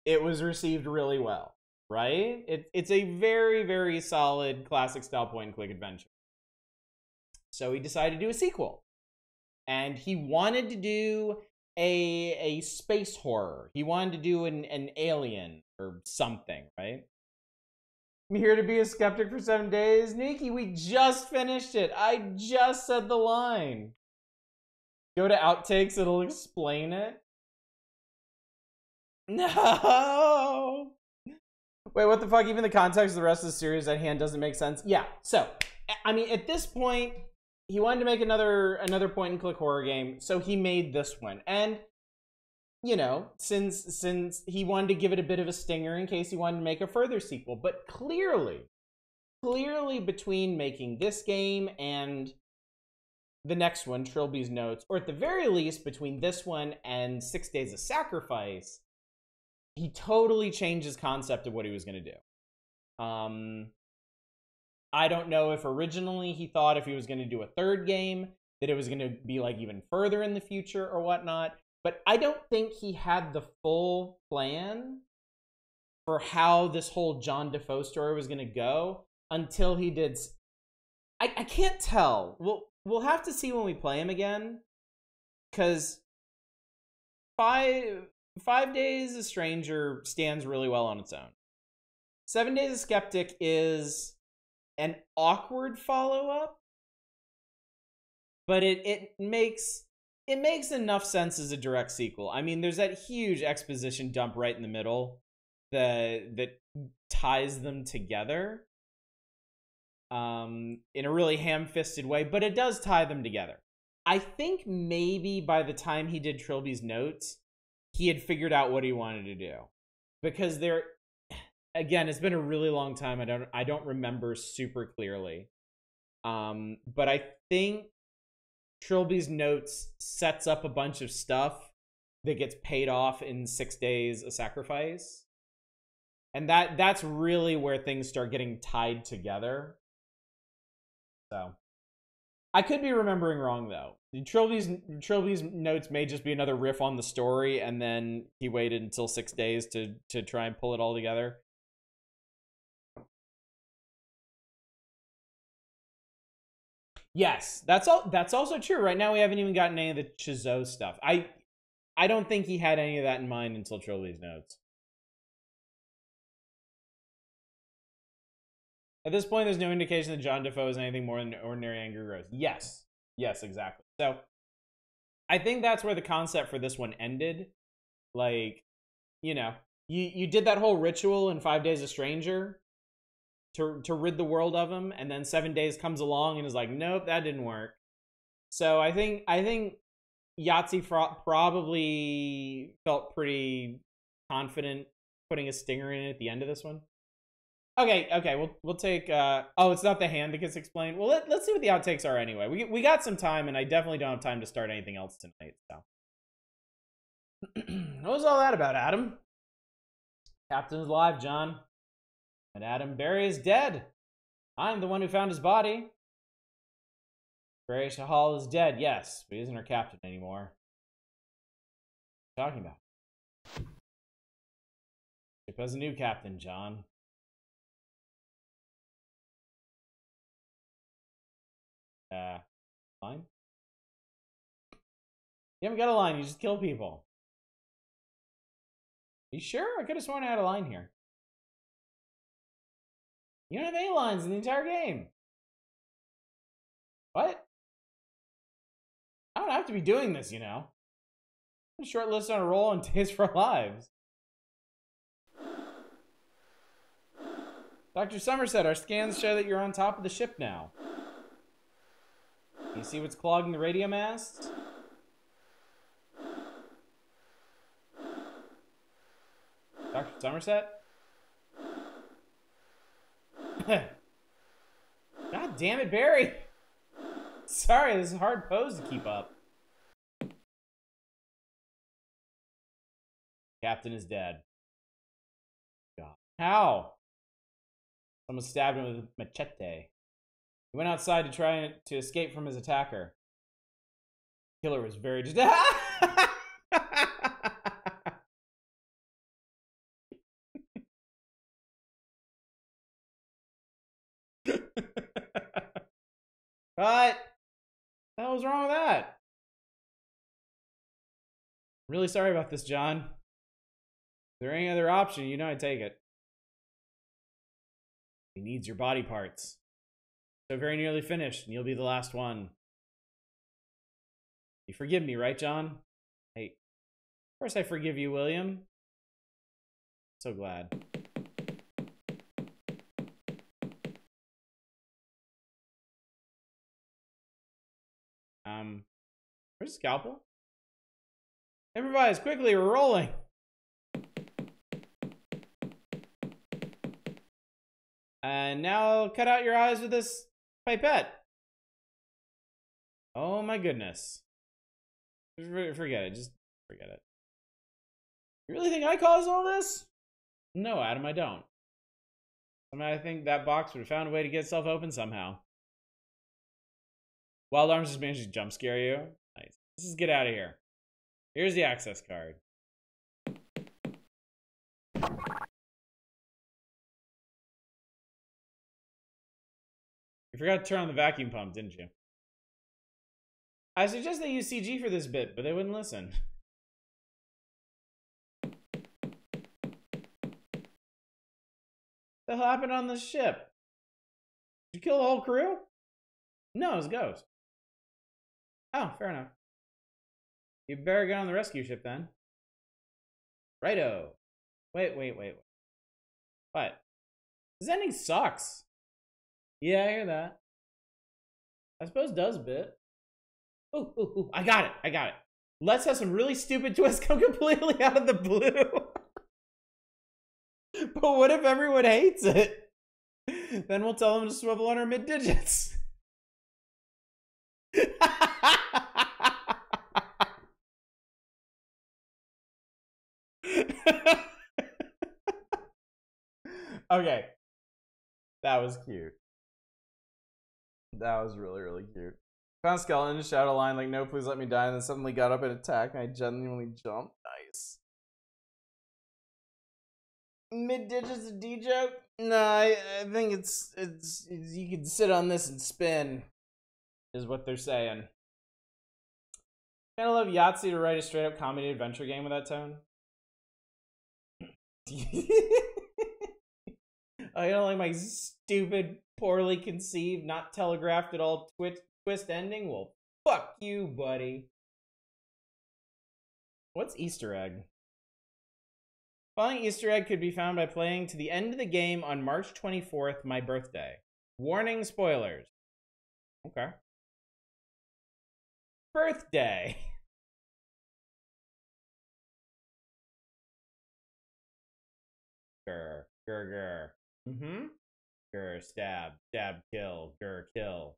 It was received really well, right? It's a very, very solid classic style point-and-click adventure. So he decided to do a sequel. And he wanted to do a space horror. He wanted to do an alien or something, right? I'm here to be a skeptic for 7 days. Nikki, we just finished it. I just said the line. Go to outtakes, it'll explain it. No! Wait, what the fuck? Even the context of the rest of the series at hand doesn't make sense? Yeah, so, I mean, at this point, he wanted to make another point-and-click horror game, so he made this one. And, you know, since he wanted to give it a bit of a stinger in case he wanted to make a further sequel. But clearly between making this game and the next one, Trilby's Notes, or at the very least between this one and 6 Days of Sacrifice, he totally changed his concept of what he was going to do. I don't know if originally he thought if he was going to do a third game that it was going to be like even further in the future or whatnot, but I don't think he had the full plan for how this whole John Defoe story was going to go until he did. I can't tell. We'll have to see when we play him again, because five Days a Stranger stands really well on its own. 7 Days of Skeptic is an awkward follow-up, but it makes enough sense as a direct sequel. I mean, there's that huge exposition dump right in the middle that ties them together in a really ham-fisted way, but it does tie them together. I think maybe by the time he did Trilby's Notes, he had figured out what he wanted to do, because again, it's been a really long time. I don't remember super clearly, but I think Trilby's Notes sets up a bunch of stuff that gets paid off in 6 Days of Sacrifice, and that's really where things start getting tied together. So I could be remembering wrong, though. Trilby's Notes may just be another riff on the story, and then he waited until 6 days to try and pull it all together. Yes, that's also true. Right now, we haven't even gotten any of the Chizot stuff. I don't think he had any of that in mind until Trilby's Notes. At this point, there's no indication that John Defoe is anything more than ordinary Angry Rose. Yes, exactly. So I think that's where the concept for this one ended. Like, you did that whole ritual in 5 Days a Stranger to rid the world of him, and then 7 Days comes along and is like, nope, that didn't work. So I think Yahtzee probably felt pretty confident putting a stinger in it at the end of this one. Okay, we'll take oh, it's not the hand that gets explained. Well, let's see what the outtakes are anyway. We got some time, and I definitely don't have time to start anything else tonight, so. What was all that about, Adam? Captain's alive, John. And Adam, Barry is dead. I'm the one who found his body. Barry Shahal is dead, yes, but he isn't our captain anymore. What are you talking about? Ship has a new captain, John. Line? You haven't got a line, you just kill people. You sure? I could have sworn I had a line here. You don't have any lines in the entire game. What? I don't have to be doing this, A short list on a roll and Days for Our Lives. Dr. Somerset, our scans show that you're on top of the ship now. You see what's clogging the radio masts? Dr. Somerset? God damn it, Barry! Sorry, this is a hard pose to keep up. Captain is dead. God. How? Someone stabbed him with a machete. He went outside to try to escape from his attacker. The killer was very What? The hell was wrong with that? I'm really sorry about this, John. Is there any other option? I'd take it. He needs your body parts. So very nearly finished, and you'll be the last one. You forgive me, right, John? Hey, of course I forgive you, William. So glad. Where's the scalpel? Improvise quickly, we're rolling. And now cut out your eyes with this pipette. Oh my goodness. Forget it. Just forget it. You really think I caused all this? No, Adam, I don't. I mean, I think that box would have found a way to get itself open somehow. Wild Arms just managed to jump scare you. Nice. Let's just get out of here. Here's the access card. You forgot to turn on the vacuum pump, didn't you? I suggest they use CG for this bit, but they wouldn't listen. What the hell happened on the ship? Did you kill the whole crew? No, it was a ghost. Oh, fair enough. You better get on the rescue ship then. Righto. Wait. What? This ending sucks. Yeah, I hear that. I suppose it does a bit. Ooh. I got it. Let's have some really stupid twists come completely out of the blue. But what if everyone hates it? Then we'll tell them to swivel on our mid digits. Okay. That was cute. That was really, really cute. Found a skeleton in a shadow line, like, no, please let me die, and then suddenly got up and attacked, and I genuinely jumped. Nice. Mid digits a D joke? No, I think it's you can sit on this and spin, is what they're saying. Kinda love Yahtzee to write a straight up comedy adventure game with that tone. I don't like my stupid, poorly conceived, not telegraphed at all twist ending. Well, fuck you, buddy. What's Easter egg? Following Easter egg could be found by playing to the end of the game on March 24th, my birthday. Warning, spoilers. Okay. Birthday. Grr. Grr, stab, kill, grr, kill.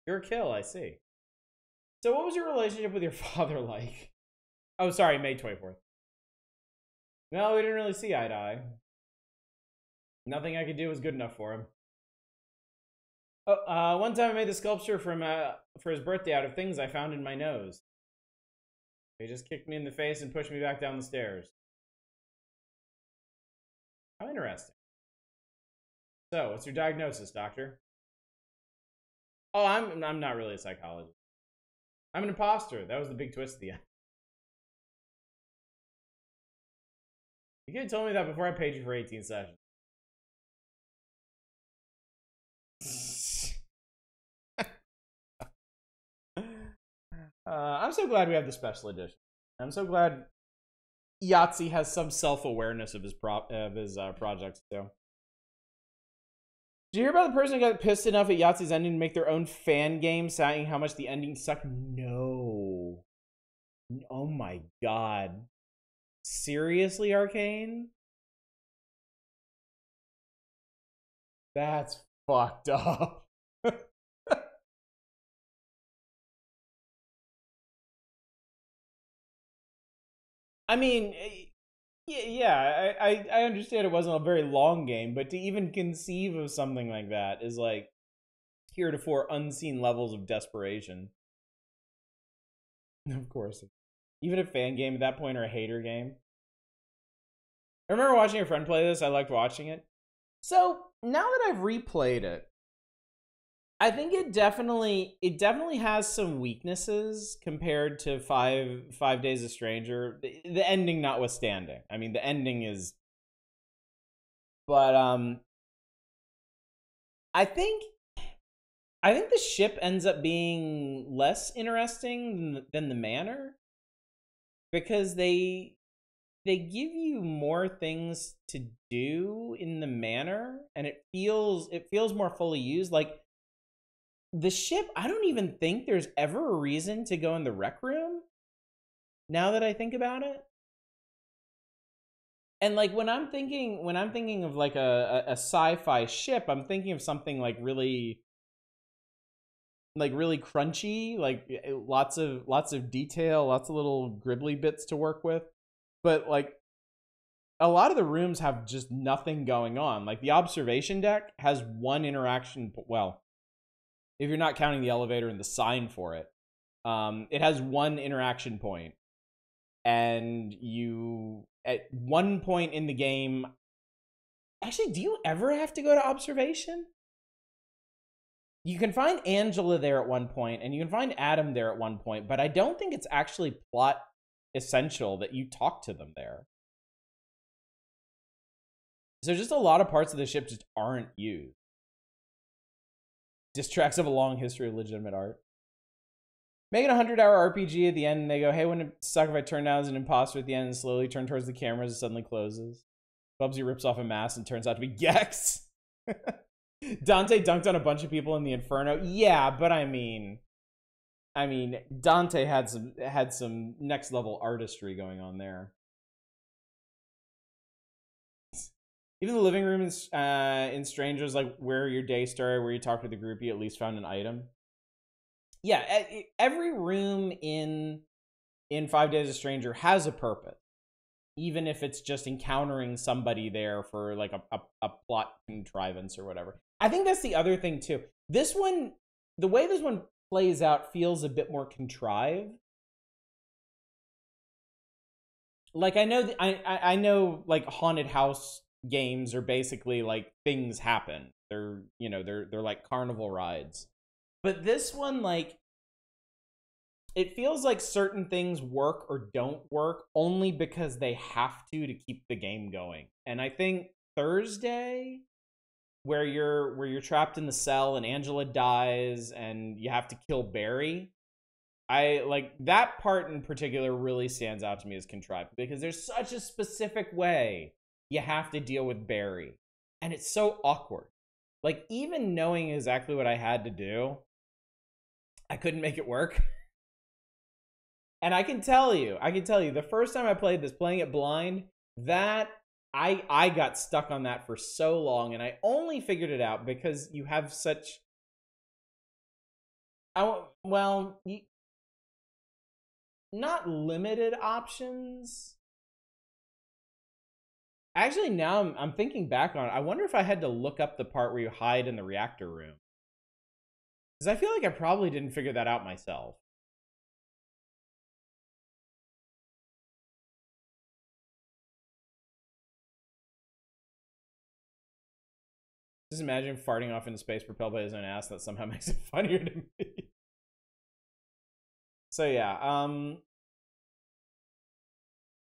Grr, kill, I see. So what was your relationship with your father like? Oh, sorry, May 24th. No, we didn't really see eye to eye. Nothing I could do was good enough for him. Oh, one time I made the sculpture for his birthday out of things I found in my nose. He just kicked me in the face and pushed me back down the stairs. How interesting. So, what's your diagnosis, doctor? Oh, I'm not really a psychologist. I'm an imposter. That was the big twist at the end. You could have told me that before I paid you for 18 sessions. I'm so glad we have the special edition. I'm so glad Yahtzee has some self-awareness of his projects too. Did you hear about the person who got pissed enough at Yahtzee's ending to make their own fan game saying how much the ending sucked? No. Oh my god. Seriously, Arcane? That's fucked up. I mean, yeah, I understand it wasn't a very long game, but to even conceive of something like that is like heretofore unseen levels of desperation. Of course. Even a fan game at that point or a hater game. I remember watching a friend play this. I liked watching it. So now that I've replayed it, I think it definitely has some weaknesses compared to Five Days a Stranger. The ending notwithstanding. I mean, the ending is, but I think the ship ends up being less interesting than the manor, because they give you more things to do in the manor, and it feels more fully used. Like, the ship, I don't even think there's ever a reason to go in the rec room, now that I think about it. And like when I'm thinking of like a sci-fi ship, I'm thinking of something like really like really crunchy, like lots of detail, lots of little gribbly bits to work with. But like a lot of the rooms have just nothing going on. Like the observation deck has one interaction. Well, if you're not counting the elevator and the sign for it, it has one interaction point. And you, at one point in the game, actually, do you ever have to go to observation? You can find Angela there at one point, and you can find Adam there at one point, but I don't think it's actually plot essential that you talk to them there. So just a lot of parts of the ship just aren't used. Distracts of a long history of legitimate art. Make it a 100-hour RPG at the end, and they go, hey, wouldn't it suck if I turned down as an imposter at the end and slowly turn towards the camera as it suddenly closes? Bubsy rips off a mask and turns out to be Gex. Dante dunked on a bunch of people in the Inferno. Yeah, but I mean, Dante had some next level artistry going on there. Even the living room in Strangers, like where your day started, where you talk to the group, you at least found an item. Yeah, every room in 5 Days a Stranger has a purpose, even if it's just encountering somebody there for like a plot contrivance or whatever. I think that's the other thing too. This one, the way this one plays out feels a bit more contrived. Like I know like haunted house games are basically like things happen. They're like carnival rides. But this one, like, it feels like certain things work or don't work only because they have to keep the game going. And I think Thursday, where you're trapped in the cell and Angela dies and you have to kill Barry, I like that part in particular really stands out to me as contrived because there's such a specific way you have to deal with Barry. And it's so awkward. Like, even knowing exactly what I had to do, I couldn't make it work. And I can tell you, the first time I played this, playing it blind, that I got stuck on that for so long, and I only figured it out because you have such, not limited options. Actually, now I'm thinking back on it. I wonder if I had to look up the part where you hide in the reactor room. Because I feel like I probably didn't figure that out myself. Just imagine farting off into space propelled by his own ass. That somehow makes it funnier to me. So yeah,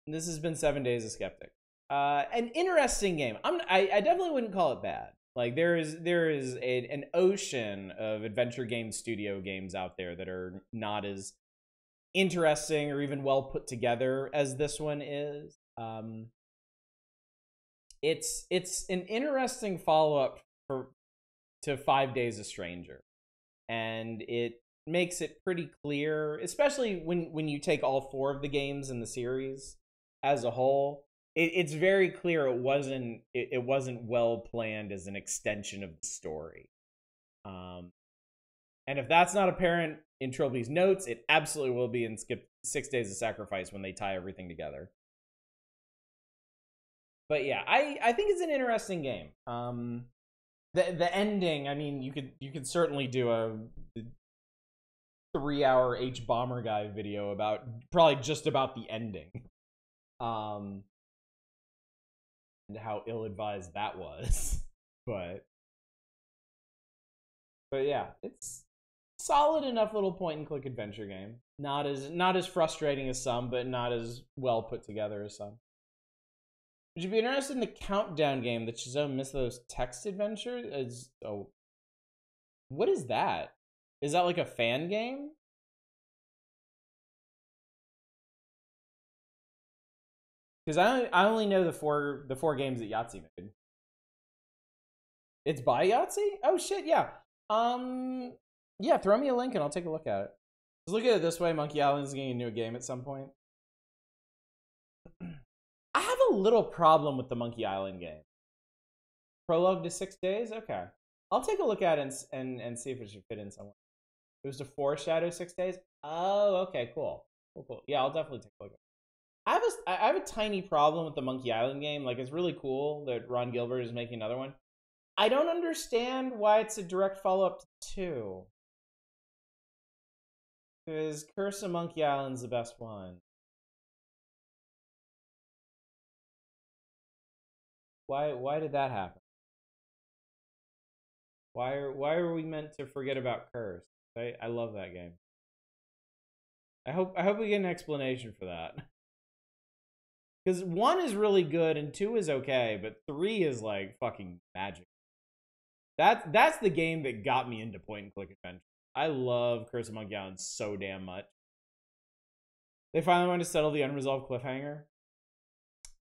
this has been 7 Days of Skeptic. An interesting game. I definitely wouldn't call it bad. Like there is an ocean of adventure game studio games out there that are not as interesting or even well put together as this one is. It's an interesting follow-up to 5 Days a Stranger, and it makes it pretty clear, especially when you take all 4 of the games in the series as a whole. It's very clear it wasn't well planned as an extension of the story. And if that's not apparent in Trilby's notes, it absolutely will be in 6 Days of Sacrifice when they tie everything together. But yeah, I think it's an interesting game. The ending, I mean, you could certainly do a 3-hour H Bomber Guy video about probably just about the ending. And how ill-advised that was. But yeah, it's solid enough little point-and-click adventure game. Not as frustrating as some, but not as well put together as some. Would you be interested in the Countdown game that Shizome Mythos text adventure? What is that? Is that like a fan game? Because I only know the four games that Yahtzee made. It's by Yahtzee? Oh shit, yeah. Yeah, throw me a link and I'll take a look at it. Just look at it this way: Monkey Island is getting a new game at some point. I have a little problem with the Monkey Island game. Prologue to 6 Days? Okay. I'll take a look at it and see if it should fit in somewhere. It was to foreshadow 6 days. Oh, okay, cool. Cool. Yeah, I'll definitely take a look. I have a tiny problem with the Monkey Island game. Like, it's really cool that Ron Gilbert is making another one. I don't understand why it's a direct follow-up to 2. Because Curse of Monkey Island's the best one. Why did that happen? Why are we meant to forget about Curse? I love that game. I hope we get an explanation for that. Because 1 is really good and 2 is okay, but 3 is like fucking magic. That's the game that got me into point and click adventure. I love Curse of Monkey Island so damn much. They finally want to settle the unresolved cliffhanger.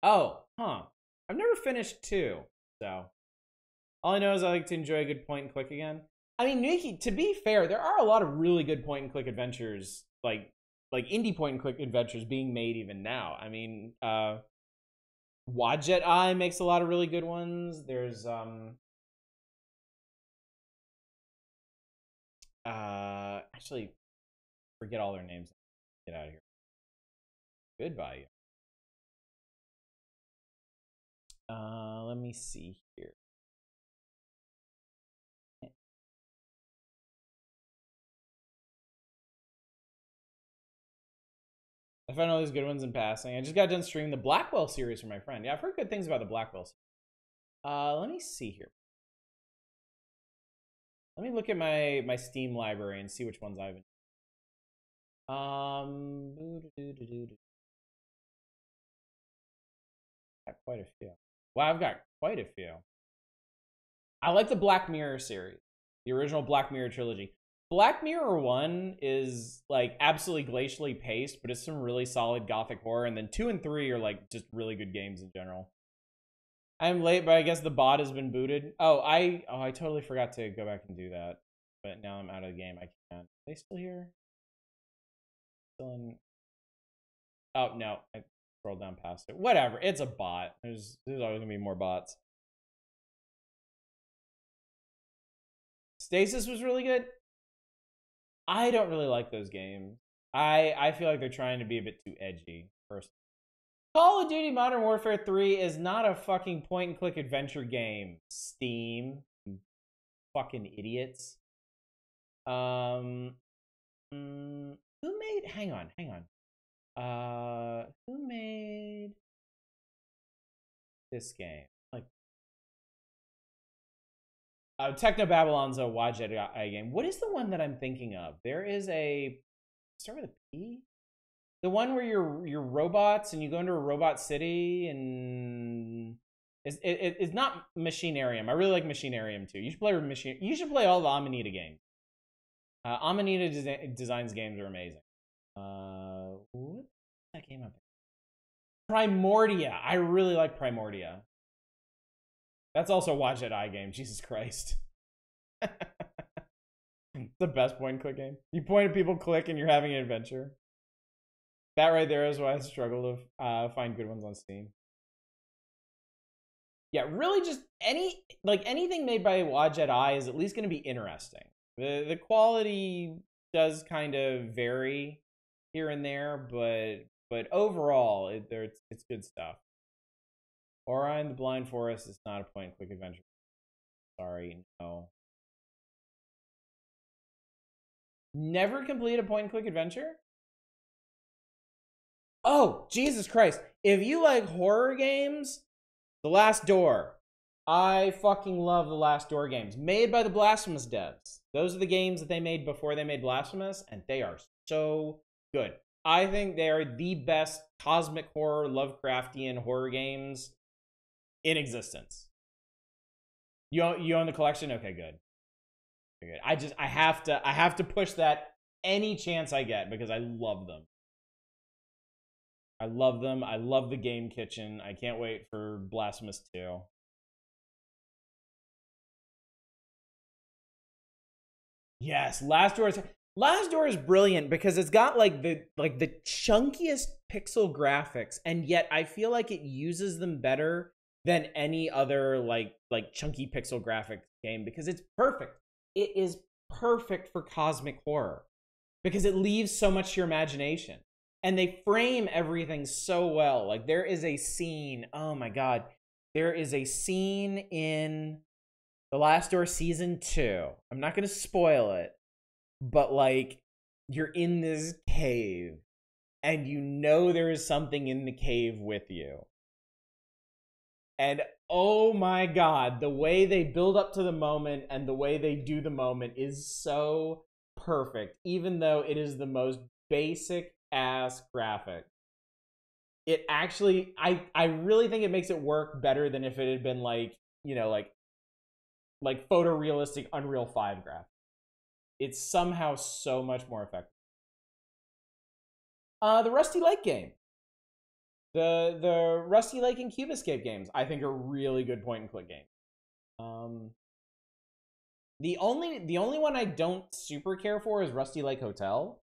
Oh, huh. I've never finished 2, so all I know is I like to enjoy a good point and click again. I mean, Nikki, to be fair, there are a lot of really good point and click adventures, like indie point and click adventures being made even now. I mean, Wadjet Eye makes a lot of really good ones. There's actually forget all their names. Get out of here. Goodbye. Let me see here. I found all these good ones in passing. I just got done streaming the Blackwell series from my friend. Yeah, I've heard good things about the Blackwell series. Let me see here. Let me look at my Steam library and see which ones I've been. Got quite a few. Wow, I've got quite a few. I like the Black Mirror series, the original Black Mirror trilogy. Black Mirror 1 is like absolutely glacially paced, but it's some really solid gothic horror. And then 2 and 3 are like just really good games in general. I'm late, but I guess the bot has been booted. Oh, I totally forgot to go back and do that. But now I'm out of the game. I can't. Are they still here? Still in. Oh no, I scrolled down past it. Whatever. It's a bot. There's always gonna be more bots. Stasis was really good. I don't really like those games. I feel like they're trying to be a bit too edgy. Personally. Call of Duty Modern Warfare 3 is not a fucking point and click adventure game. Steam, you fucking idiots. Who made? Hang on. Who made this game? Like, Techno Babylon's a Wadjet Eye game. What is the one that I'm thinking of? There is a start with a P. The one where you're robots and you go into a robot city and it's not Machinarium. I really like Machinarium too. You should play Machine. You should play all the Amanita games. Amanita designs games are amazing. What's that game up there? Primordia. I really like Primordia. That's also a Watch It Eye game. Jesus Christ. It's the best point and click game. You point at people, click, and you're having an adventure. That right there is why I struggle to find good ones on Steam. Yeah, really just anything made by Wadjet Eye is at least going to be interesting. The quality does kind of vary here and there, but overall it's good stuff. Orion the Blind Forest is not a point and click adventure. Sorry, no. Never complete a point and click adventure? Oh, Jesus Christ. If you like horror games, The Last Door. I fucking love The Last Door games. Made by the Blasphemous devs. Those are the games that they made before they made Blasphemous, and they are so good. I think they are the best cosmic horror, Lovecraftian horror games in existence. You own the collection? Okay, good. I have to push that any chance I get because I love them. I love them. I love the Game Kitchen. I can't wait for Blasphemous 2. Yes, Last Door is brilliant because it's got like the chunkiest pixel graphics, and yet I feel like it uses them better than any other like chunky pixel graphics game because it's perfect. It is perfect for cosmic horror because it leaves so much to your imagination. And they frame everything so well. Like, there is a scene, oh my god, there is a scene in The Last Door Season 2. I'm not going to spoil it, but like, you're in this cave and you know there is something in the cave with you. And oh my god, the way they build up to the moment and the way they do the moment is so perfect, even though it is the most basic ass graphic. It actually, I really think it makes it work better than if it had been like, you know, like photorealistic Unreal 5 graphics. It's somehow so much more effective. The Rusty Lake game. The Rusty Lake and Cube Escape games, I think, are really good point and click games. The only one I don't super care for is Rusty Lake Hotel,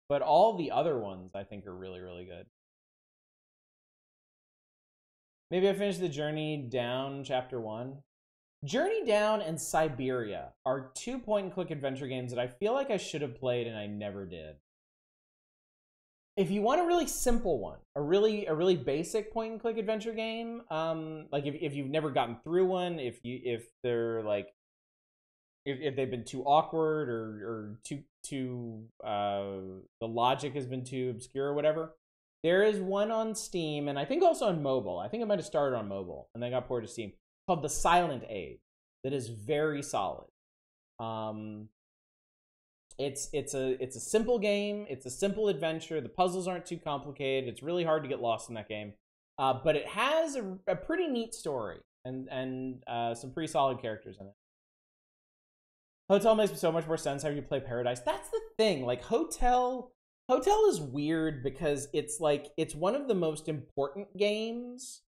but all the other ones I think are really, really good. Maybe I finished the Journey Down Chapter 1. Journey Down and Siberia are 2 point and click adventure games that I feel like I should have played and I never did. If you want a really simple one, a really basic point and click adventure game, like if you've never gotten through one, if they're like, if they've been too awkward or too the logic has been too obscure or whatever, there is one on Steam and I think also on mobile. I think it might have started on mobile and then got ported to Steam, called The Silent Age, that is very solid. It's a simple game. It's a simple adventure. The puzzles aren't too complicated. It's really hard to get lost in that game, but it has a pretty neat story and some pretty solid characters in it. Hotel makes so much more sense having you play Paradise. That's the thing. Like Hotel is weird because it's like it's one of the most important games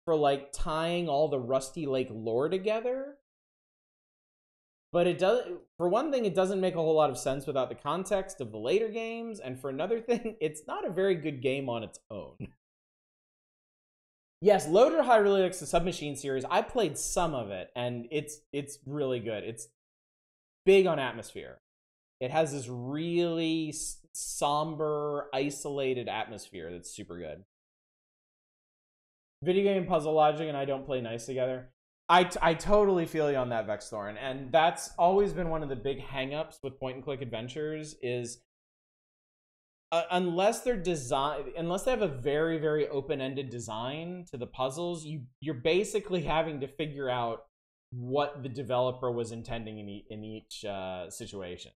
for like tying all the Rusty Lake lore together. But it does, for one thing, it doesn't make a whole lot of sense without the context of the later games, and for another thing, it's not a very good game on its own. Yes, Loader High really likes the Submachine series. I played some of it, and it's really good. It's big on atmosphere. It has this really somber, isolated atmosphere that's super good. Video game puzzle logic and I don't play nice together. I totally feel you on that, Vexthorn, and that's always been one of the big hangups with point-and-click adventures is unless they have a very, very open-ended design to the puzzles, you're basically having to figure out what the developer was intending in each situation.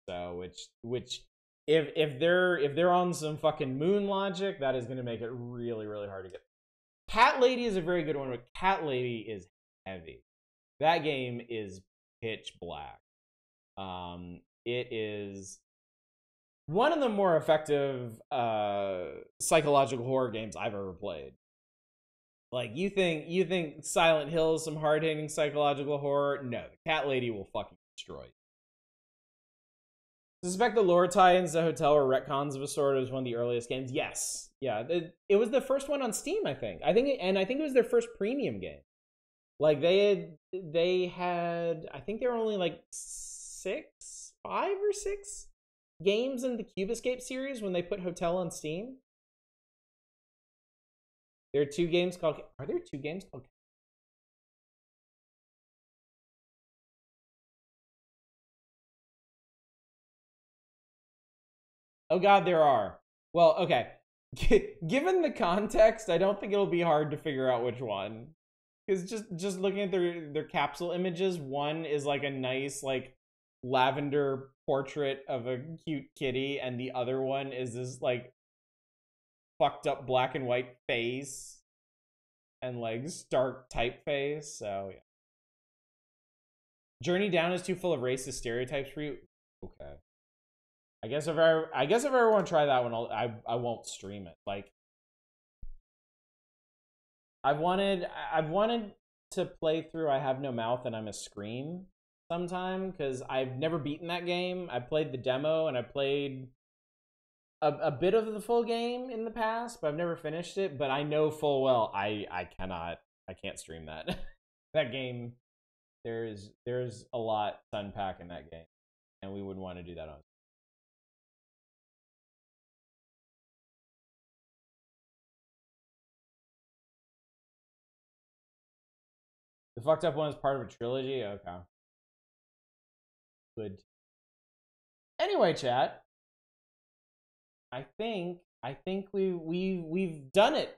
So, which if they're on some fucking moon logic, that is going to make it really, really hard to get. Cat Lady is a very good one, but Cat Lady is heavy. That game is pitch black. It is one of the more effective psychological horror games I've ever played. Like, you think Silent Hill is some hard-hitting psychological horror? No, Cat Lady will fucking destroy you. Suspect the lore tie-ins to Hotel or retcons of a sort was one of the earliest games. Yes, yeah, it was the first one on Steam. I think it was their first premium game. Like they had. I think there were only like 5 or 6 games in the Cube Escape series when they put Hotel on Steam. There are 2 games called. Are there 2 games called? Oh god, there are. Well, okay. Given the context, I don't think it'll be hard to figure out which one. Because just looking at their capsule images, one is like a nice like lavender portrait of a cute kitty, and the other one is this like fucked up black and white face and like stark typeface. So yeah. Journey Down is too full of racist stereotypes for you. Okay. I guess if I ever want to try that one, I won't stream it. Like, I've wanted to play through I Have No Mouth and I'm a Scream sometime because I've never beaten that game. I played the demo and I played a bit of the full game in the past, but I've never finished it. But I know full well I can't stream that that game. There's a lot to unpack in that game, and we wouldn't want to do that on. The fucked up one is part of a trilogy? Okay. Good. Anyway, chat. I think we've done it.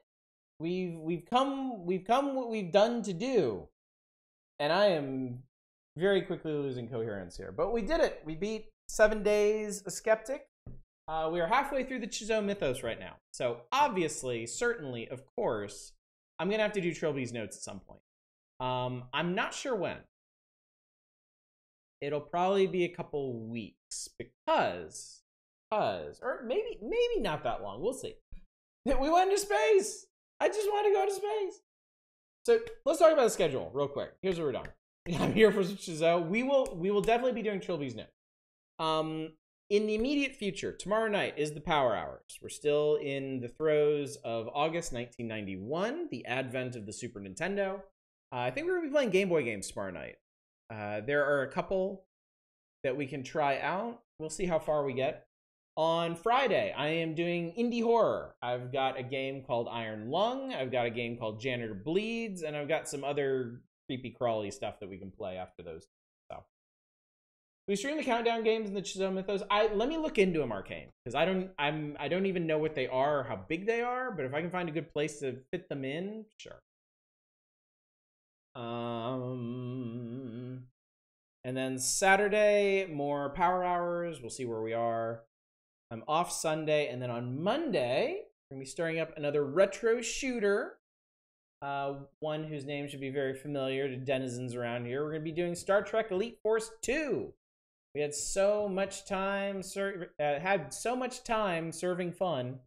We've come what we've done to do. And I am very quickly losing coherence here. But we did it. We beat 7 days of Skeptic. We are halfway through the Chizo Mythos right now. So obviously, certainly, of course, I'm going to have to do Trilby's notes at some point. I'm not sure when. It'll probably be a couple weeks because, or maybe not that long. We'll see. We went into space. I just want to go to space. So let's talk about the schedule real quick. Here's what we're doing. I'm here for Chizo. We will definitely be doing Trilby's note. In the immediate future, tomorrow night is the Power Hours. We're still in the throes of August 1991, the advent of the Super Nintendo. I think we're going to be playing Game Boy games tomorrow night. There are a couple that we can try out. We'll see how far we get. On Friday, I am doing indie horror. I've got a game called Iron Lung. I've got a game called Janitor Bleeds, and I've got some other creepy crawly stuff that we can play after those. So we stream the countdown games in the Chizo Mythos. Let me look into them, Arcane, because I don't even know what they are or how big they are. But if I can find a good place to fit them in, sure. And then Saturday, more Power Hours. We'll see where we are. I'm off Sunday, and then on Monday, we're gonna be starting up another retro shooter. One whose name should be very familiar to denizens around here. We're gonna be doing Star Trek Elite Force 2. We had so much time, serving fun.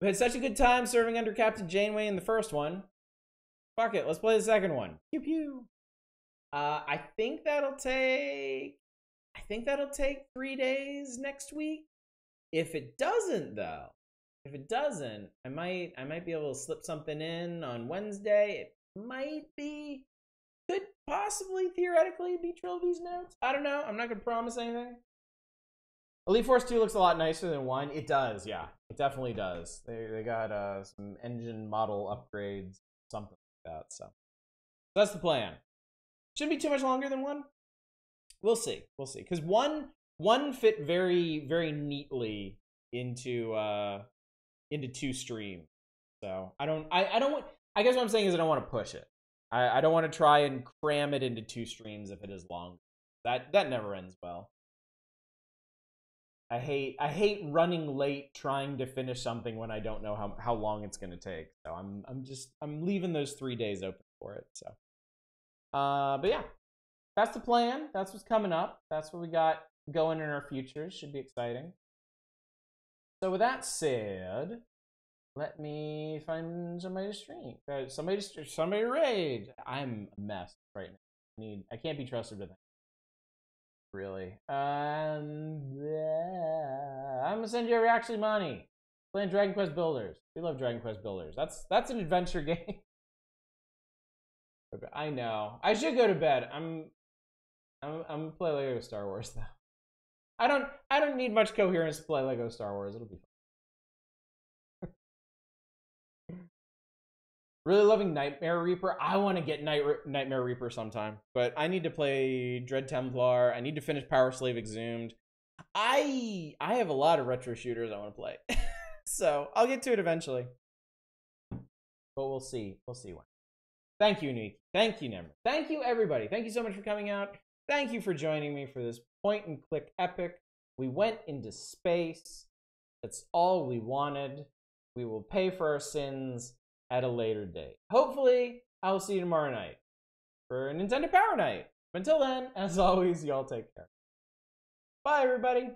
We had such a good time serving under Captain Janeway in the first one. Fuck it, let's play the second one. Pew pew. I think that'll take 3 days next week. If it doesn't, though, I might be able to slip something in on Wednesday. Could possibly theoretically be Trilby's notes. I don't know. I'm not gonna promise anything. Elite Force 2 looks a lot nicer than 1. It does, yeah. It definitely does. They got some engine model upgrades, something like that. So that's the plan. Shouldn't be too much longer than 1. We'll see. Because one fit very, very neatly into 2 streams. So I guess what I'm saying is I don't want to push it. I don't want to try and cram it into 2 streams if it is long. That never ends well. I hate running late trying to finish something when I don't know how long it's gonna take. So I'm leaving those 3 days open for it. So but yeah, that's the plan. That's what's coming up. That's what we got going in our future. Should be exciting. So with that said, let me find somebody to stream. Somebody to raid. I'm a mess right now. I can't be trusted with that. Really. I'm gonna send you actually money. Playing Dragon Quest Builders. We love Dragon Quest Builders. That's an adventure game. I know. I should go to bed. I'm gonna play Lego Star Wars though. I don't need much coherence to play Lego Star Wars. It'll be fun. Really loving Nightmare Reaper. I want to get Nightmare Reaper sometime, but I need to play Dread Templar. I need to finish Power Slave Exhumed. I have a lot of retro shooters I want to play, so I'll get to it eventually. But we'll see. We'll see when. Thank you, Nick. Thank you, Nemr. Thank you, everybody. Thank you so much for coming out. Thank you for joining me for this point-and-click epic. We went into space. That's all we wanted. We will pay for our sins at a later date. Hopefully, I will see you tomorrow night for Nintendo Power Night. Until then, as always, y'all take care. Bye, everybody.